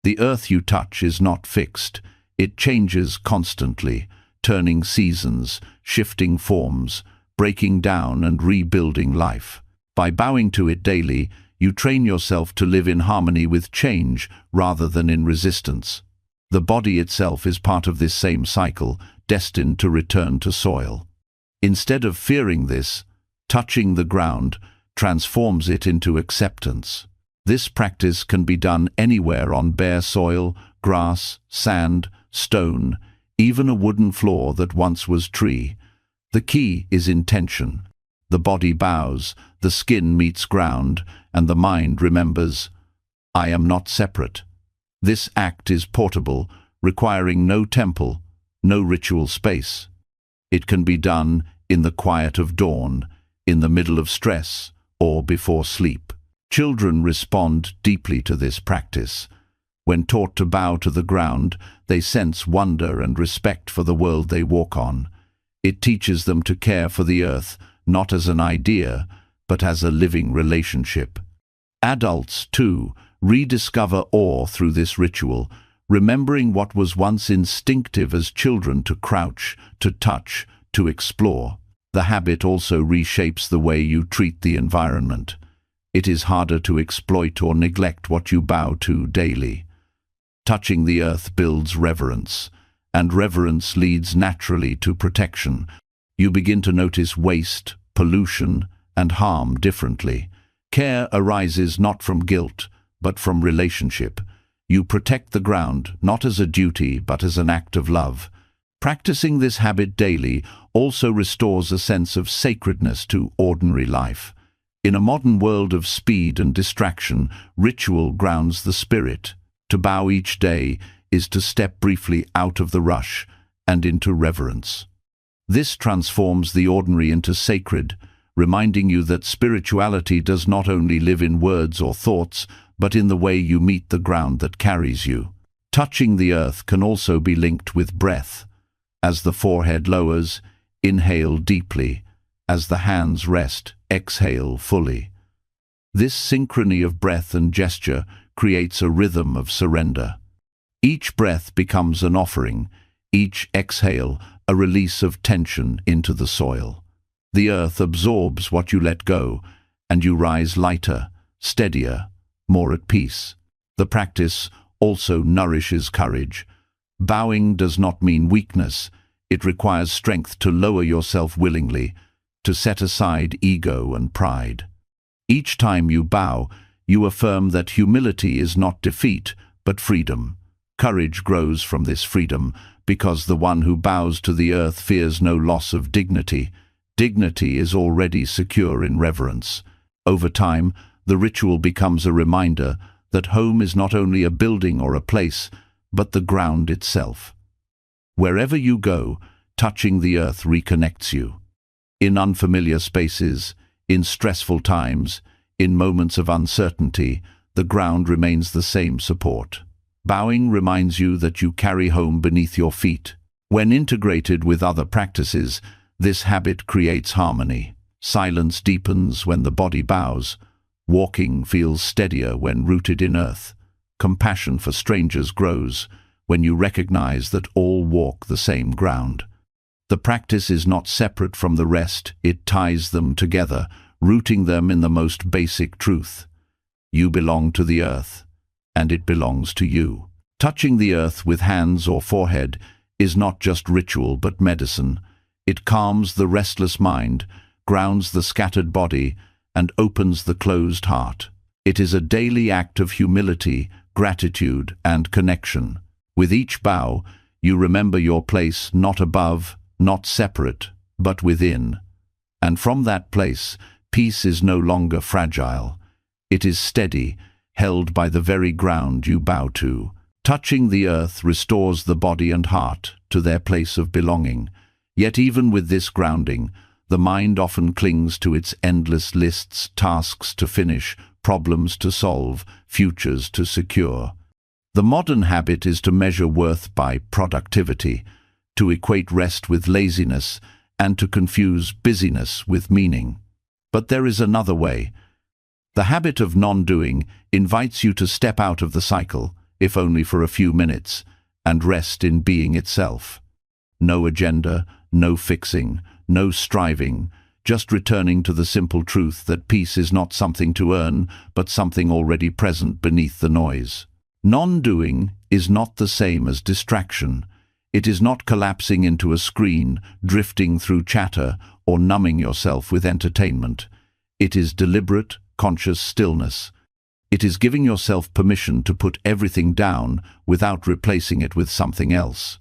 The earth you touch is not fixed. It changes constantly, turning seasons, shifting forms, breaking down and rebuilding life. By bowing to it daily, you train yourself to live in harmony with change rather than in resistance. The body itself is part of this same cycle, destined to return to soil. Instead of fearing this, touching the ground transforms it into acceptance. This practice can be done anywhere on bare soil, grass, sand, stone, even a wooden floor that once was tree. The key is intention. The body bows, the skin meets ground, and the mind remembers, I am not separate. This act is portable, requiring no temple, no ritual space. It can be done in the quiet of dawn, in the middle of stress, or before sleep. Children respond deeply to this practice. When taught to bow to the ground, they sense wonder and respect for the world they walk on. It teaches them to care for the earth, not as an idea, but as a living relationship. Adults, too, rediscover awe through this ritual, remembering what was once instinctive as children to crouch, to touch, to explore. The habit also reshapes the way you treat the environment. It is harder to exploit or neglect what you bow to daily. Touching the earth builds reverence, and reverence leads naturally to protection. You begin to notice waste, pollution, and harm differently. Care arises not from guilt, but from relationship. You protect the ground, not as a duty, but as an act of love. Practicing this habit daily also restores a sense of sacredness to ordinary life. In a modern world of speed and distraction, ritual grounds the spirit. To bow each day is to step briefly out of the rush and into reverence. This transforms the ordinary into sacred, reminding you that spirituality does not only live in words or thoughts, but in the way you meet the ground that carries you. Touching the earth can also be linked with breath. As the forehead lowers, inhale deeply. As the hands rest, exhale fully. This synchrony of breath and gesture creates a rhythm of surrender. Each breath becomes an offering, each exhale a release of tension into the soil. The earth absorbs what you let go, and you rise lighter, steadier, more at peace. The practice also nourishes courage. Bowing does not mean weakness. It requires strength to lower yourself willingly, to set aside ego and pride. Each time you bow, you affirm that humility is not defeat, but freedom. Courage grows from this freedom, because the one who bows to the earth fears no loss of dignity. Dignity is already secure in reverence. Over time, the ritual becomes a reminder that home is not only a building or a place, but the ground itself. Wherever you go, touching the earth reconnects you. In unfamiliar spaces, in stressful times, in moments of uncertainty, the ground remains the same support. Bowing reminds you that you carry home beneath your feet. When integrated with other practices, this habit creates harmony. Silence deepens when the body bows. Walking feels steadier when rooted in earth. Compassion for strangers grows when you recognize that all walk the same ground. The practice is not separate from the rest, it ties them together, rooting them in the most basic truth. You belong to the earth, and it belongs to you. Touching the earth with hands or forehead is not just ritual but medicine. It calms the restless mind, grounds the scattered body, and opens the closed heart. It is a daily act of humility, gratitude, and connection. With each bow, you remember your place not above, not separate, but within. And from that place, peace is no longer fragile. It is steady, held by the very ground you bow to. Touching the earth restores the body and heart to their place of belonging. Yet even with this grounding, the mind often clings to its endless lists, tasks to finish, problems to solve, futures to secure. The modern habit is to measure worth by productivity, to equate rest with laziness, and to confuse busyness with meaning. But there is another way. The habit of non-doing invites you to step out of the cycle, if only for a few minutes, and rest in being itself. No agenda, no fixing, no striving, just returning to the simple truth that peace is not something to earn, but something already present beneath the noise. Non-doing is not the same as distraction. It is not collapsing into a screen, drifting through chatter, or numbing yourself with entertainment. It is deliberate, conscious stillness. It is giving yourself permission to put everything down without replacing it with something else.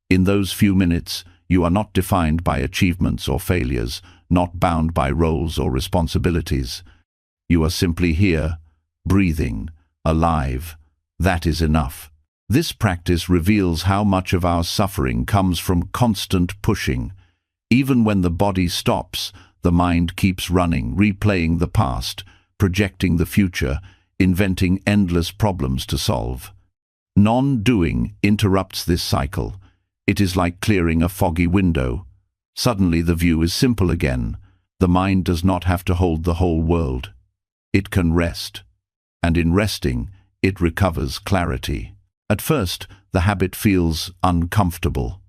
In those few minutes, you are not defined by achievements or failures, not bound by roles or responsibilities. You are simply here, breathing, alive. That is enough. This practice reveals how much of our suffering comes from constant pushing. Even when the body stops, the mind keeps running, replaying the past, projecting the future, inventing endless problems to solve. Non-doing interrupts this cycle. It is like clearing a foggy window. Suddenly the view is simple again. The mind does not have to hold the whole world. It can rest. And in resting, it recovers clarity. At first, the habit feels uncomfortable.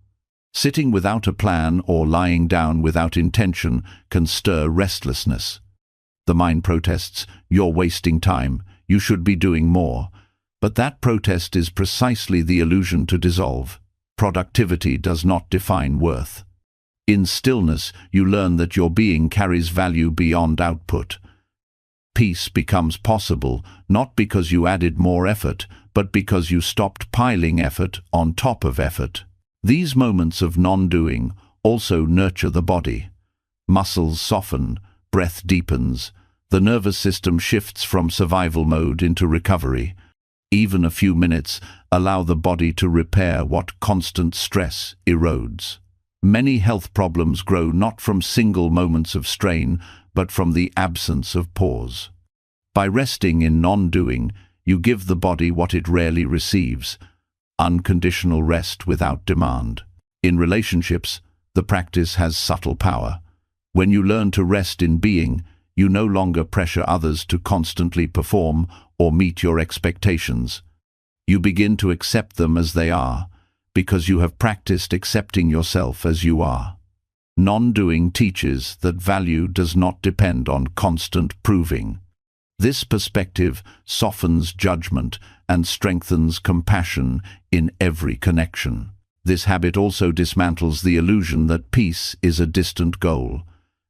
Sitting without a plan or lying down without intention can stir restlessness. The mind protests, "You're wasting time, you should be doing more." But that protest is precisely the illusion to dissolve. Productivity does not define worth. In stillness, you learn that your being carries value beyond output. Peace becomes possible, not because you added more effort, but because you stopped piling effort on top of effort. These moments of non-doing also nurture the body. Muscles soften, breath deepens, the nervous system shifts from survival mode into recovery. Even a few minutes allow the body to repair what constant stress erodes. Many health problems grow not from single moments of strain, but from the absence of pause. By resting in non-doing, you give the body what it rarely receives: unconditional rest without demand. In relationships, the practice has subtle power. When you learn to rest in being, you no longer pressure others to constantly perform or meet your expectations. You begin to accept them as they are, because you have practiced accepting yourself as you are. Non-doing teaches that value does not depend on constant proving. This perspective softens judgment and strengthens compassion in every connection. This habit also dismantles the illusion that peace is a distant goal.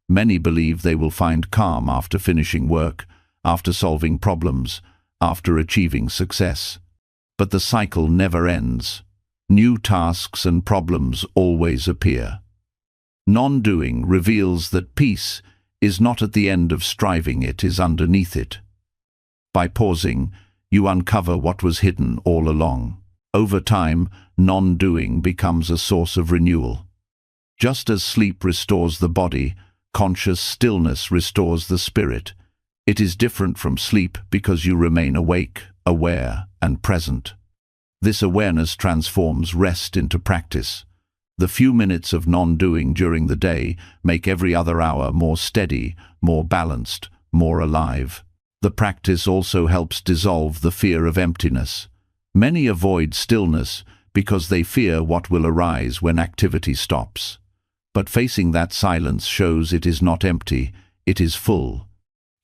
Many believe they will find calm after finishing work, after solving problems, after achieving success. But the cycle never ends. New tasks and problems always appear. Non-doing reveals that peace is not at the end of striving, it is underneath it. By pausing, you uncover what was hidden all along. Over time, non-doing becomes a source of renewal. Just as sleep restores the body, conscious stillness restores the spirit. It is different from sleep because you remain awake, aware, and present. This awareness transforms rest into practice. The few minutes of non-doing during the day make every other hour more steady, more balanced, more alive. The practice also helps dissolve the fear of emptiness. Many avoid stillness because they fear what will arise when activity stops. But facing that silence shows it is not empty, it is full.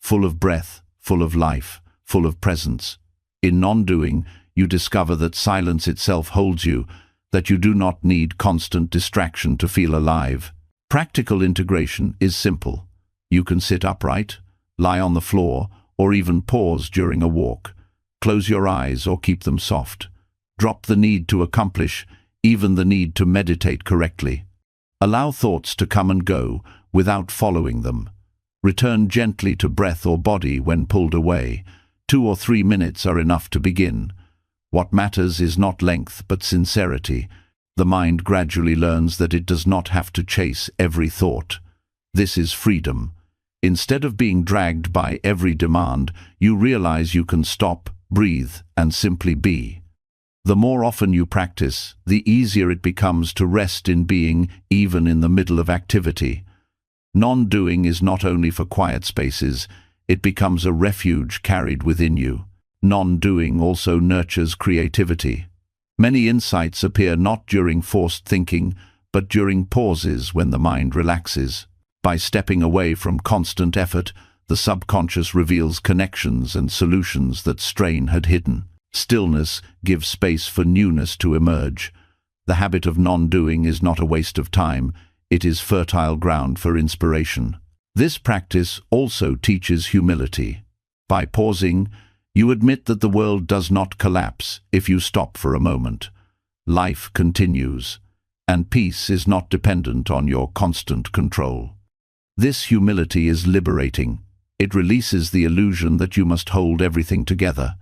Full of breath, full of life, full of presence. In non-doing, you discover that silence itself holds you, that you do not need constant distraction to feel alive. Practical integration is simple. You can sit upright, lie on the floor, or even pause during a walk. Close your eyes or keep them soft. Drop the need to accomplish, even the need to meditate correctly. Allow thoughts to come and go without following them. Return gently to breath or body when pulled away. 2 or 3 minutes are enough to begin. What matters is not length but sincerity. The mind gradually learns that it does not have to chase every thought. This is freedom. Instead of being dragged by every demand, you realize you can stop, breathe, and simply be. The more often you practice, the easier it becomes to rest in being, even in the middle of activity. Non-doing is not only for quiet spaces, it becomes a refuge carried within you. Non-doing also nurtures creativity. Many insights appear not during forced thinking, but during pauses when the mind relaxes. By stepping away from constant effort, the subconscious reveals connections and solutions that strain had hidden. Stillness gives space for newness to emerge. The habit of non-doing is not a waste of time, it is fertile ground for inspiration. This practice also teaches humility. By pausing, you admit that the world does not collapse if you stop for a moment. Life continues, and peace is not dependent on your constant control. This humility is liberating. It releases the illusion that you must hold everything together.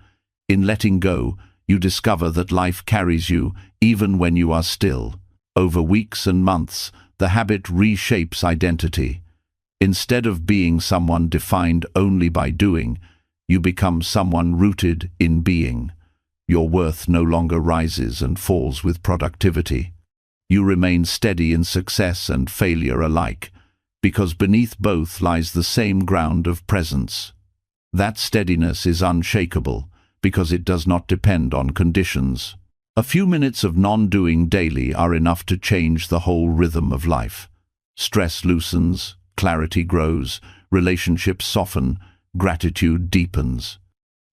In letting go, you discover that life carries you even when you are still. Over weeks and months, the habit reshapes identity. Instead of being someone defined only by doing, you become someone rooted in being. Your worth no longer rises and falls with productivity. You remain steady in success and failure alike, because beneath both lies the same ground of presence. That steadiness is unshakable, because it does not depend on conditions. A few minutes of non-doing daily are enough to change the whole rhythm of life. Stress loosens, clarity grows, relationships soften, gratitude deepens.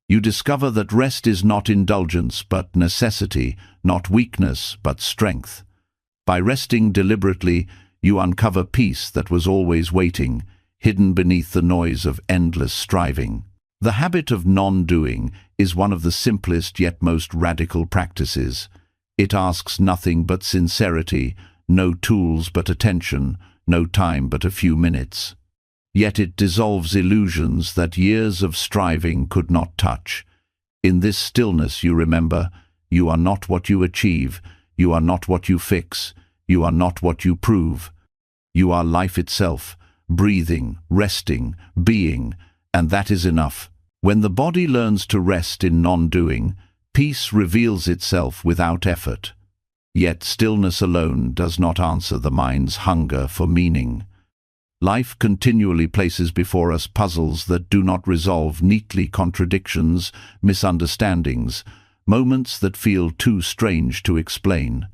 You discover that rest is not indulgence but necessity, not weakness but strength. By resting deliberately, you uncover peace that was always waiting, hidden beneath the noise of endless striving. The habit of non-doing is one of the simplest yet most radical practices. It asks nothing but sincerity, no tools but attention, no time but a few minutes. Yet it dissolves illusions that years of striving could not touch. In this stillness you remember, you are not what you achieve, you are not what you fix, you are not what you prove. You are life itself, breathing, resting, being, and that is enough. When the body learns to rest in non-doing, peace reveals itself without effort. Yet stillness alone does not answer the mind's hunger for meaning. Life continually places before us puzzles that do not resolve neatly, contradictions, misunderstandings, moments that feel too strange to explain.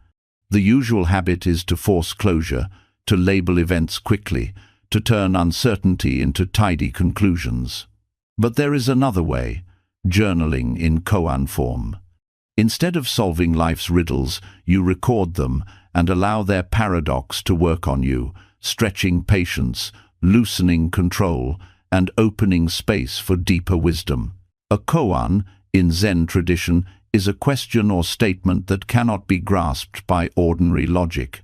The usual habit is to force closure, to label events quickly, to turn uncertainty into tidy conclusions. But there is another way, journaling in koan form. Instead of solving life's riddles, you record them and allow their paradox to work on you, stretching patience, loosening control, and opening space for deeper wisdom. A koan, in Zen tradition, is a question or statement that cannot be grasped by ordinary logic.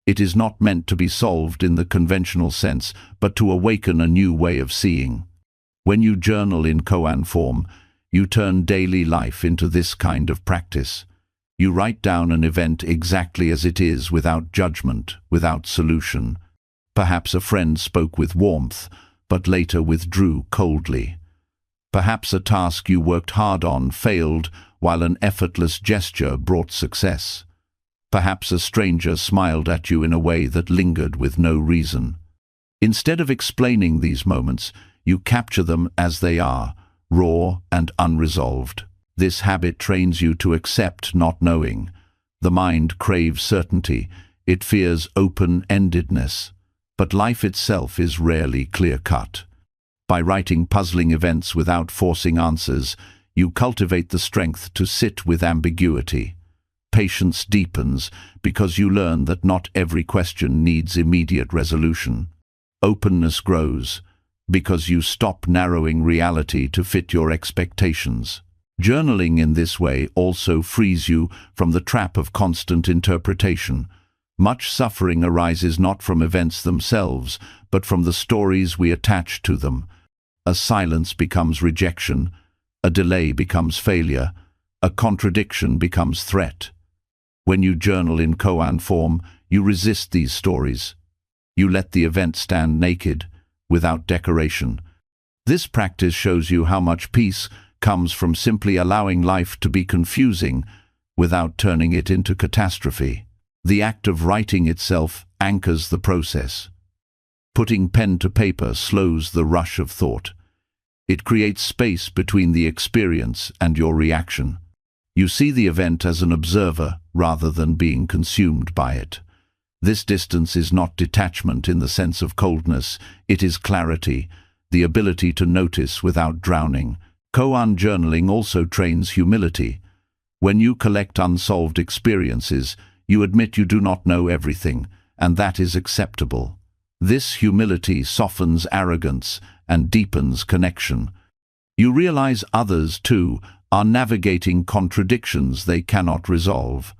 It is not meant to be solved in the conventional sense, but to awaken a new way of seeing. When you journal in koan form, you turn daily life into this kind of practice. You write down an event exactly as it is, without judgment, without solution. Perhaps a friend spoke with warmth, but later withdrew coldly. Perhaps a task you worked hard on failed, while an effortless gesture brought success. Perhaps a stranger smiled at you in a way that lingered with no reason. Instead of explaining these moments, you capture them as they are, raw and unresolved. This habit trains you to accept not knowing. The mind craves certainty. It fears open-endedness. But life itself is rarely clear-cut. By writing puzzling events without forcing answers, you cultivate the strength to sit with ambiguity. Patience deepens because you learn that not every question needs immediate resolution. Openness grows because you stop narrowing reality to fit your expectations. Journaling in this way also frees you from the trap of constant interpretation. Much suffering arises not from events themselves, but from the stories we attach to them. A silence becomes rejection, a delay becomes failure, a contradiction becomes threat. When you journal in koan form, you resist these stories. You let the event stand naked, without decoration. This practice shows you how much peace comes from simply allowing life to be confusing without turning it into catastrophe. The act of writing itself anchors the process. Putting pen to paper slows the rush of thought. It creates space between the experience and your reaction. You see the event as an observer rather than being consumed by it. This distance is not detachment in the sense of coldness, it is clarity, the ability to notice without drowning. Koan journaling also trains humility. When you collect unsolved experiences, you admit you do not know everything, and that is acceptable. This humility softens arrogance and deepens connection. You realize others, too, are navigating contradictions they cannot resolve.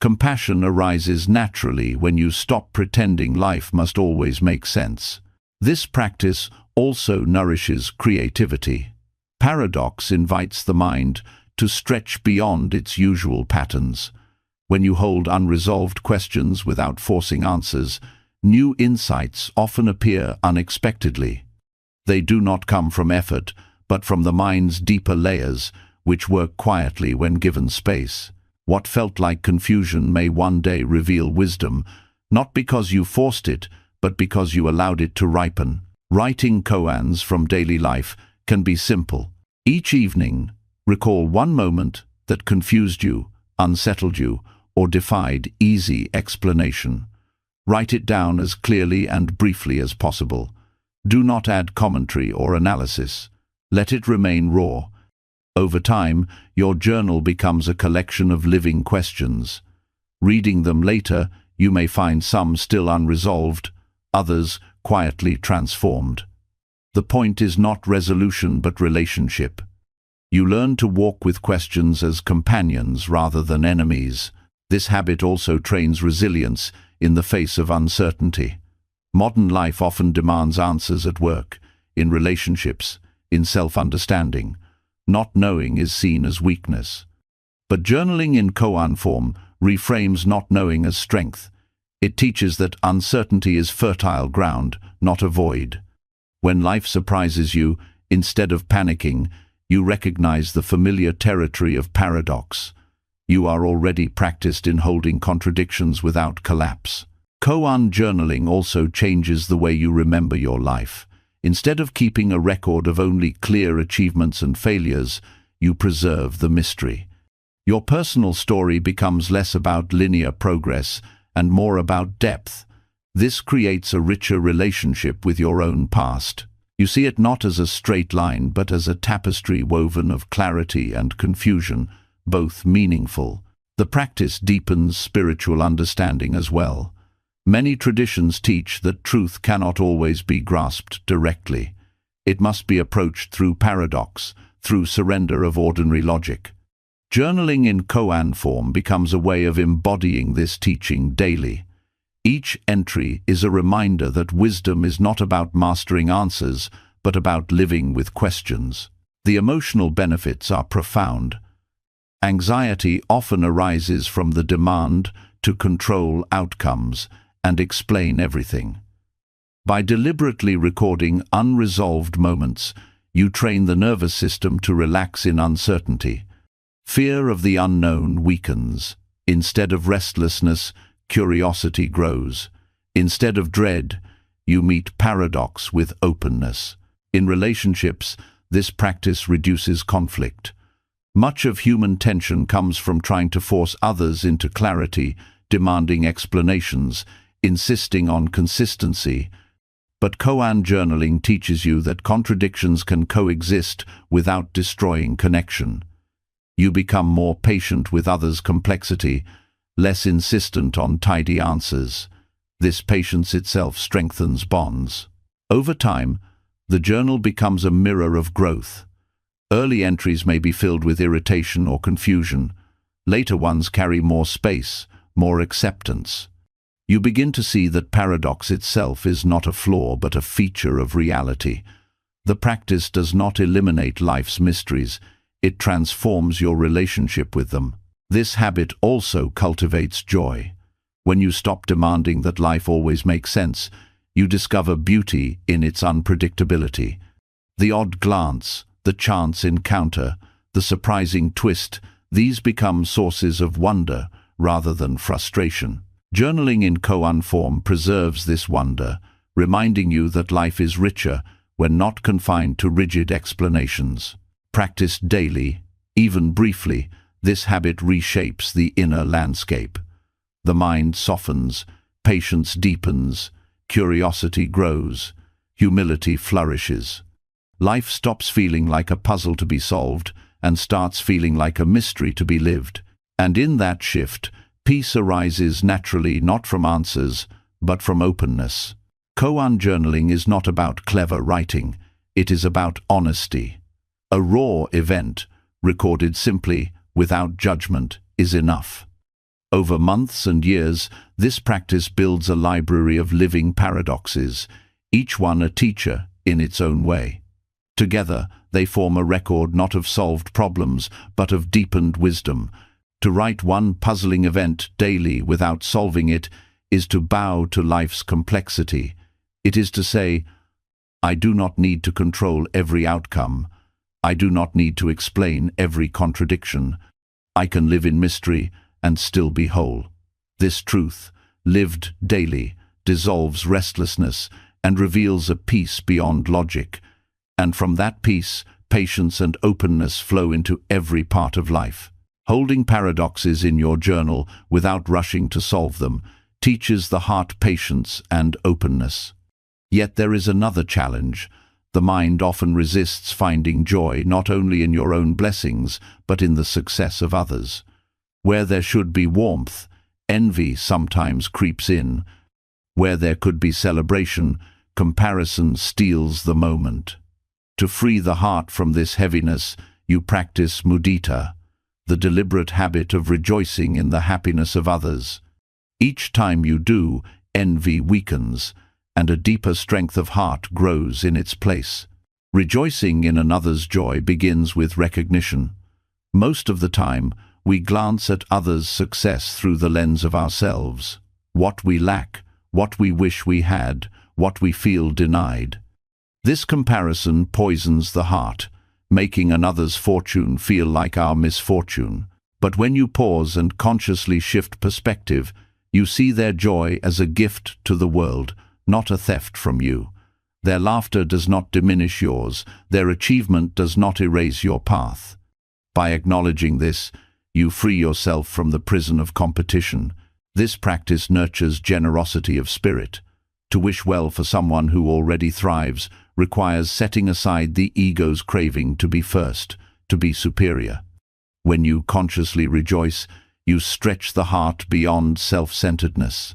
Compassion arises naturally when you stop pretending life must always make sense. This practice also nourishes creativity. Paradox invites the mind to stretch beyond its usual patterns. When you hold unresolved questions without forcing answers, new insights often appear unexpectedly. They do not come from effort, but from the mind's deeper layers, which work quietly when given space. What felt like confusion may one day reveal wisdom, not because you forced it, but because you allowed it to ripen. Writing koans from daily life can be simple. Each evening, recall one moment that confused you, unsettled you, or defied easy explanation. Write it down as clearly and briefly as possible. Do not add commentary or analysis. Let it remain raw. Over time, your journal becomes a collection of living questions. Reading them later, you may find some still unresolved, others quietly transformed. The point is not resolution but relationship. You learn to walk with questions as companions rather than enemies. This habit also trains resilience in the face of uncertainty. Modern life often demands answers at work, in relationships, in self-understanding. Not knowing is seen as weakness. But journaling in koan form reframes not knowing as strength. It teaches that uncertainty is fertile ground, not a void. When life surprises you, instead of panicking, you recognize the familiar territory of paradox. You are already practiced in holding contradictions without collapse. Koan journaling also changes the way you remember your life. Instead of keeping a record of only clear achievements and failures, you preserve the mystery. Your personal story becomes less about linear progress and more about depth. This creates a richer relationship with your own past. You see it not as a straight line, but as a tapestry woven of clarity and confusion, both meaningful. The practice deepens spiritual understanding as well. Many traditions teach that truth cannot always be grasped directly. It must be approached through paradox, through surrender of ordinary logic. Journaling in koan form becomes a way of embodying this teaching daily. Each entry is a reminder that wisdom is not about mastering answers, but about living with questions. The emotional benefits are profound. Anxiety often arises from the demand to control outcomes and explain everything. By deliberately recording unresolved moments, you train the nervous system to relax in uncertainty. Fear of the unknown weakens. Instead of restlessness, curiosity grows. Instead of dread, you meet paradox with openness. In relationships, this practice reduces conflict. Much of human tension comes from trying to force others into clarity, demanding explanations, insisting on consistency. But koan journaling teaches you that contradictions can coexist without destroying connection. You become more patient with others' complexity, less insistent on tidy answers. This patience itself strengthens bonds. Over time, the journal becomes a mirror of growth. Early entries may be filled with irritation or confusion. Later ones carry more space, more acceptance. You begin to see that paradox itself is not a flaw but a feature of reality. The practice does not eliminate life's mysteries, it transforms your relationship with them. This habit also cultivates joy. When you stop demanding that life always makes sense, you discover beauty in its unpredictability. The odd glance, the chance encounter, the surprising twist, these become sources of wonder rather than frustration. Journaling in koan form preserves this wonder, reminding you that life is richer when not confined to rigid explanations. Practiced daily, even briefly, this habit reshapes the inner landscape. The mind softens, patience deepens, curiosity grows, humility flourishes. Life stops feeling like a puzzle to be solved and starts feeling like a mystery to be lived. And in that shift, peace arises naturally not from answers, but from openness. Koan journaling is not about clever writing, it is about honesty. A raw event, recorded simply, without judgment, is enough. Over months and years, this practice builds a library of living paradoxes. each one a teacher in its own way. Together, they form a record not of solved problems, but of deepened wisdom. To write one puzzling event daily without solving it is to bow to life's complexity. It is to say, I do not need to control every outcome. I do not need to explain every contradiction. I can live in mystery and still be whole. This truth, lived daily, dissolves restlessness and reveals a peace beyond logic. And from that peace, patience and openness flow into every part of life. Holding paradoxes in your journal without rushing to solve them teaches the heart patience and openness. Yet there is another challenge. The mind often resists finding joy not only in your own blessings, but in the success of others. Where there should be warmth, envy sometimes creeps in. Where there could be celebration, comparison steals the moment. To free the heart from this heaviness, you practice mudita, the deliberate habit of rejoicing in the happiness of others. Each time you do, envy weakens, and a deeper strength of heart grows in its place. Rejoicing in another's joy begins with recognition. Most of the time, we glance at others' success through the lens of ourselves. What we lack, what we wish we had, what we feel denied. This comparison poisons the heart, making another's fortune feel like our misfortune. But when you pause and consciously shift perspective, you see their joy as a gift to the world, not a theft from you. Their laughter does not diminish yours. Their achievement does not erase your path. By acknowledging this, you free yourself from the prison of competition. This practice nurtures generosity of spirit. To wish well for someone who already thrives requires setting aside the ego's craving to be first, to be superior. When you consciously rejoice, you stretch the heart beyond self-centeredness.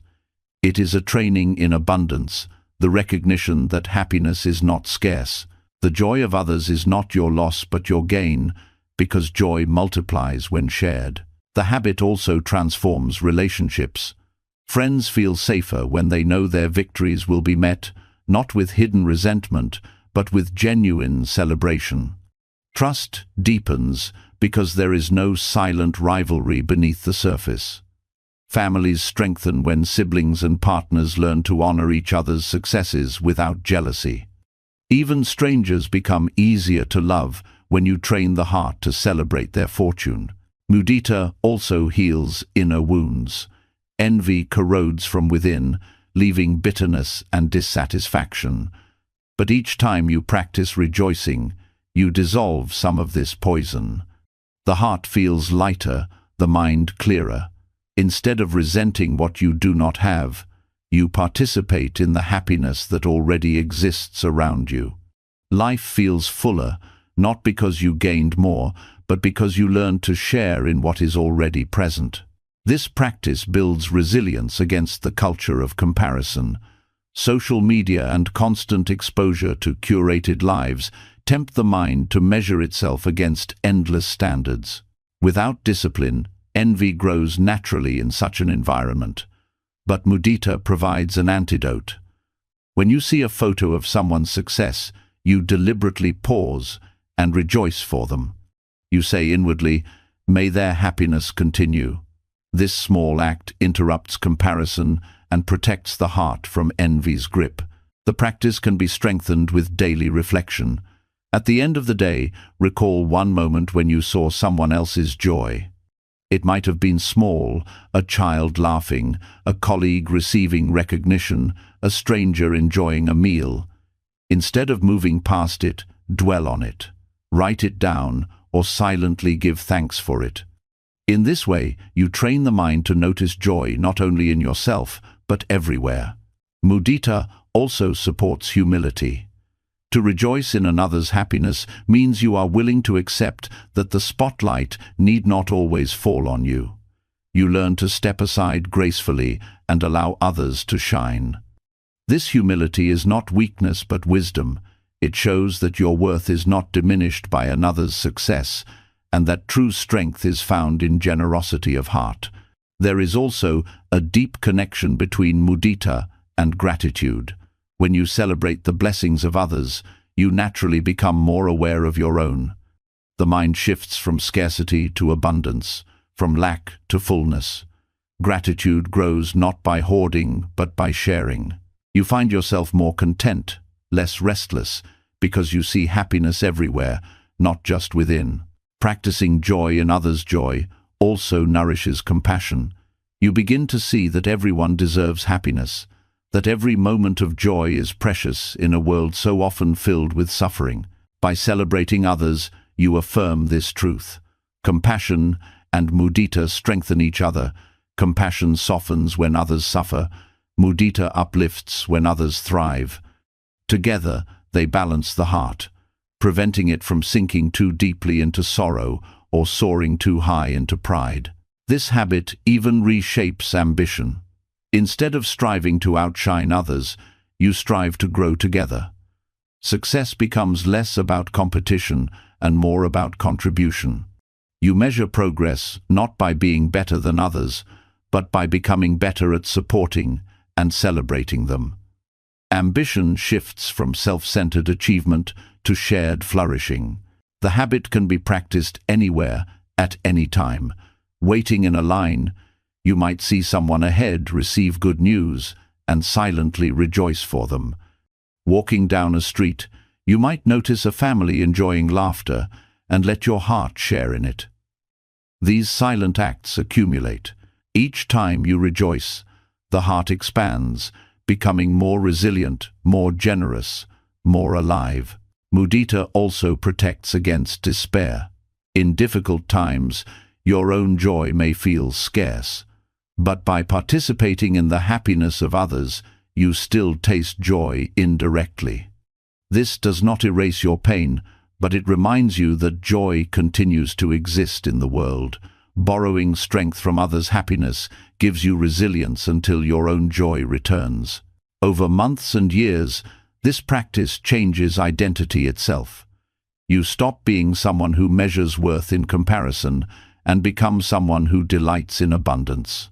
It is a training in abundance, the recognition that happiness is not scarce. The joy of others is not your loss but your gain, because joy multiplies when shared. The habit also transforms relationships. Friends feel safer when they know their victories will be met, not with hidden resentment, but with genuine celebration. Trust deepens because there is no silent rivalry beneath the surface. Families strengthen when siblings and partners learn to honor each other's successes without jealousy. Even strangers become easier to love when you train the heart to celebrate their fortune. Mudita also heals inner wounds. Envy corrodes from within, leaving bitterness and dissatisfaction. But each time you practice rejoicing, you dissolve some of this poison. The heart feels lighter, the mind clearer. Instead of resenting what you do not have, you participate in the happiness that already exists around you. Life feels fuller, not because you gained more, but because you learned to share in what is already present. This practice builds resilience against the culture of comparison. Social media and constant exposure to curated lives tempt the mind to measure itself against endless standards. Without discipline, envy grows naturally in such an environment. But mudita provides an antidote. When you see a photo of someone's success, you deliberately pause and rejoice for them. You say inwardly, "May their happiness continue." This small act interrupts comparison and protects the heart from envy's grip. The practice can be strengthened with daily reflection. At the end of the day, recall one moment when you saw someone else's joy. It might have been small, a child laughing, a colleague receiving recognition, a stranger enjoying a meal. Instead of moving past it, dwell on it. Write it down or silently give thanks for it. In this way, you train the mind to notice joy not only in yourself, but everywhere. Mudita also supports humility. To rejoice in another's happiness means you are willing to accept that the spotlight need not always fall on you. You learn to step aside gracefully and allow others to shine. This humility is not weakness but wisdom. It shows that your worth is not diminished by another's success, and that true strength is found in generosity of heart. There is also a deep connection between mudita and gratitude. When you celebrate the blessings of others, you naturally become more aware of your own. The mind shifts from scarcity to abundance, from lack to fullness. Gratitude grows not by hoarding, but by sharing. You find yourself more content, less restless, because you see happiness everywhere, not just within. Practicing joy in others' joy also nourishes compassion. You begin to see that everyone deserves happiness, that every moment of joy is precious in a world so often filled with suffering. By celebrating others, you affirm this truth. Compassion and mudita strengthen each other. Compassion softens when others suffer. Mudita uplifts when others thrive. Together, they balance the heart, preventing it from sinking too deeply into sorrow or soaring too high into pride. This habit even reshapes ambition. Instead of striving to outshine others, you strive to grow together. Success becomes less about competition and more about contribution. You measure progress not by being better than others, but by becoming better at supporting and celebrating them. Ambition shifts from self-centered achievement to shared flourishing. The habit can be practiced anywhere, at any time. Waiting in a line, you might see someone ahead receive good news and silently rejoice for them. Walking down a street, you might notice a family enjoying laughter and let your heart share in it. These silent acts accumulate. Each time you rejoice, the heart expands, becoming more resilient, more generous, more alive. Mudita also protects against despair. In difficult times, your own joy may feel scarce, but by participating in the happiness of others, you still taste joy indirectly. This does not erase your pain, but it reminds you that joy continues to exist in the world. Borrowing strength from others' happiness gives you resilience until your own joy returns. Over months and years, this practice changes identity itself. You stop being someone who measures worth in comparison and become someone who delights in abundance.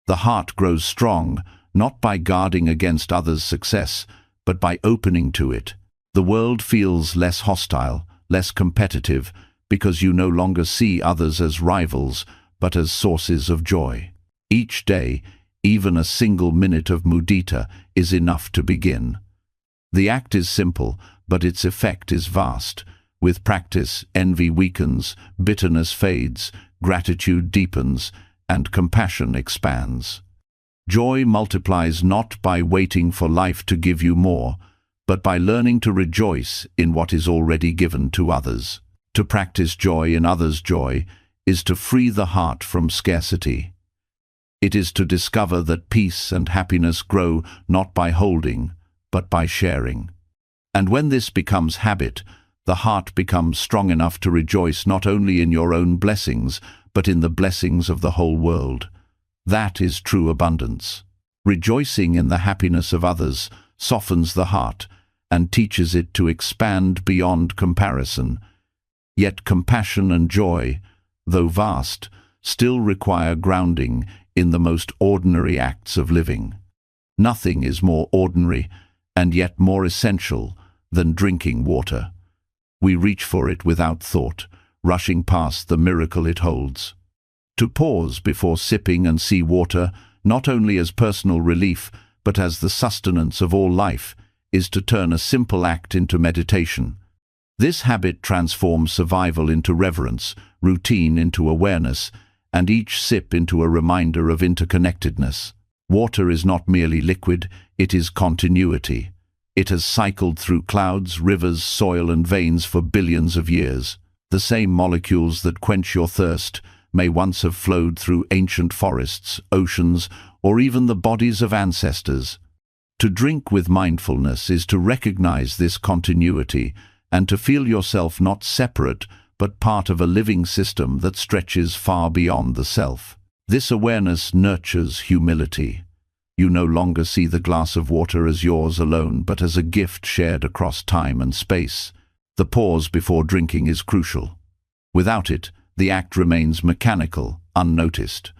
The heart grows strong, not by guarding against others' success, but by opening to it. The world feels less hostile, less competitive, because you no longer see others as rivals, but as sources of joy. Each day, even a single minute of mudita is enough to begin. The act is simple, but its effect is vast. With practice, envy weakens, bitterness fades, gratitude deepens, and compassion expands. Joy multiplies not by waiting for life to give you more, but by learning to rejoice in what is already given to others. To practice joy in others' joy is to free the heart from scarcity. It is to discover that peace and happiness grow not by holding, but by sharing. And when this becomes habit, the heart becomes strong enough to rejoice not only in your own blessings, but in the blessings of the whole world. That is true abundance. Rejoicing in the happiness of others softens the heart and teaches it to expand beyond comparison. Yet compassion and joy, though vast, still require grounding in the most ordinary acts of living. Nothing is more ordinary and yet more essential than drinking water. We reach for it without thought, rushing past the miracle it holds. To pause before sipping and see water, not only as personal relief, but as the sustenance of all life, is to turn a simple act into meditation. This habit transforms survival into reverence, routine into awareness, and each sip into a reminder of interconnectedness. Water is not merely liquid, it is continuity. It has cycled through clouds, rivers, soil, and veins for billions of years. The same molecules that quench your thirst may once have flowed through ancient forests, oceans, or even the bodies of ancestors. To drink with mindfulness is to recognize this continuity and to feel yourself not separate, but part of a living system that stretches far beyond the self. This awareness nurtures humility. You no longer see the glass of water as yours alone, but as a gift shared across time and space. The pause before drinking is crucial. Without it, the act remains mechanical, unnoticed.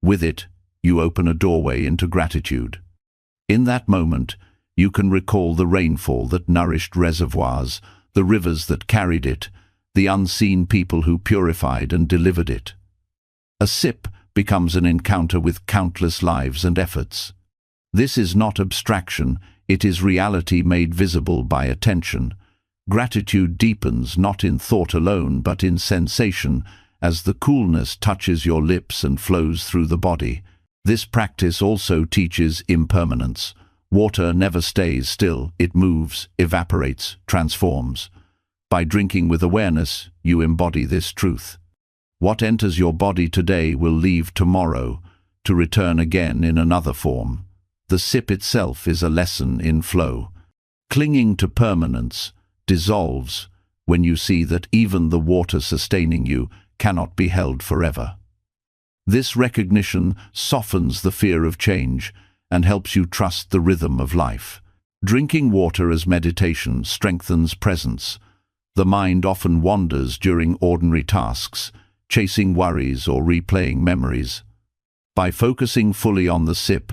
With it, you open a doorway into gratitude. In that moment, You can recall the rainfall that nourished reservoirs, the rivers that carried it, the unseen people who purified and delivered it. A sip becomes an encounter with countless lives and efforts. This is not abstraction, it is reality made visible by attention. Gratitude deepens not in thought alone, but in sensation, as the coolness touches your lips and flows through the body. This practice also teaches impermanence. Water never stays still, it moves, evaporates, transforms. By drinking with awareness, you embody this truth. What enters your body today will leave tomorrow, to return again in another form. The sip itself is a lesson in flow. Clinging to permanence dissolves when you see that even the water sustaining you cannot be held forever. This recognition softens the fear of change and helps you trust the rhythm of life. Drinking water as meditation strengthens presence. The mind often wanders during ordinary tasks, chasing worries or replaying memories. By focusing fully on the sip,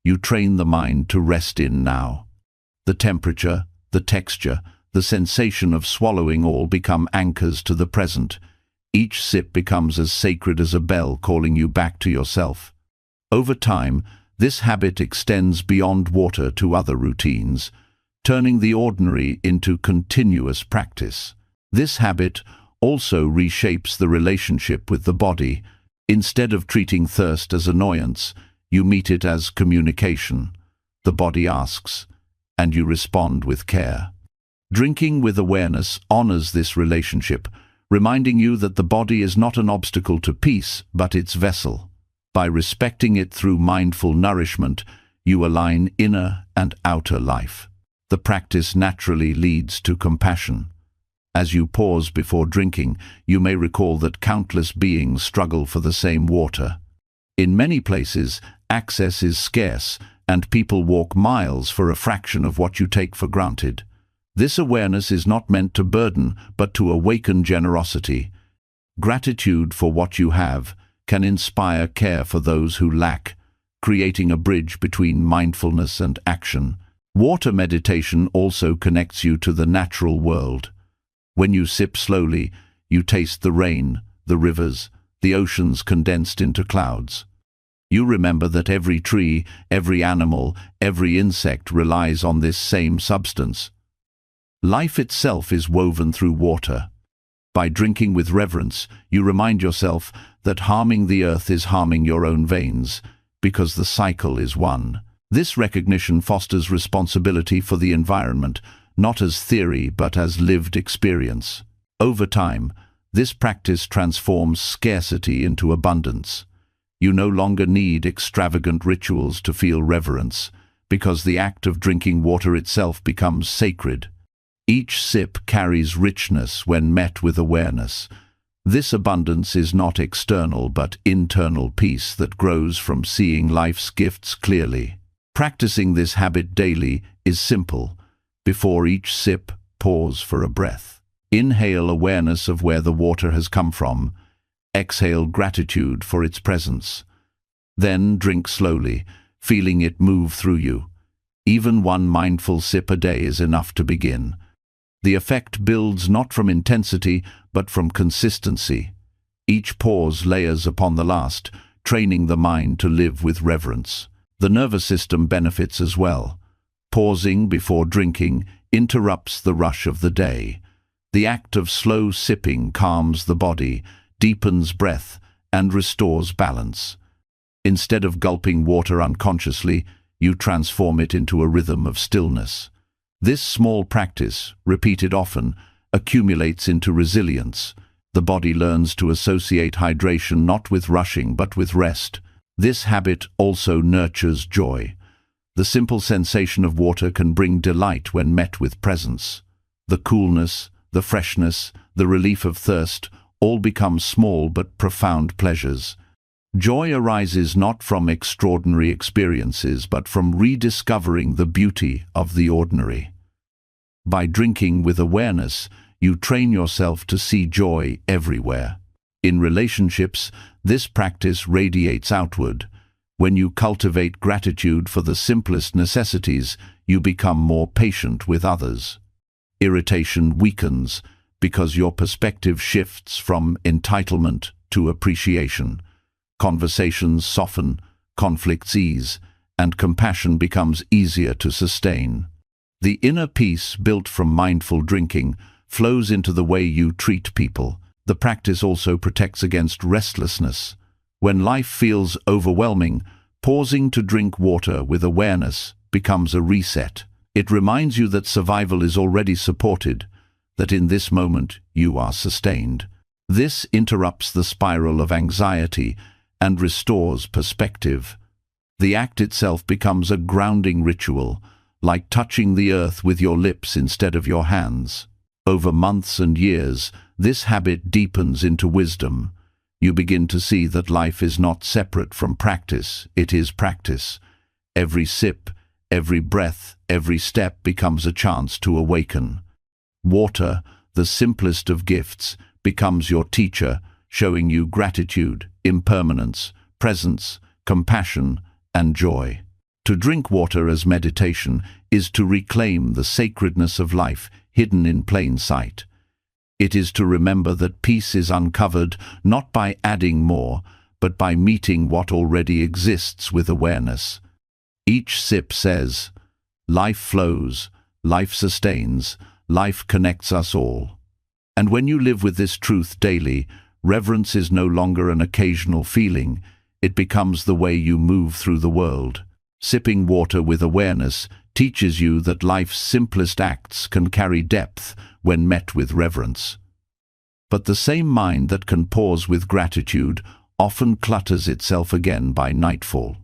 you train the mind to rest in now. The temperature, the texture, the sensation of swallowing all become anchors to the present. Each sip becomes as sacred as a bell calling you back to yourself. Over time, this habit extends beyond water to other routines, turning the ordinary into continuous practice. This habit also reshapes the relationship with the body. Instead of treating thirst as annoyance, you meet it as communication. The body asks, and you respond with care. Drinking with awareness honors this relationship, reminding you that the body is not an obstacle to peace, but its vessel. By respecting it through mindful nourishment, you align inner and outer life. The practice naturally leads to compassion. As you pause before drinking, you may recall that countless beings struggle for the same water. In many places, access is scarce, and people walk miles for a fraction of what you take for granted. This awareness is not meant to burden, but to awaken generosity. Gratitude for what you have can inspire care for those who lack, creating a bridge between mindfulness and action. Water meditation also connects you to the natural world. When you sip slowly, you taste the rain, the rivers, the oceans condensed into clouds. You remember that every tree, every animal, every insect relies on this same substance. Life itself is woven through water. By drinking with reverence, you remind yourself that harming the earth is harming your own veins, because the cycle is one. This recognition fosters responsibility for the environment, not as theory but as lived experience. Over time, this practice transforms scarcity into abundance. You no longer need extravagant rituals to feel reverence, because the act of drinking water itself becomes sacred. Each sip carries richness when met with awareness. This abundance is not external but internal peace that grows from seeing life's gifts clearly. Practicing this habit daily is simple. Before each sip, pause for a breath. Inhale awareness of where the water has come from. Exhale gratitude for its presence. Then drink slowly, feeling it move through you. Even one mindful sip a day is enough to begin. The effect builds not from intensity, but from consistency. Each pause layers upon the last, training the mind to live with reverence. The nervous system benefits as well. Pausing before drinking interrupts the rush of the day. The act of slow sipping calms the body, deepens breath, and restores balance. Instead of gulping water unconsciously, you transform it into a rhythm of stillness. This small practice, repeated often, accumulates into resilience. The body learns to associate hydration not with rushing but with rest. This habit also nurtures joy. The simple sensation of water can bring delight when met with presence. The coolness, the freshness, the relief of thirst all become small but profound pleasures. Joy arises not from extraordinary experiences but from rediscovering the beauty of the ordinary. By drinking with awareness, you train yourself to see joy everywhere. In relationships, this practice radiates outward. When you cultivate gratitude for the simplest necessities, you become more patient with others. Irritation weakens because your perspective shifts from entitlement to appreciation. Conversations soften, conflicts ease, and compassion becomes easier to sustain. The inner peace built from mindful drinking flows into the way you treat people. The practice also protects against restlessness. When life feels overwhelming, pausing to drink water with awareness becomes a reset. It reminds you that survival is already supported, that in this moment you are sustained. This interrupts the spiral of anxiety and restores perspective. The act itself becomes a grounding ritual, like touching the earth with your lips instead of your hands. Over months and years, this habit deepens into wisdom. You begin to see that life is not separate from practice, it is practice. Every sip, every breath, every step becomes a chance to awaken. Water, the simplest of gifts, becomes your teacher, showing you gratitude, impermanence, presence, compassion, and joy. To drink water as meditation is to reclaim the sacredness of life hidden in plain sight. It is to remember that peace is uncovered not by adding more, but by meeting what already exists with awareness. Each sip says, "Life flows, life sustains, life connects us all." And when you live with this truth daily, reverence is no longer an occasional feeling, it becomes the way you move through the world. Sipping water with awareness teaches you that life's simplest acts can carry depth when met with reverence. But the same mind that can pause with gratitude often clutters itself again by nightfall.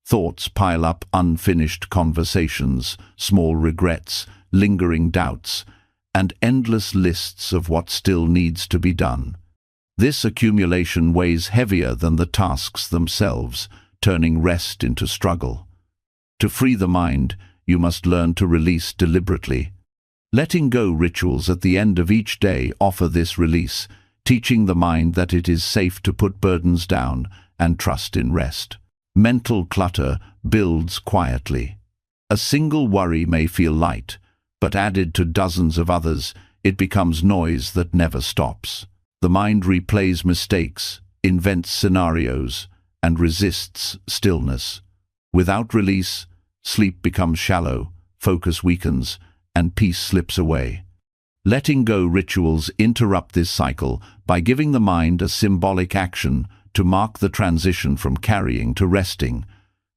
Thoughts pile up unfinished conversations, small regrets, lingering doubts, and endless lists of what still needs to be done. This accumulation weighs heavier than the tasks themselves, turning rest into struggle. To free the mind, you must learn to release deliberately. Letting go rituals at the end of each day offer this release, teaching the mind that it is safe to put burdens down and trust in rest. Mental clutter builds quietly. A single worry may feel light, but added to dozens of others, it becomes noise that never stops. The mind replays mistakes, invents scenarios, and resists stillness. Without release, sleep becomes shallow, focus weakens, and peace slips away. Letting go rituals interrupt this cycle by giving the mind a symbolic action to mark the transition from carrying to resting.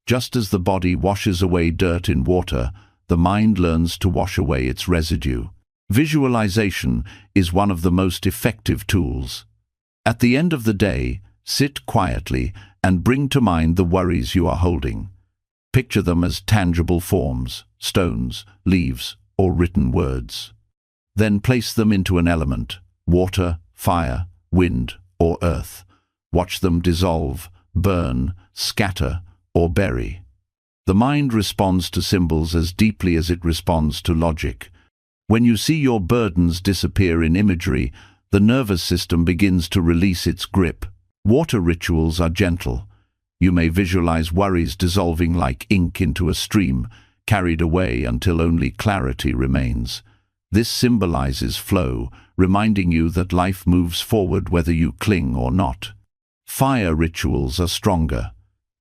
Just as the body washes away dirt in water, the mind learns to wash away its residue. Visualization is one of the most effective tools. At the end of the day, sit quietly and bring to mind the worries you are holding. Picture them as tangible forms, stones, leaves, or written words. Then place them into an element, water, fire, wind, or earth. Watch them dissolve, burn, scatter, or bury. The mind responds to symbols as deeply as it responds to logic. When you see your burdens disappear in imagery, the nervous system begins to release its grip. Water rituals are gentle. You may visualize worries dissolving like ink into a stream, carried away until only clarity remains. This symbolizes flow, reminding you that life moves forward whether you cling or not. Fire rituals are stronger.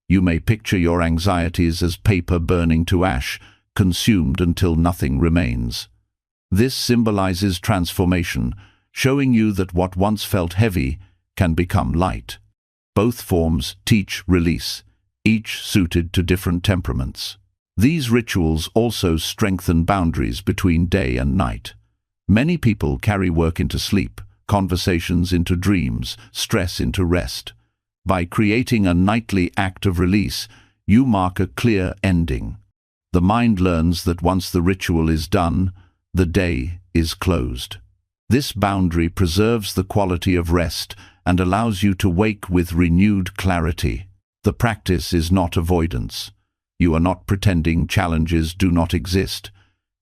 You may picture your anxieties as paper burning to ash, consumed until nothing remains. This symbolizes transformation, showing you that what once felt heavy can become light. Both forms teach release, each suited to different temperaments. These rituals also strengthen boundaries between day and night. Many people carry work into sleep, conversations into dreams, stress into rest. By creating a nightly act of release, you mark a clear ending. The mind learns that once the ritual is done, the day is closed. This boundary preserves the quality of rest and allows you to wake with renewed clarity. The practice is not avoidance. You are not pretending challenges do not exist.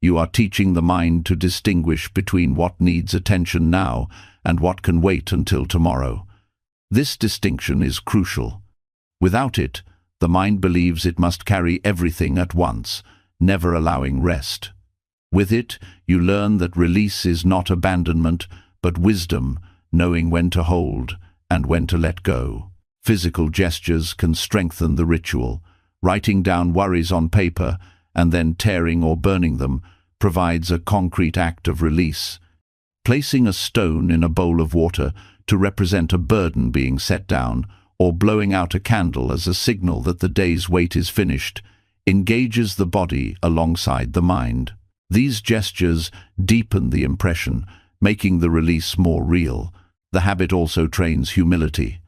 You are teaching the mind to distinguish between what needs attention now and what can wait until tomorrow. This distinction is crucial. Without it, The mind believes it must carry everything at once, never allowing rest. With it, you learn that release is not abandonment, but wisdom, knowing when to hold and when to let go. Physical gestures can strengthen the ritual. Writing down worries on paper and then tearing or burning them provides a concrete act of release. Placing a stone in a bowl of water to represent a burden being set down, or blowing out a candle as a signal that the day's wait is finished, engages the body alongside the mind. These gestures deepen the impression, making the release more real. The habit also trains humility.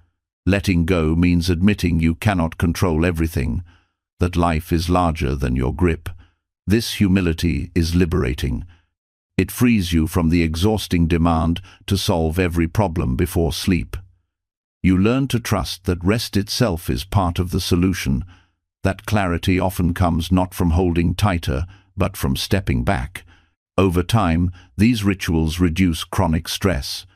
Letting go means admitting you cannot control everything, that life is larger than your grip. This humility is liberating. It frees you from the exhausting demand to solve every problem before sleep. You learn to trust that rest itself is part of the solution. That clarity often comes not from holding tighter, but from stepping back. Over time, these rituals reduce chronic stress.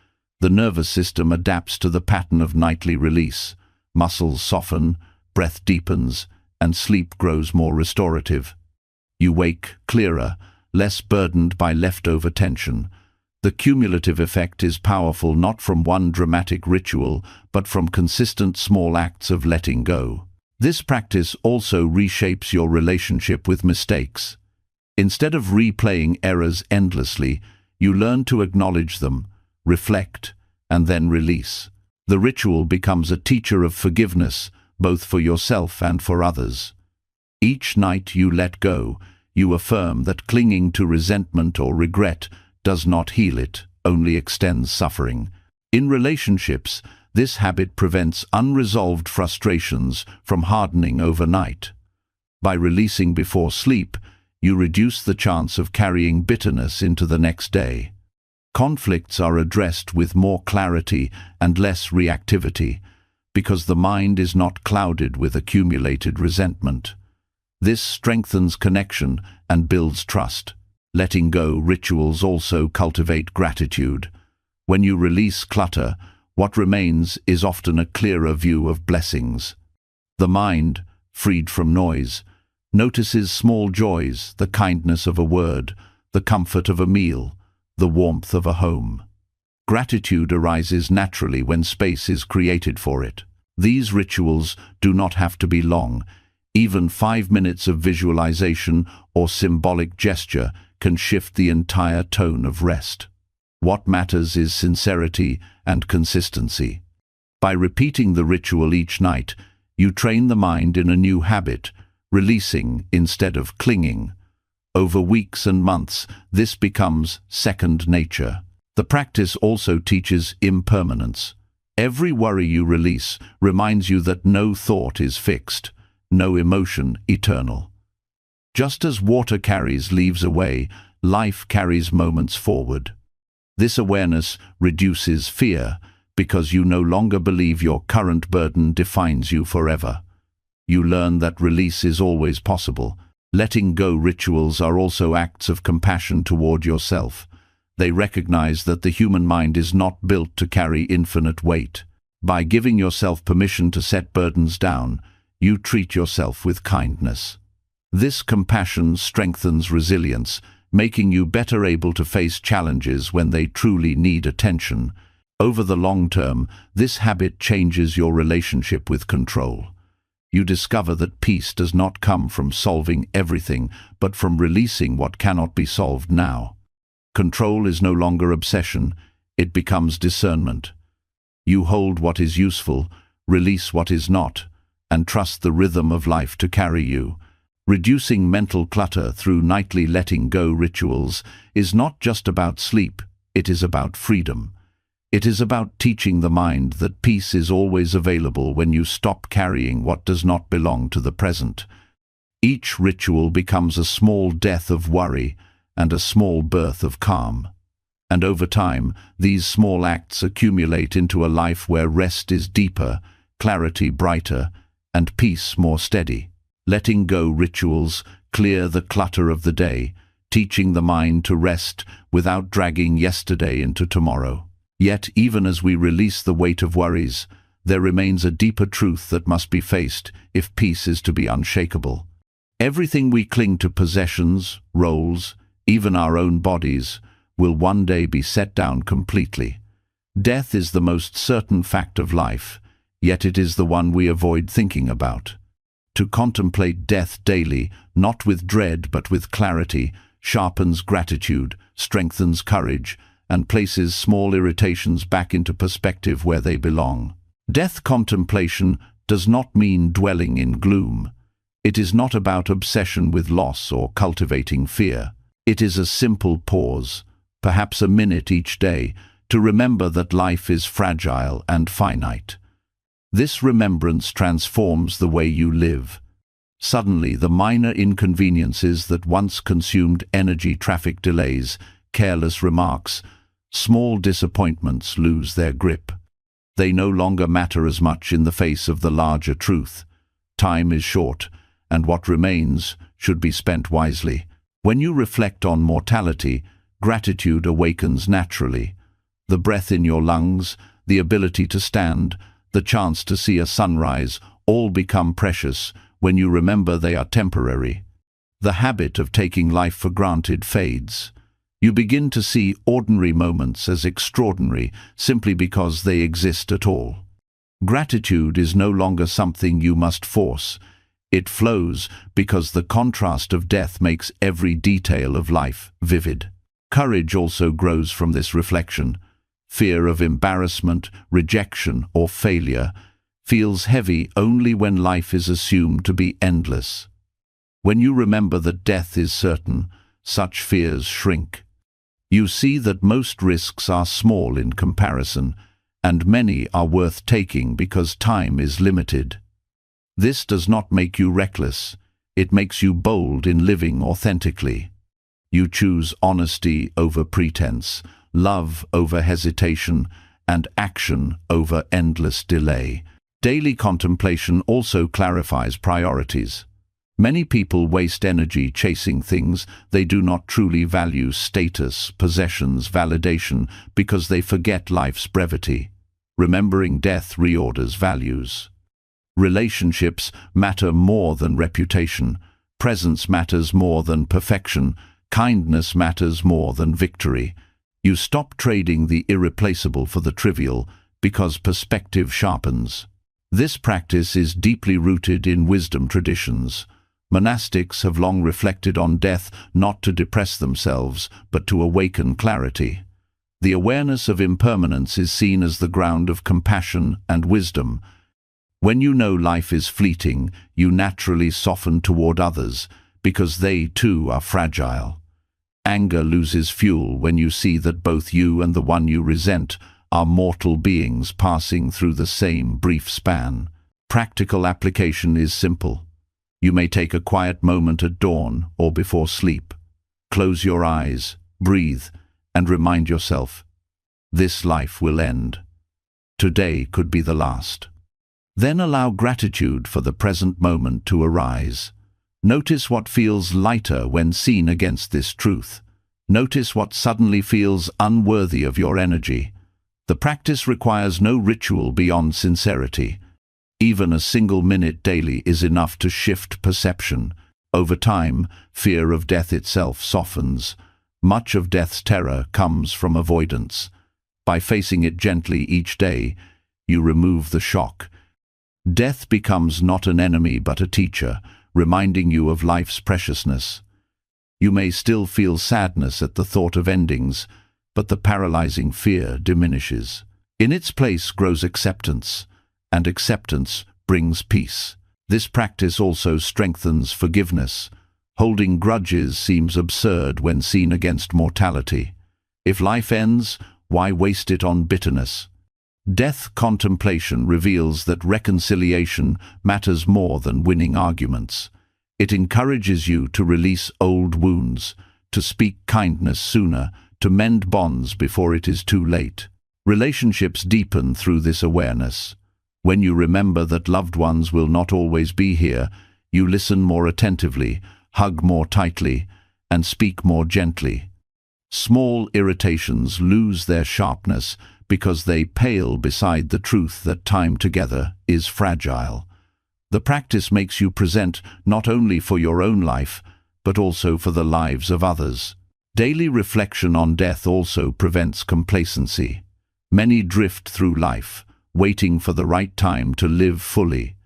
The nervous system adapts to the pattern of nightly release. Muscles soften, breath deepens, and sleep grows more restorative. You wake clearer, less burdened by leftover tension. The cumulative effect is powerful not from one dramatic ritual, but from consistent small acts of letting go. This practice also reshapes your relationship with mistakes. Instead of replaying errors endlessly, you learn to acknowledge them, reflect, and then release. The ritual becomes a teacher of forgiveness, both for yourself and for others. Each night you let go, you affirm that clinging to resentment or regret does not heal it, only extends suffering. In relationships, this habit prevents unresolved frustrations from hardening overnight. By releasing before sleep, you reduce the chance of carrying bitterness into the next day. Conflicts are addressed with more clarity and less reactivity, because the mind is not clouded with accumulated resentment. This strengthens connection and builds trust. Letting go rituals also cultivate gratitude. When you release clutter, what remains is often a clearer view of blessings. The mind, freed from noise, notices small joys, the kindness of a word, the comfort of a meal, the warmth of a home. Gratitude arises naturally when space is created for it. These rituals do not have to be long. Even 5 minutes of visualization or symbolic gesture can shift the entire tone of rest. What matters is sincerity and consistency. By repeating the ritual each night, you train the mind in a new habit, releasing instead of clinging. Over weeks and months, this becomes second nature. The practice also teaches impermanence. Every worry you release reminds you that no thought is fixed, no emotion eternal. Just as water carries leaves away, life carries moments forward. This awareness reduces fear, because you no longer believe your current burden defines you forever. You learn that release is always possible. Letting go rituals are also acts of compassion toward yourself. They recognize that the human mind is not built to carry infinite weight. By giving yourself permission to set burdens down, you treat yourself with kindness. This compassion strengthens resilience, making you better able to face challenges when they truly need attention. Over the long term, this habit changes your relationship with control. You discover that peace does not come from solving everything, but from releasing what cannot be solved now. Control is no longer obsession, it becomes discernment. You hold what is useful, release what is not, and trust the rhythm of life to carry you. Reducing mental clutter through nightly letting go rituals is not just about sleep, it is about freedom. It is about teaching the mind that peace is always available when you stop carrying what does not belong to the present. Each ritual becomes a small death of worry and a small birth of calm. And over time, these small acts accumulate into a life where rest is deeper, clarity brighter, and peace more steady. Letting go rituals clear the clutter of the day, teaching the mind to rest without dragging yesterday into tomorrow. Yet, even as we release the weight of worries, there remains a deeper truth that must be faced if peace is to be unshakable. Everything we cling to, possessions, roles, even our own bodies, will one day be set down completely. Death is the most certain fact of life, yet it is the one we avoid thinking about. To contemplate death daily, not with dread but with clarity, sharpens gratitude, strengthens courage, and places small irritations back into perspective where they belong. Death contemplation does not mean dwelling in gloom. It is not about obsession with loss or cultivating fear. It is a simple pause, perhaps a minute each day, to remember that life is fragile and finite. This remembrance transforms the way you live. Suddenly, the minor inconveniences that once consumed energy, traffic delays, careless remarks, small disappointments lose their grip. They no longer matter as much in the face of the larger truth. Time is short, and what remains should be spent wisely. When you reflect on mortality, gratitude awakens naturally. The breath in your lungs, the ability to stand, the chance to see a sunrise, all become precious when you remember they are temporary. The habit of taking life for granted fades. You begin to see ordinary moments as extraordinary simply because they exist at all. Gratitude is no longer something you must force. It flows because the contrast of death makes every detail of life vivid. Courage also grows from this reflection. Fear of embarrassment, rejection, or failure feels heavy only when life is assumed to be endless. When you remember that death is certain, such fears shrink. You see that most risks are small in comparison, and many are worth taking because time is limited. This does not make you reckless. It makes you bold in living authentically. You choose honesty over pretense, love over hesitation, and action over endless delay. Daily contemplation also clarifies priorities. Many people waste energy chasing things they do not truly value: status, possessions, validation, because they forget life's brevity. Remembering death reorders values. Relationships matter more than reputation. Presence matters more than perfection. Kindness matters more than victory. You stop trading the irreplaceable for the trivial because perspective sharpens. This practice is deeply rooted in wisdom traditions. Monastics have long reflected on death not to depress themselves, but to awaken clarity. The awareness of impermanence is seen as the ground of compassion and wisdom. When you know life is fleeting, you naturally soften toward others, because they too are fragile. Anger loses fuel when you see that both you and the one you resent are mortal beings passing through the same brief span. Practical application is simple. You may take a quiet moment at dawn or before sleep. Close your eyes, breathe, and remind yourself, this life will end. Today could be the last. Then allow gratitude for the present moment to arise. Notice what feels lighter when seen against this truth. Notice what suddenly feels unworthy of your energy. The practice requires no ritual beyond sincerity. Even a single minute daily is enough to shift perception. Over time, fear of death itself softens. Much of death's terror comes from avoidance. By facing it gently each day, you remove the shock. Death becomes not an enemy but a teacher, reminding you of life's preciousness. You may still feel sadness at the thought of endings, but the paralyzing fear diminishes. In its place grows acceptance, and acceptance brings peace. This practice also strengthens forgiveness. Holding grudges seems absurd when seen against mortality. If life ends, why waste it on bitterness? Death contemplation reveals that reconciliation matters more than winning arguments. It encourages you to release old wounds, to speak kindness sooner, to mend bonds before it is too late. Relationships deepen through this awareness. When you remember that loved ones will not always be here, you listen more attentively, hug more tightly, and speak more gently. Small irritations lose their sharpness because they pale beside the truth that time together is fragile. The practice makes you present not only for your own life, but also for the lives of others. Daily reflection on death also prevents complacency. Many drift through life, waiting for the right time to live fully.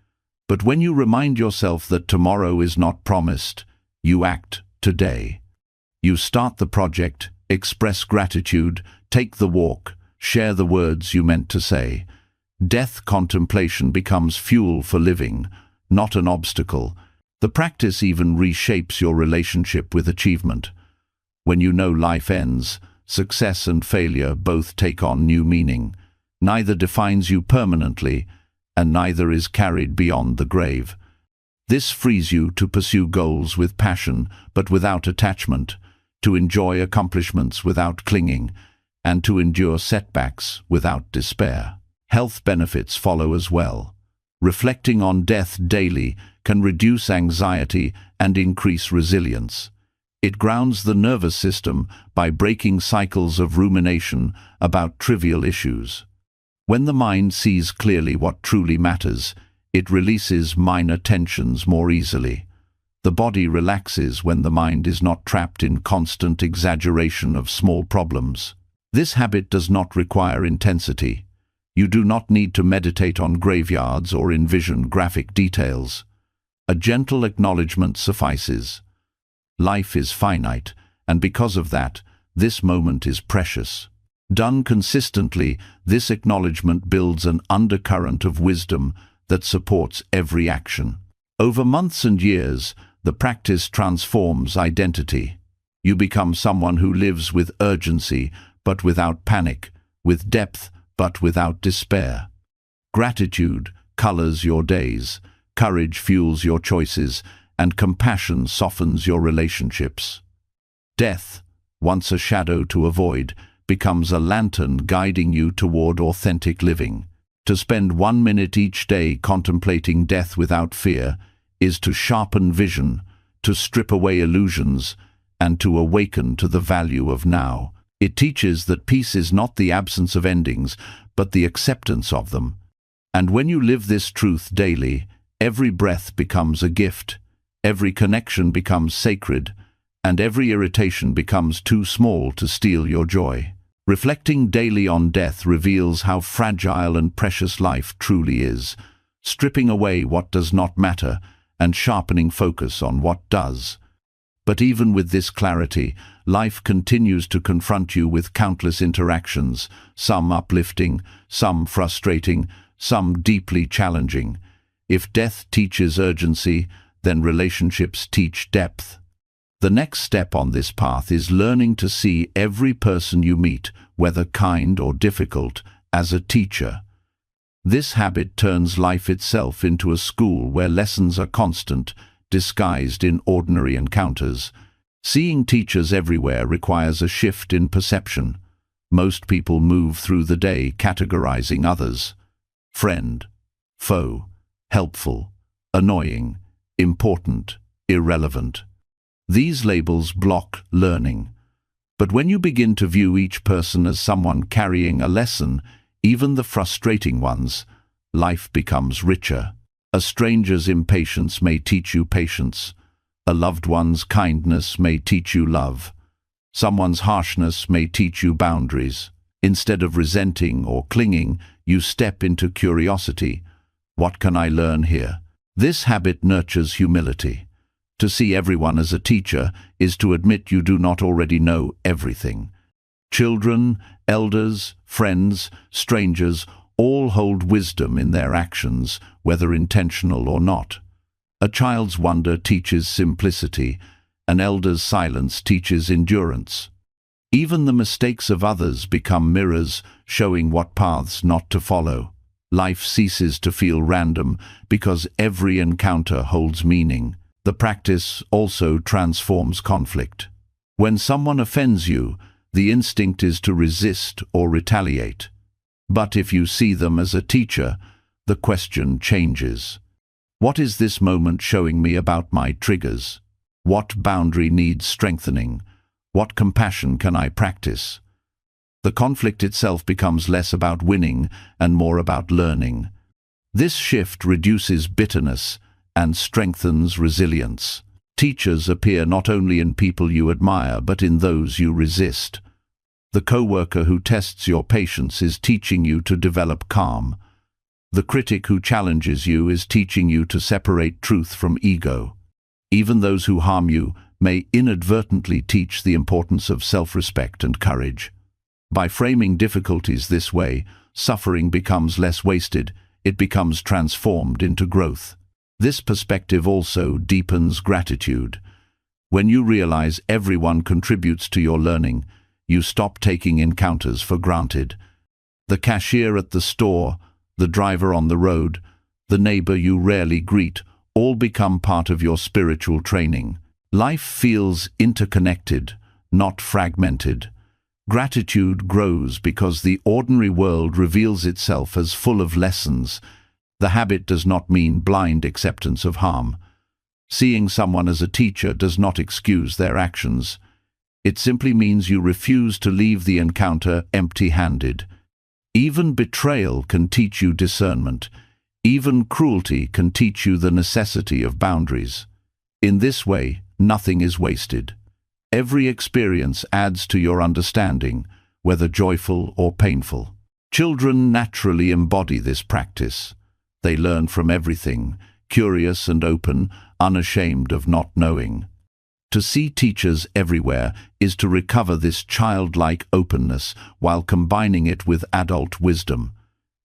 But when you remind yourself that tomorrow is not promised, you act today. You start the project, express gratitude, take the walk, share the words you meant to say. Death contemplation becomes fuel for living, not an obstacle. The practice even reshapes your relationship with achievement. When you know life ends, success and failure both take on new meaning. Neither defines you permanently, and neither is carried beyond the grave. This frees you to pursue goals with passion, but without attachment, to enjoy accomplishments without clinging, and to endure setbacks without despair. Health benefits follow as well. Reflecting on death daily can reduce anxiety and increase resilience. It grounds the nervous system by breaking cycles of rumination about trivial issues. When the mind sees clearly what truly matters, it releases minor tensions more easily. The body relaxes when the mind is not trapped in constant exaggeration of small problems. This habit does not require intensity. You do not need to meditate on graveyards or envision graphic details. A gentle acknowledgement suffices. Life is finite, and because of that, this moment is precious. Done consistently, this acknowledgement builds an undercurrent of wisdom that supports every action. Over months and years, the practice transforms identity. You become someone who lives with urgency, but without panic, with depth, but without despair. Gratitude colors your days, courage fuels your choices, and compassion softens your relationships. Death, once a shadow to avoid, becomes a lantern guiding you toward authentic living. To spend 1 minute each day contemplating death without fear is to sharpen vision, to strip away illusions, and to awaken to the value of now. It teaches that peace is not the absence of endings, but the acceptance of them. And when you live this truth daily, every breath becomes a gift, every connection becomes sacred, and every irritation becomes too small to steal your joy. Reflecting daily on death reveals how fragile and precious life truly is, stripping away what does not matter and sharpening focus on what does. But even with this clarity, life continues to confront you with countless interactions, some uplifting, some frustrating, some deeply challenging. If death teaches urgency, then relationships teach depth. The next step on this path is learning to see every person you meet, whether kind or difficult, as a teacher. This habit turns life itself into a school where lessons are constant, disguised in ordinary encounters. Seeing teachers everywhere requires a shift in perception. Most people move through the day categorizing others: friend, foe, helpful, annoying, important, irrelevant. These labels block learning. But when you begin to view each person as someone carrying a lesson, even the frustrating ones, life becomes richer. A stranger's impatience may teach you patience. A loved one's kindness may teach you love. Someone's harshness may teach you boundaries. Instead of resenting or clinging, you step into curiosity. What can I learn here? This habit nurtures humility. To see everyone as a teacher is to admit you do not already know everything. Children, elders, friends, strangers, all hold wisdom in their actions, whether intentional or not. A child's wonder teaches simplicity. An elder's silence teaches endurance. Even the mistakes of others become mirrors, showing what paths not to follow. Life ceases to feel random because every encounter holds meaning. The practice also transforms conflict. When someone offends you, the instinct is to resist or retaliate. But if you see them as a teacher, the question changes. What is this moment showing me about my triggers? What boundary needs strengthening? What compassion can I practice? The conflict itself becomes less about winning and more about learning. This shift reduces bitterness and strengthens resilience. Teachers appear not only in people you admire, but in those you resist. The co-worker who tests your patience is teaching you to develop calm. The critic who challenges you is teaching you to separate truth from ego. Even those who harm you may inadvertently teach the importance of self-respect and courage. By framing difficulties this way, suffering becomes less wasted, it becomes transformed into growth. This perspective also deepens gratitude. When you realize everyone contributes to your learning, you stop taking encounters for granted. The cashier at the store, the driver on the road, the neighbor you rarely greet, all become part of your spiritual training. Life feels interconnected, not fragmented. Gratitude grows because the ordinary world reveals itself as full of lessons. The habit does not mean blind acceptance of harm. Seeing someone as a teacher does not excuse their actions. It simply means you refuse to leave the encounter empty-handed. Even betrayal can teach you discernment. Even cruelty can teach you the necessity of boundaries. In this way, nothing is wasted. Every experience adds to your understanding, whether joyful or painful. Children naturally embody this practice. They learn from everything, curious and open, unashamed of not knowing. To see teachers everywhere is to recover this childlike openness while combining it with adult wisdom.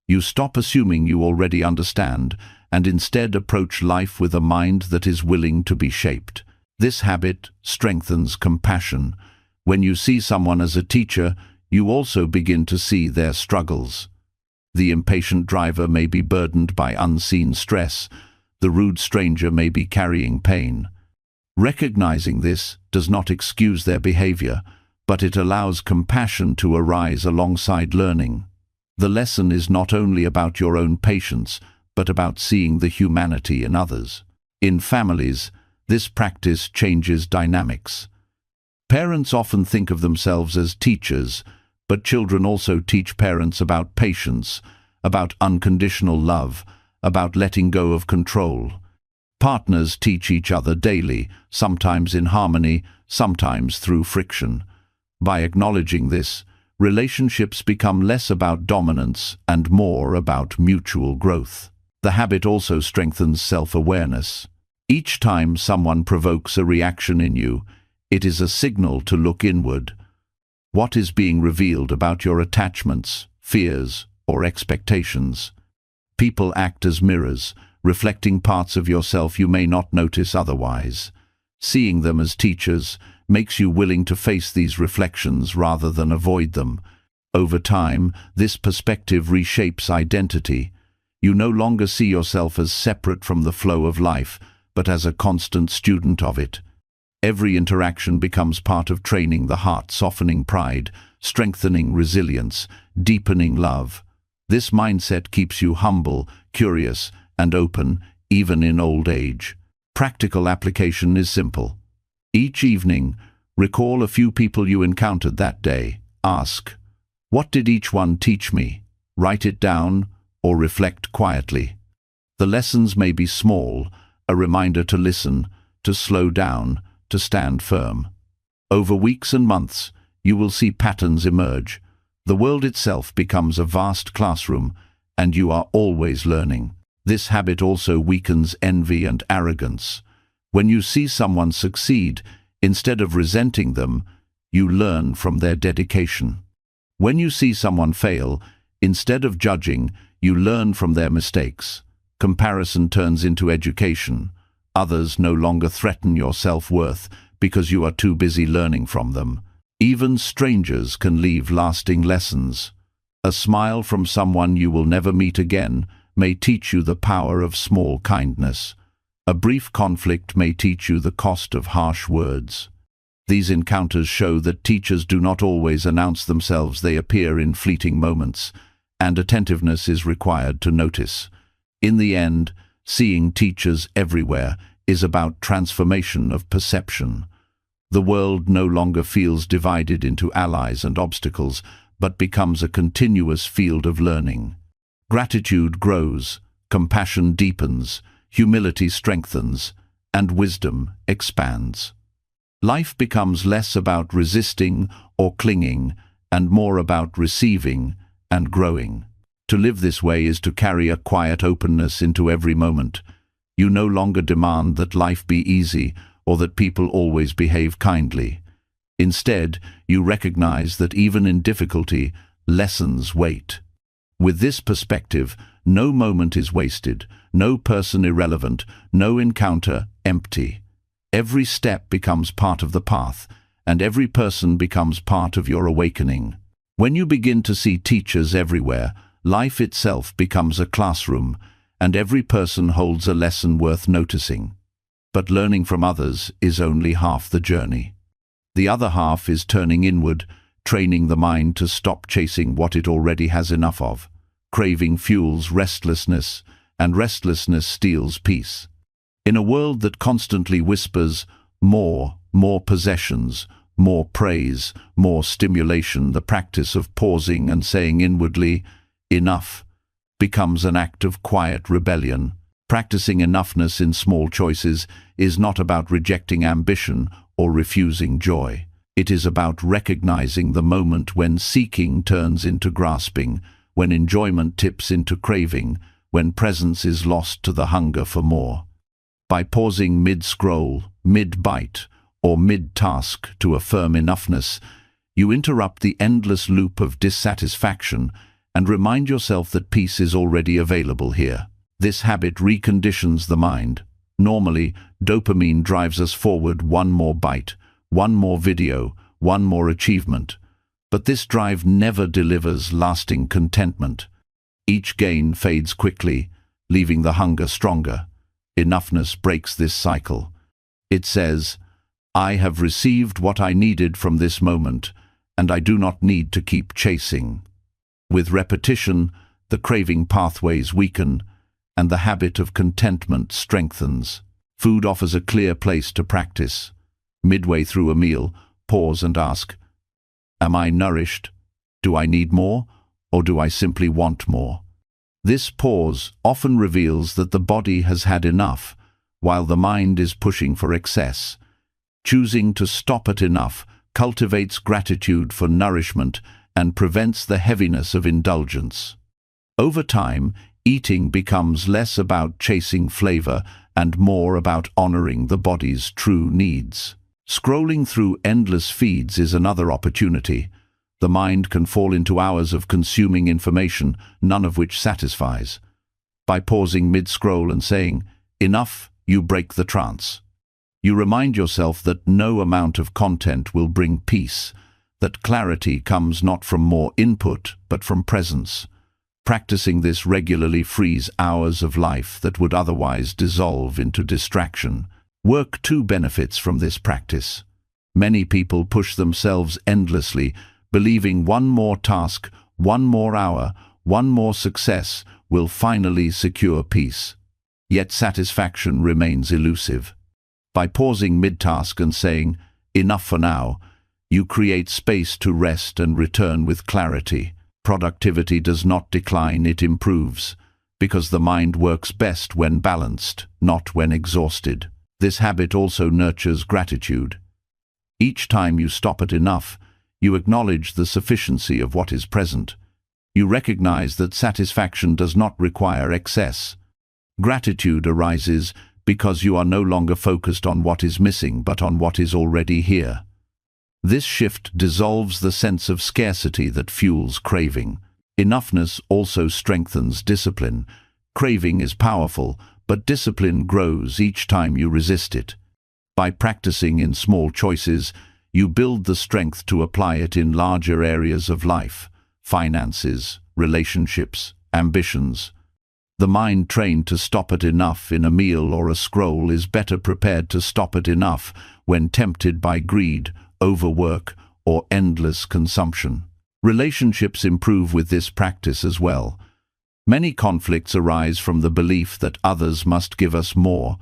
You stop assuming you already understand and instead approach life with a mind that is willing to be shaped. This habit strengthens compassion. When you see someone as a teacher, you also begin to see their struggles. The impatient driver may be burdened by unseen stress. The rude stranger may be carrying pain. Recognizing this does not excuse their behavior, but it allows compassion to arise alongside learning. The lesson is not only about your own patience, but about seeing the humanity in others. In families, this practice changes dynamics. Parents often think of themselves as teachers, but children also teach parents about patience, about unconditional love, about letting go of control. Partners teach each other daily, sometimes in harmony, sometimes through friction. By acknowledging this, relationships become less about dominance and more about mutual growth. The habit also strengthens self-awareness. Each time someone provokes a reaction in you, it is a signal to look inward. What is being revealed about your attachments, fears, or expectations? People act as mirrors, reflecting parts of yourself you may not notice otherwise. Seeing them as teachers makes you willing to face these reflections rather than avoid them. Over time, this perspective reshapes identity. You no longer see yourself as separate from the flow of life, but as a constant student of it. Every interaction becomes part of training the heart, softening pride, strengthening resilience, deepening love. This mindset keeps you humble, curious, and open, even in old age. Practical application is simple. Each evening, recall a few people you encountered that day. Ask, what did each one teach me? Write it down or reflect quietly. The lessons may be small, a reminder to listen, to slow down, to stand firm. Over weeks and months, you will see patterns emerge. The world itself becomes a vast classroom, and you are always learning. This habit also weakens envy and arrogance. When you see someone succeed, instead of resenting them, you learn from their dedication. When you see someone fail, instead of judging, you learn from their mistakes. Comparison turns into education. Others no longer threaten your self-worth because you are too busy learning from them. Even strangers can leave lasting lessons. A smile from someone you will never meet again may teach you the power of small kindness. A brief conflict may teach you the cost of harsh words. These encounters show that teachers do not always announce themselves. They appear in fleeting moments, and attentiveness is required to notice. In the end, seeing teachers everywhere is about transformation of perception. The world no longer feels divided into allies and obstacles, but becomes a continuous field of learning. Gratitude grows, compassion deepens, humility strengthens, and wisdom expands. Life becomes less about resisting or clinging, and more about receiving and growing. To live this way is to carry a quiet openness into every moment. You no longer demand that life be easy or that people always behave kindly. Instead, you recognize that even in difficulty, lessons wait. With this perspective, no moment is wasted, no person irrelevant, no encounter empty. Every step becomes part of the path, and every person becomes part of your awakening. When you begin to see teachers everywhere, life itself becomes a classroom, and every person holds a lesson worth noticing. But learning from others is only half the journey. The other half is turning inward, training the mind to stop chasing what it already has enough of. Craving fuels restlessness, and restlessness steals peace. In a world that constantly whispers, more possessions, more praise, more stimulation, the practice of pausing and saying inwardly, enough, becomes an act of quiet rebellion. Practicing enoughness in small choices is not about rejecting ambition or refusing joy. It is about recognizing the moment when seeking turns into grasping, when enjoyment tips into craving, when presence is lost to the hunger for more. By pausing mid-scroll, mid-bite, or mid-task to affirm enoughness, you interrupt the endless loop of dissatisfaction and remind yourself that peace is already available here. This habit reconditions the mind. Normally, dopamine drives us forward: one more bite, one more video, one more achievement. But this drive never delivers lasting contentment. Each gain fades quickly, leaving the hunger stronger. Enoughness breaks this cycle. It says, I have received what I needed from this moment, and I do not need to keep chasing. With repetition, the craving pathways weaken, and the habit of contentment strengthens. Food offers a clear place to practice. Midway through a meal, pause and ask, am I nourished? Do I need more, or do I simply want more? This pause often reveals that the body has had enough, while the mind is pushing for excess. Choosing to stop at enough cultivates gratitude for nourishment and prevents the heaviness of indulgence. Over time, eating becomes less about chasing flavor and more about honoring the body's true needs. Scrolling through endless feeds is another opportunity. The mind can fall into hours of consuming information, none of which satisfies. By pausing mid-scroll and saying, enough, you break the trance. You remind yourself that no amount of content will bring peace, that clarity comes not from more input, but from presence. Practicing this regularly frees hours of life that would otherwise dissolve into distraction. Work too benefits from this practice. Many people push themselves endlessly, believing one more task, one more hour, one more success will finally secure peace. Yet satisfaction remains elusive. By pausing mid-task and saying, enough for now, you create space to rest and return with clarity. Productivity does not decline, it improves, because the mind works best when balanced, not when exhausted. This habit also nurtures gratitude. Each time you stop at enough, you acknowledge the sufficiency of what is present. You recognize that satisfaction does not require excess. Gratitude arises because you are no longer focused on what is missing, but on what is already here. This shift dissolves the sense of scarcity that fuels craving. Enoughness also strengthens discipline. Craving is powerful, but discipline grows each time you resist it. By practicing in small choices, you build the strength to apply it in larger areas of life: finances, relationships, ambitions. The mind trained to stop at enough in a meal or a scroll is better prepared to stop at enough when tempted by greed, overwork, or endless consumption. Relationships improve with this practice as well. Many conflicts arise from the belief that others must give us more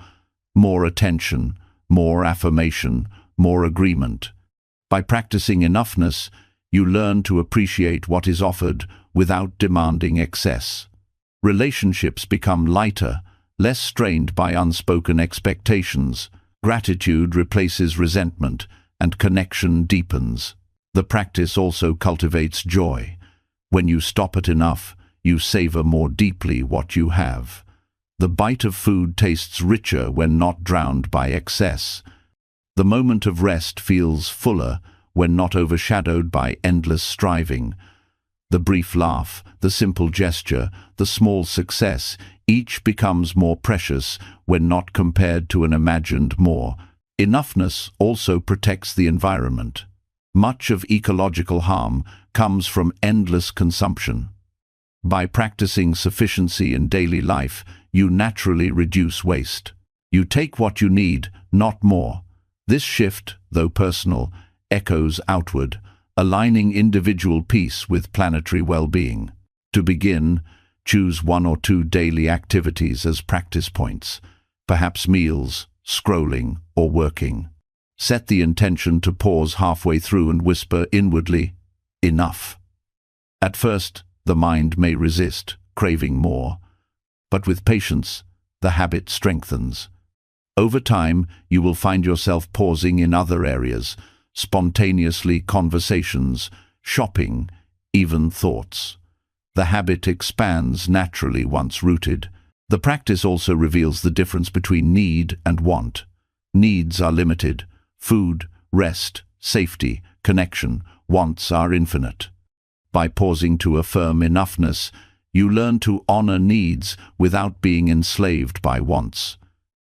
attention, more affirmation, more agreement. By practicing enoughness, You learn to appreciate what is offered without demanding excess. Relationships become lighter, less strained by unspoken expectations. Gratitude replaces resentment, and connection deepens. The practice also cultivates joy. When you stop at enough, you savor more deeply what you have. The bite of food tastes richer when not drowned by excess. The moment of rest feels fuller when not overshadowed by endless striving. The brief laugh, the simple gesture, the small success, each becomes more precious when not compared to an imagined more. Enoughness also protects the environment. Much of ecological harm comes from endless consumption. By practicing sufficiency in daily life, you naturally reduce waste. You take what you need, not more. This shift, though personal, echoes outward, aligning individual peace with planetary well-being. To begin, choose 1 or 2 daily activities as practice points, perhaps meals, scrolling, or working. Set the intention to pause halfway through and whisper inwardly, "Enough." At first, the mind may resist, craving more, but with patience, the habit strengthens. Over time, you will find yourself pausing in other areas, spontaneously conversations, shopping, even thoughts. The habit expands naturally once rooted. The practice also reveals the difference between need and want. Needs are limited: food, rest, safety, connection. Wants are infinite. By pausing to affirm enoughness, you learn to honor needs without being enslaved by wants.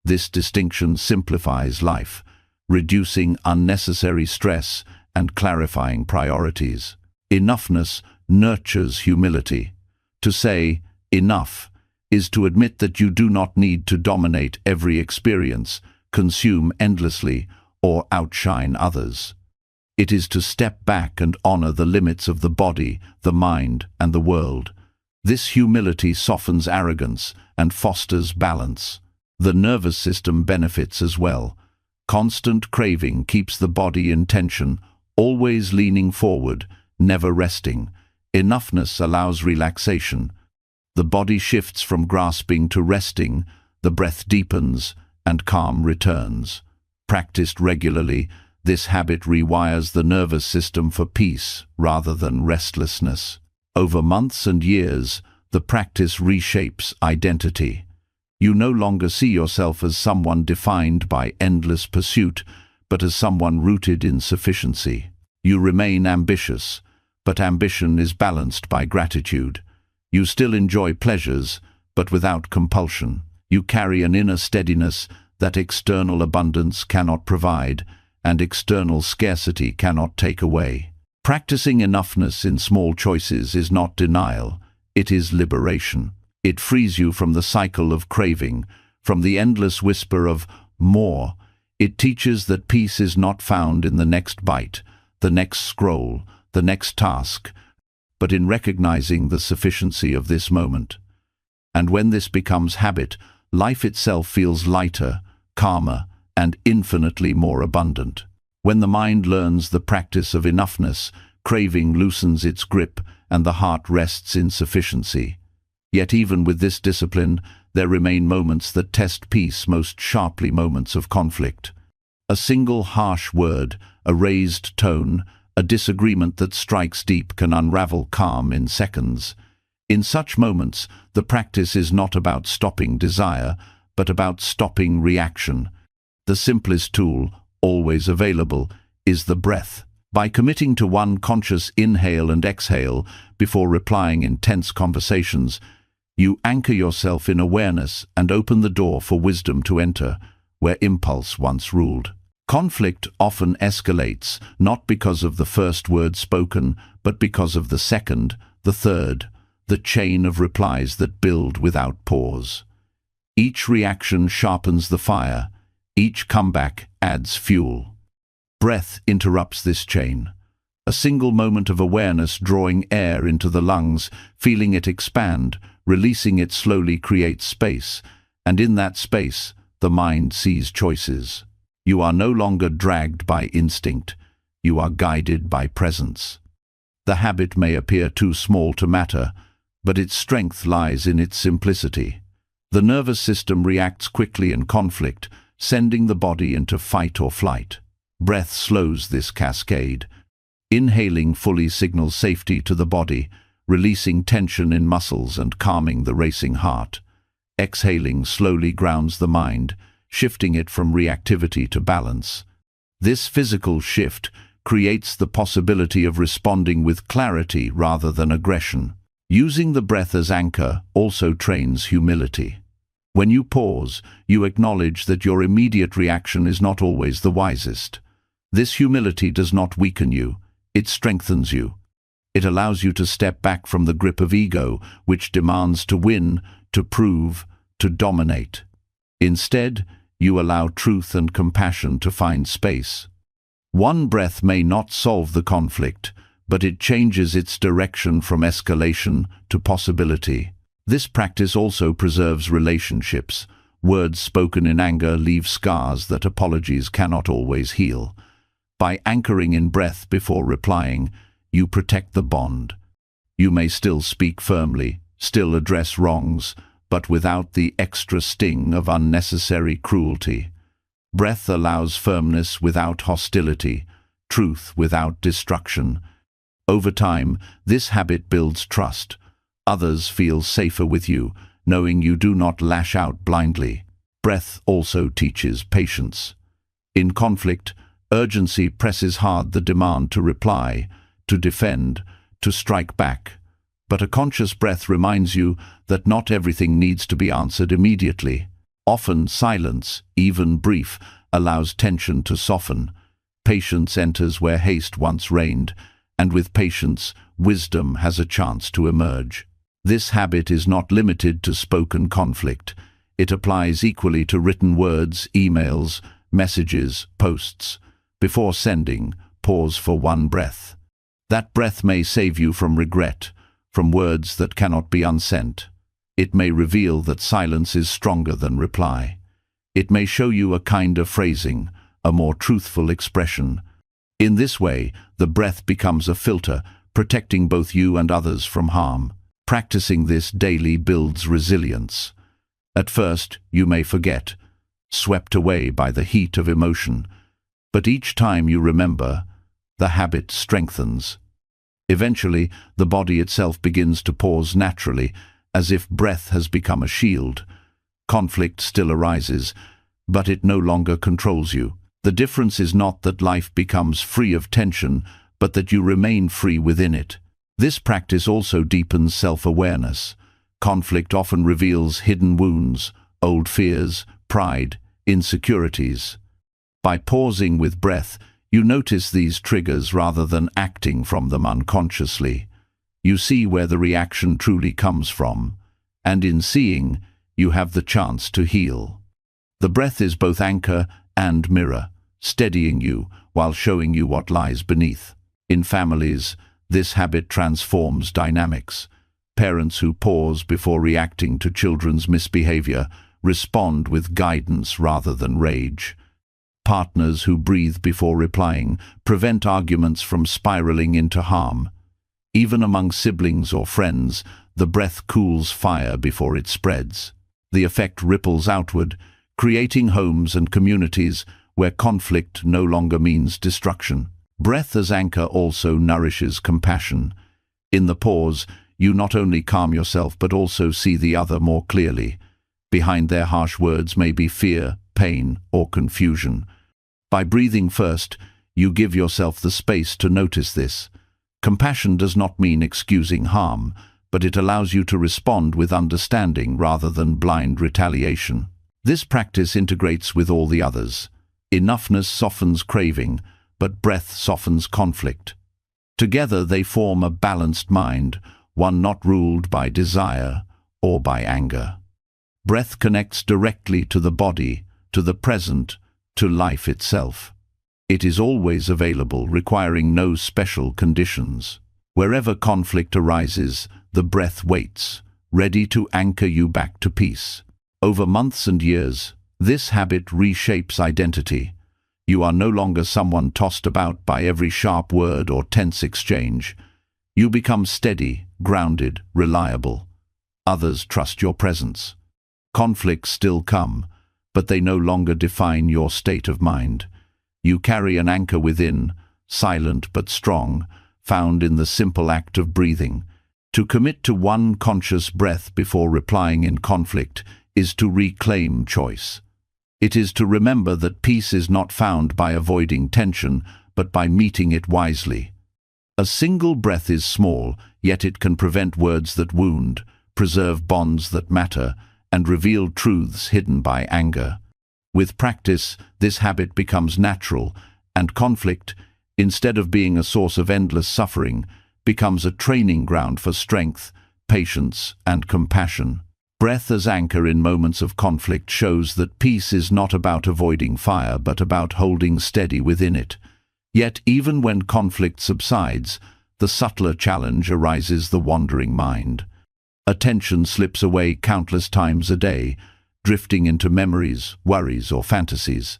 This distinction simplifies life, reducing unnecessary stress and clarifying priorities. Enoughness nurtures humility. To say, "Enough," is to admit that you do not need to dominate every experience, consume endlessly, or outshine others. It is to step back and honor the limits of the body, the mind, and the world. This humility softens arrogance and fosters balance. The nervous system benefits as well. Constant craving keeps the body in tension, always leaning forward, never resting. Enoughness allows relaxation. The body shifts from grasping to resting, the breath deepens, and calm returns. Practiced regularly, this habit rewires the nervous system for peace rather than restlessness. Over months and years, the practice reshapes identity. You no longer see yourself as someone defined by endless pursuit, but as someone rooted in sufficiency. You remain ambitious, but ambition is balanced by gratitude. You still enjoy pleasures, but without compulsion. You carry an inner steadiness that external abundance cannot provide, and external scarcity cannot take away. Practicing enoughness in small choices is not denial, it is liberation. It frees you from the cycle of craving, from the endless whisper of more. It teaches that peace is not found in the next bite, the next scroll, the next task, but in recognizing the sufficiency of this moment. And when this becomes habit, life itself feels lighter, calmer, and infinitely more abundant. When the mind learns the practice of enoughness, craving loosens its grip and the heart rests in sufficiency. Yet even with this discipline, there remain moments that test peace, most sharply moments of conflict. A single harsh word, a raised tone, a disagreement that strikes deep can unravel calm in seconds. In such moments, the practice is not about stopping desire, but about stopping reaction. The simplest tool, always available, is the breath. By committing to one conscious inhale and exhale before replying in tense conversations, you anchor yourself in awareness and open the door for wisdom to enter, where impulse once ruled. Conflict often escalates, not because of the first word spoken, but because of the second, the third, the chain of replies that build without pause. Each reaction sharpens the fire, each comeback adds fuel. Breath interrupts this chain. A single moment of awareness drawing air into the lungs, feeling it expand, releasing it slowly creates space, and in that space, the mind sees choices. You are no longer dragged by instinct, you are guided by presence. The habit may appear too small to matter, but its strength lies in its simplicity. The nervous system reacts quickly in conflict, sending the body into fight or flight. Breath slows this cascade. Inhaling fully signals safety to the body, releasing tension in muscles and calming the racing heart. Exhaling slowly grounds the mind, shifting it from reactivity to balance. This physical shift creates the possibility of responding with clarity rather than aggression. Using the breath as anchor also trains humility. When you pause, you acknowledge that your immediate reaction is not always the wisest. This humility does not weaken you, it strengthens you. It allows you to step back from the grip of ego, which demands to win, to prove, to dominate. Instead, you allow truth and compassion to find space. One breath may not solve the conflict, but it changes its direction from escalation to possibility. This practice also preserves relationships. Words spoken in anger leave scars that apologies cannot always heal. By anchoring in breath before replying, you protect the bond. You may still speak firmly, still address wrongs, but without the extra sting of unnecessary cruelty. Breath allows firmness without hostility, truth without destruction. Over time, this habit builds trust. Others feel safer with you, knowing you do not lash out blindly. Breath also teaches patience. In conflict, urgency presses hard the demand to reply, to defend, to strike back. But a conscious breath reminds you that not everything needs to be answered immediately. Often silence, even brief, allows tension to soften. Patience enters where haste once reigned, and with patience, wisdom has a chance to emerge. This habit is not limited to spoken conflict. It applies equally to written words, emails, messages, posts. Before sending, pause for one breath. That breath may save you from regret, from words that cannot be unsent. It may reveal that silence is stronger than reply. It may show you a kinder phrasing, a more truthful expression. In this way, the breath becomes a filter, protecting both you and others from harm. Practicing this daily builds resilience. At first, you may forget, swept away by the heat of emotion. But each time you remember, the habit strengthens. Eventually, the body itself begins to pause naturally, as if breath has become a shield. Conflict still arises, but it no longer controls you. The difference is not that life becomes free of tension, but that you remain free within it. This practice also deepens self-awareness. Conflict often reveals hidden wounds, old fears, pride, insecurities. By pausing with breath, you notice these triggers rather than acting from them unconsciously. You see where the reaction truly comes from, and in seeing, you have the chance to heal. The breath is both anchor and mirror, steadying you while showing you what lies beneath. In families, this habit transforms dynamics. Parents who pause before reacting to children's misbehavior respond with guidance rather than rage. Partners who breathe before replying prevent arguments from spiraling into harm. Even among siblings or friends, the breath cools fire before it spreads. The effect ripples outward, creating homes and communities where conflict no longer means destruction. Breath as anchor also nourishes compassion. In the pause, you not only calm yourself but also see the other more clearly. Behind their harsh words may be fear, pain, or confusion. By breathing first, you give yourself the space to notice this. Compassion does not mean excusing harm, but it allows you to respond with understanding rather than blind retaliation. This practice integrates with all the others. Enoughness softens craving, but breath softens conflict. Together they form a balanced mind, one not ruled by desire or by anger. Breath connects directly to the body, to the present, to life itself. It is always available, requiring no special conditions. Wherever conflict arises, the breath waits, ready to anchor you back to peace. Over months and years, this habit reshapes identity. You are no longer someone tossed about by every sharp word or tense exchange. You become steady, grounded, reliable. Others trust your presence. Conflicts still come, but they no longer define your state of mind. You carry an anchor within, silent but strong, found in the simple act of breathing. To commit to one conscious breath before replying in conflict is to reclaim choice. It is to remember that peace is not found by avoiding tension, but by meeting it wisely. A single breath is small, yet it can prevent words that wound, preserve bonds that matter, and reveal truths hidden by anger. With practice, this habit becomes natural, and conflict, instead of being a source of endless suffering, becomes a training ground for strength, patience, and compassion. Breath as anchor in moments of conflict shows that peace is not about avoiding fire, but about holding steady within it. Yet, even when conflict subsides, the subtler challenge arises: the wandering mind. Attention slips away countless times a day, drifting into memories, worries, or fantasies.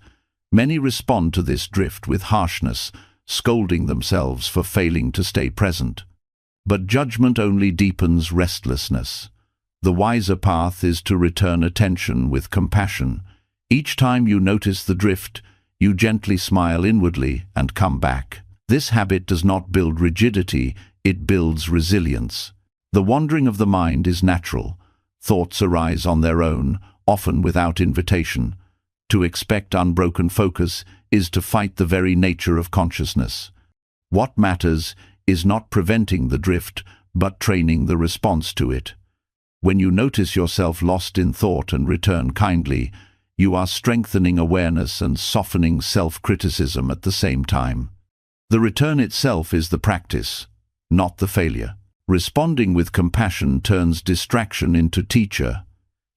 Many respond to this drift with harshness, scolding themselves for failing to stay present. But judgment only deepens restlessness. The wiser path is to return attention with compassion. Each time you notice the drift, you gently smile inwardly and come back. This habit does not build rigidity, it builds resilience. The wandering of the mind is natural. Thoughts arise on their own, often without invitation. To expect unbroken focus is to fight the very nature of consciousness. What matters is not preventing the drift, but training the response to it. When you notice yourself lost in thought and return kindly, you are strengthening awareness and softening self-criticism at the same time. The return itself is the practice, not the failure. Responding with compassion turns distraction into teacher.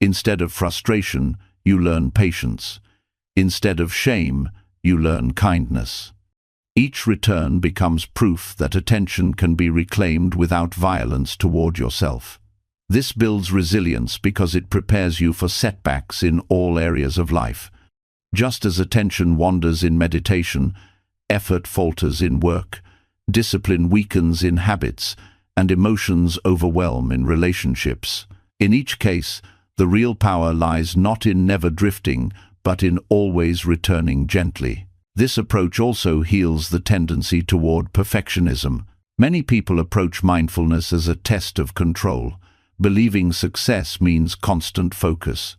Instead of frustration, you learn patience. Instead of shame, you learn kindness. Each return becomes proof that attention can be reclaimed without violence toward yourself. This builds resilience because it prepares you for setbacks in all areas of life. Just as attention wanders in meditation, effort falters in work, discipline weakens in habits, and emotions overwhelm in relationships. In each case, the real power lies not in never drifting, but in always returning gently. This approach also heals the tendency toward perfectionism. Many people approach mindfulness as a test of control, believing success means constant focus.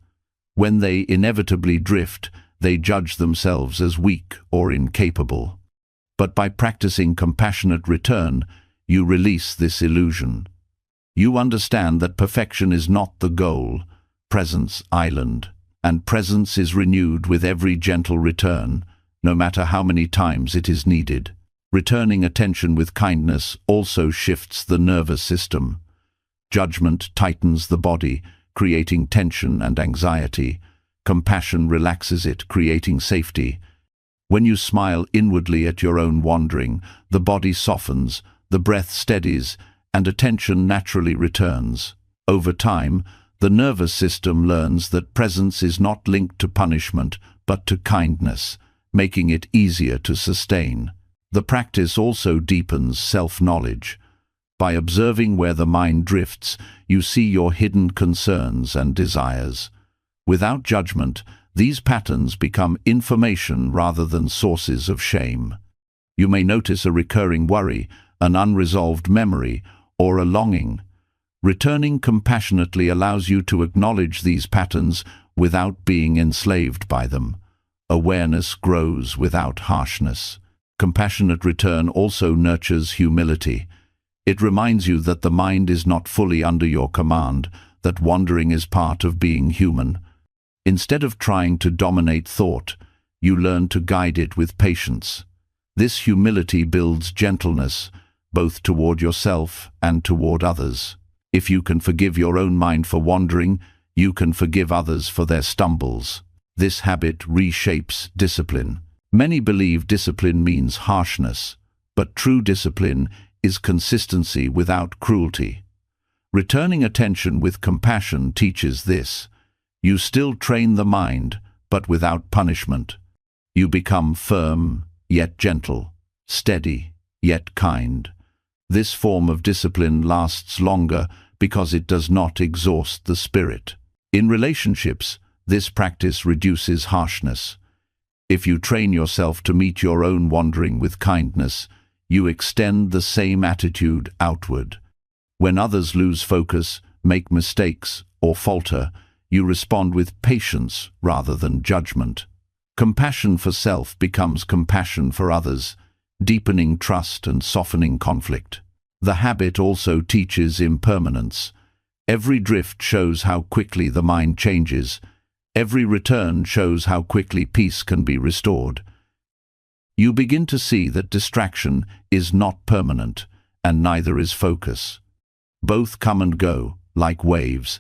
When they inevitably drift, they judge themselves as weak or incapable. But by practicing compassionate return, you release this illusion. You understand that perfection is not the goal, presence island, and presence is renewed with every gentle return, no matter how many times it is needed. Returning attention with kindness also shifts the nervous system. Judgment tightens the body, creating tension and anxiety. Compassion relaxes it, creating safety. When you smile inwardly at your own wandering, the body softens, the breath steadies, and attention naturally returns. Over time, the nervous system learns that presence is not linked to punishment, but to kindness, making it easier to sustain. The practice also deepens self-knowledge. By observing where the mind drifts, you see your hidden concerns and desires. Without judgment, these patterns become information rather than sources of shame. You may notice a recurring worry, an unresolved memory, or a longing. Returning compassionately allows you to acknowledge these patterns without being enslaved by them. Awareness grows without harshness. Compassionate return also nurtures humility. It reminds you that the mind is not fully under your command, that wandering is part of being human. Instead of trying to dominate thought, you learn to guide it with patience. This humility builds gentleness, both toward yourself and toward others. If you can forgive your own mind for wandering, you can forgive others for their stumbles. This habit reshapes discipline. Many believe discipline means harshness, but true discipline is consistency without cruelty. Returning attention with compassion teaches this. You still train the mind, but without punishment. You become firm, yet gentle, steady, yet kind. This form of discipline lasts longer because it does not exhaust the spirit. In relationships, this practice reduces harshness. If you train yourself to meet your own wandering with kindness, you extend the same attitude outward. When others lose focus, make mistakes, or falter, you respond with patience rather than judgment. Compassion for self becomes compassion for others, deepening trust and softening conflict. The habit also teaches impermanence. Every drift shows how quickly the mind changes. Every return shows how quickly peace can be restored. You begin to see that distraction is not permanent, and neither is focus. Both come and go, like waves.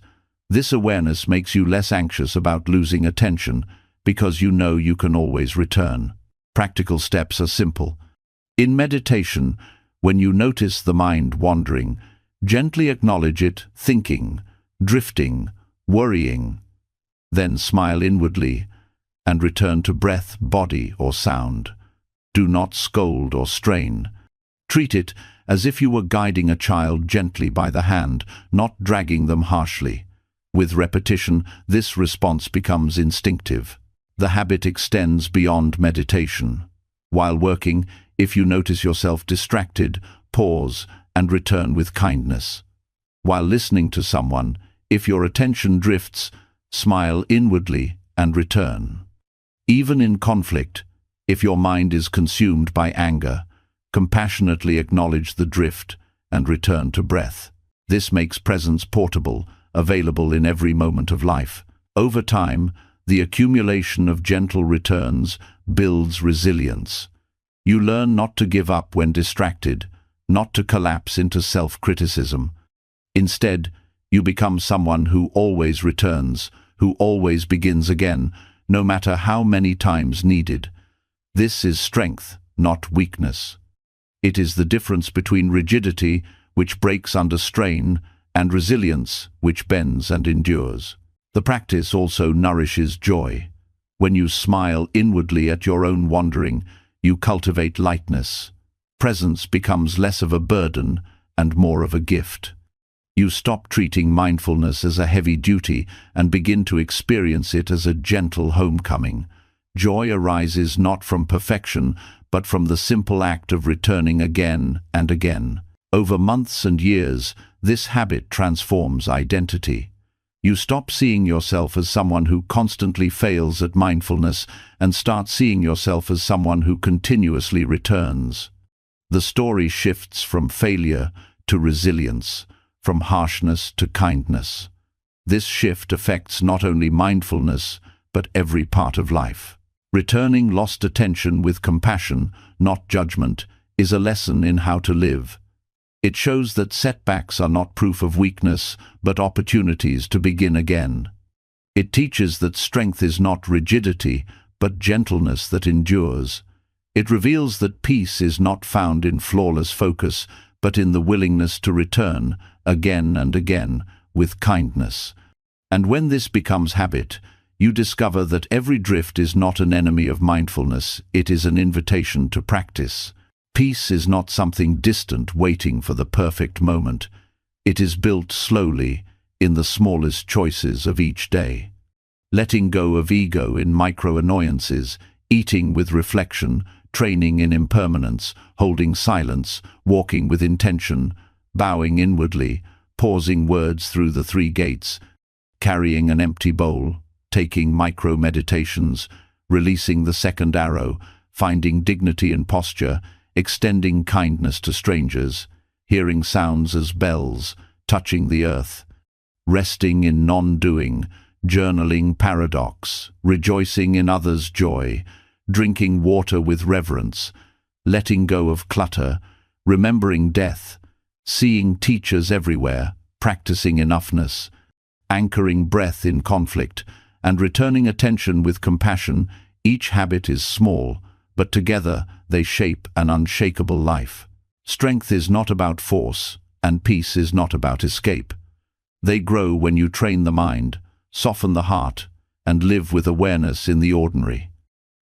This awareness makes you less anxious about losing attention, because you know you can always return. Practical steps are simple. In meditation, when you notice the mind wandering, gently acknowledge it thinking, drifting, worrying. Then smile inwardly and return to breath, body, or sound. Do not scold or strain. Treat it as if you were guiding a child gently by the hand, not dragging them harshly. With repetition, this response becomes instinctive. The habit extends beyond meditation. While working, if you notice yourself distracted, pause and return with kindness. While listening to someone, if your attention drifts, smile inwardly and return. Even in conflict, if your mind is consumed by anger, compassionately acknowledge the drift and return to breath. This makes presence portable, available in every moment of life. Over time, the accumulation of gentle returns builds resilience. You learn not to give up when distracted, not to collapse into self-criticism. Instead, you become someone who always returns, who always begins again, no matter how many times needed. This is strength, not weakness. It is the difference between rigidity, which breaks under strain, and resilience, which bends and endures. The practice also nourishes joy. When you smile inwardly at your own wandering, you cultivate lightness. Presence becomes less of a burden and more of a gift. You stop treating mindfulness as a heavy duty and begin to experience it as a gentle homecoming. Joy arises not from perfection, but from the simple act of returning again and again. Over months and years, this habit transforms identity. You stop seeing yourself as someone who constantly fails at mindfulness and start seeing yourself as someone who continuously returns. The story shifts from failure to resilience, from harshness to kindness. This shift affects not only mindfulness, but every part of life. Returning lost attention with compassion, not judgment, is a lesson in how to live. It shows that setbacks are not proof of weakness, but opportunities to begin again. It teaches that strength is not rigidity, but gentleness that endures. It reveals that peace is not found in flawless focus, but in the willingness to return, again and again, with kindness. And when this becomes habit, you discover that every drift is not an enemy of mindfulness, it is an invitation to practice. Peace is not something distant waiting for the perfect moment. It is built slowly, in the smallest choices of each day. Letting go of ego in micro-annoyances, eating with reflection, training in impermanence, holding silence, walking with intention, bowing inwardly, pausing words through the three gates, carrying an empty bowl, taking micro-meditations, releasing the second arrow, finding dignity in posture, extending kindness to strangers, hearing sounds as bells, touching the earth, resting in non-doing, journaling paradox, rejoicing in others' joy, drinking water with reverence, letting go of clutter, remembering death, seeing teachers everywhere, practicing enoughness, anchoring breath in conflict, and returning attention with compassion. Each habit is small, but together they shape an unshakable life. Strength is not about force, and peace is not about escape. They grow when you train the mind, soften the heart, and live with awareness in the ordinary.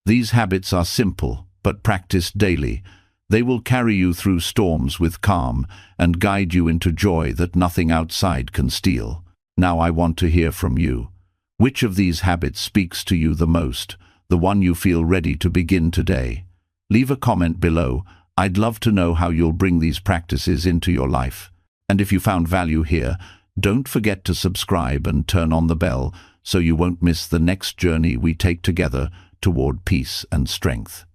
These habits are simple, but practiced daily. They will carry you through storms with calm and guide you into joy that nothing outside can steal. Now I want to hear from you. Which of these habits speaks to you the most, the one you feel ready to begin today? Leave a comment below. I'd love to know how you'll bring these practices into your life. And if you found value here, don't forget to subscribe and turn on the bell so you won't miss the next journey we take together toward peace and strength.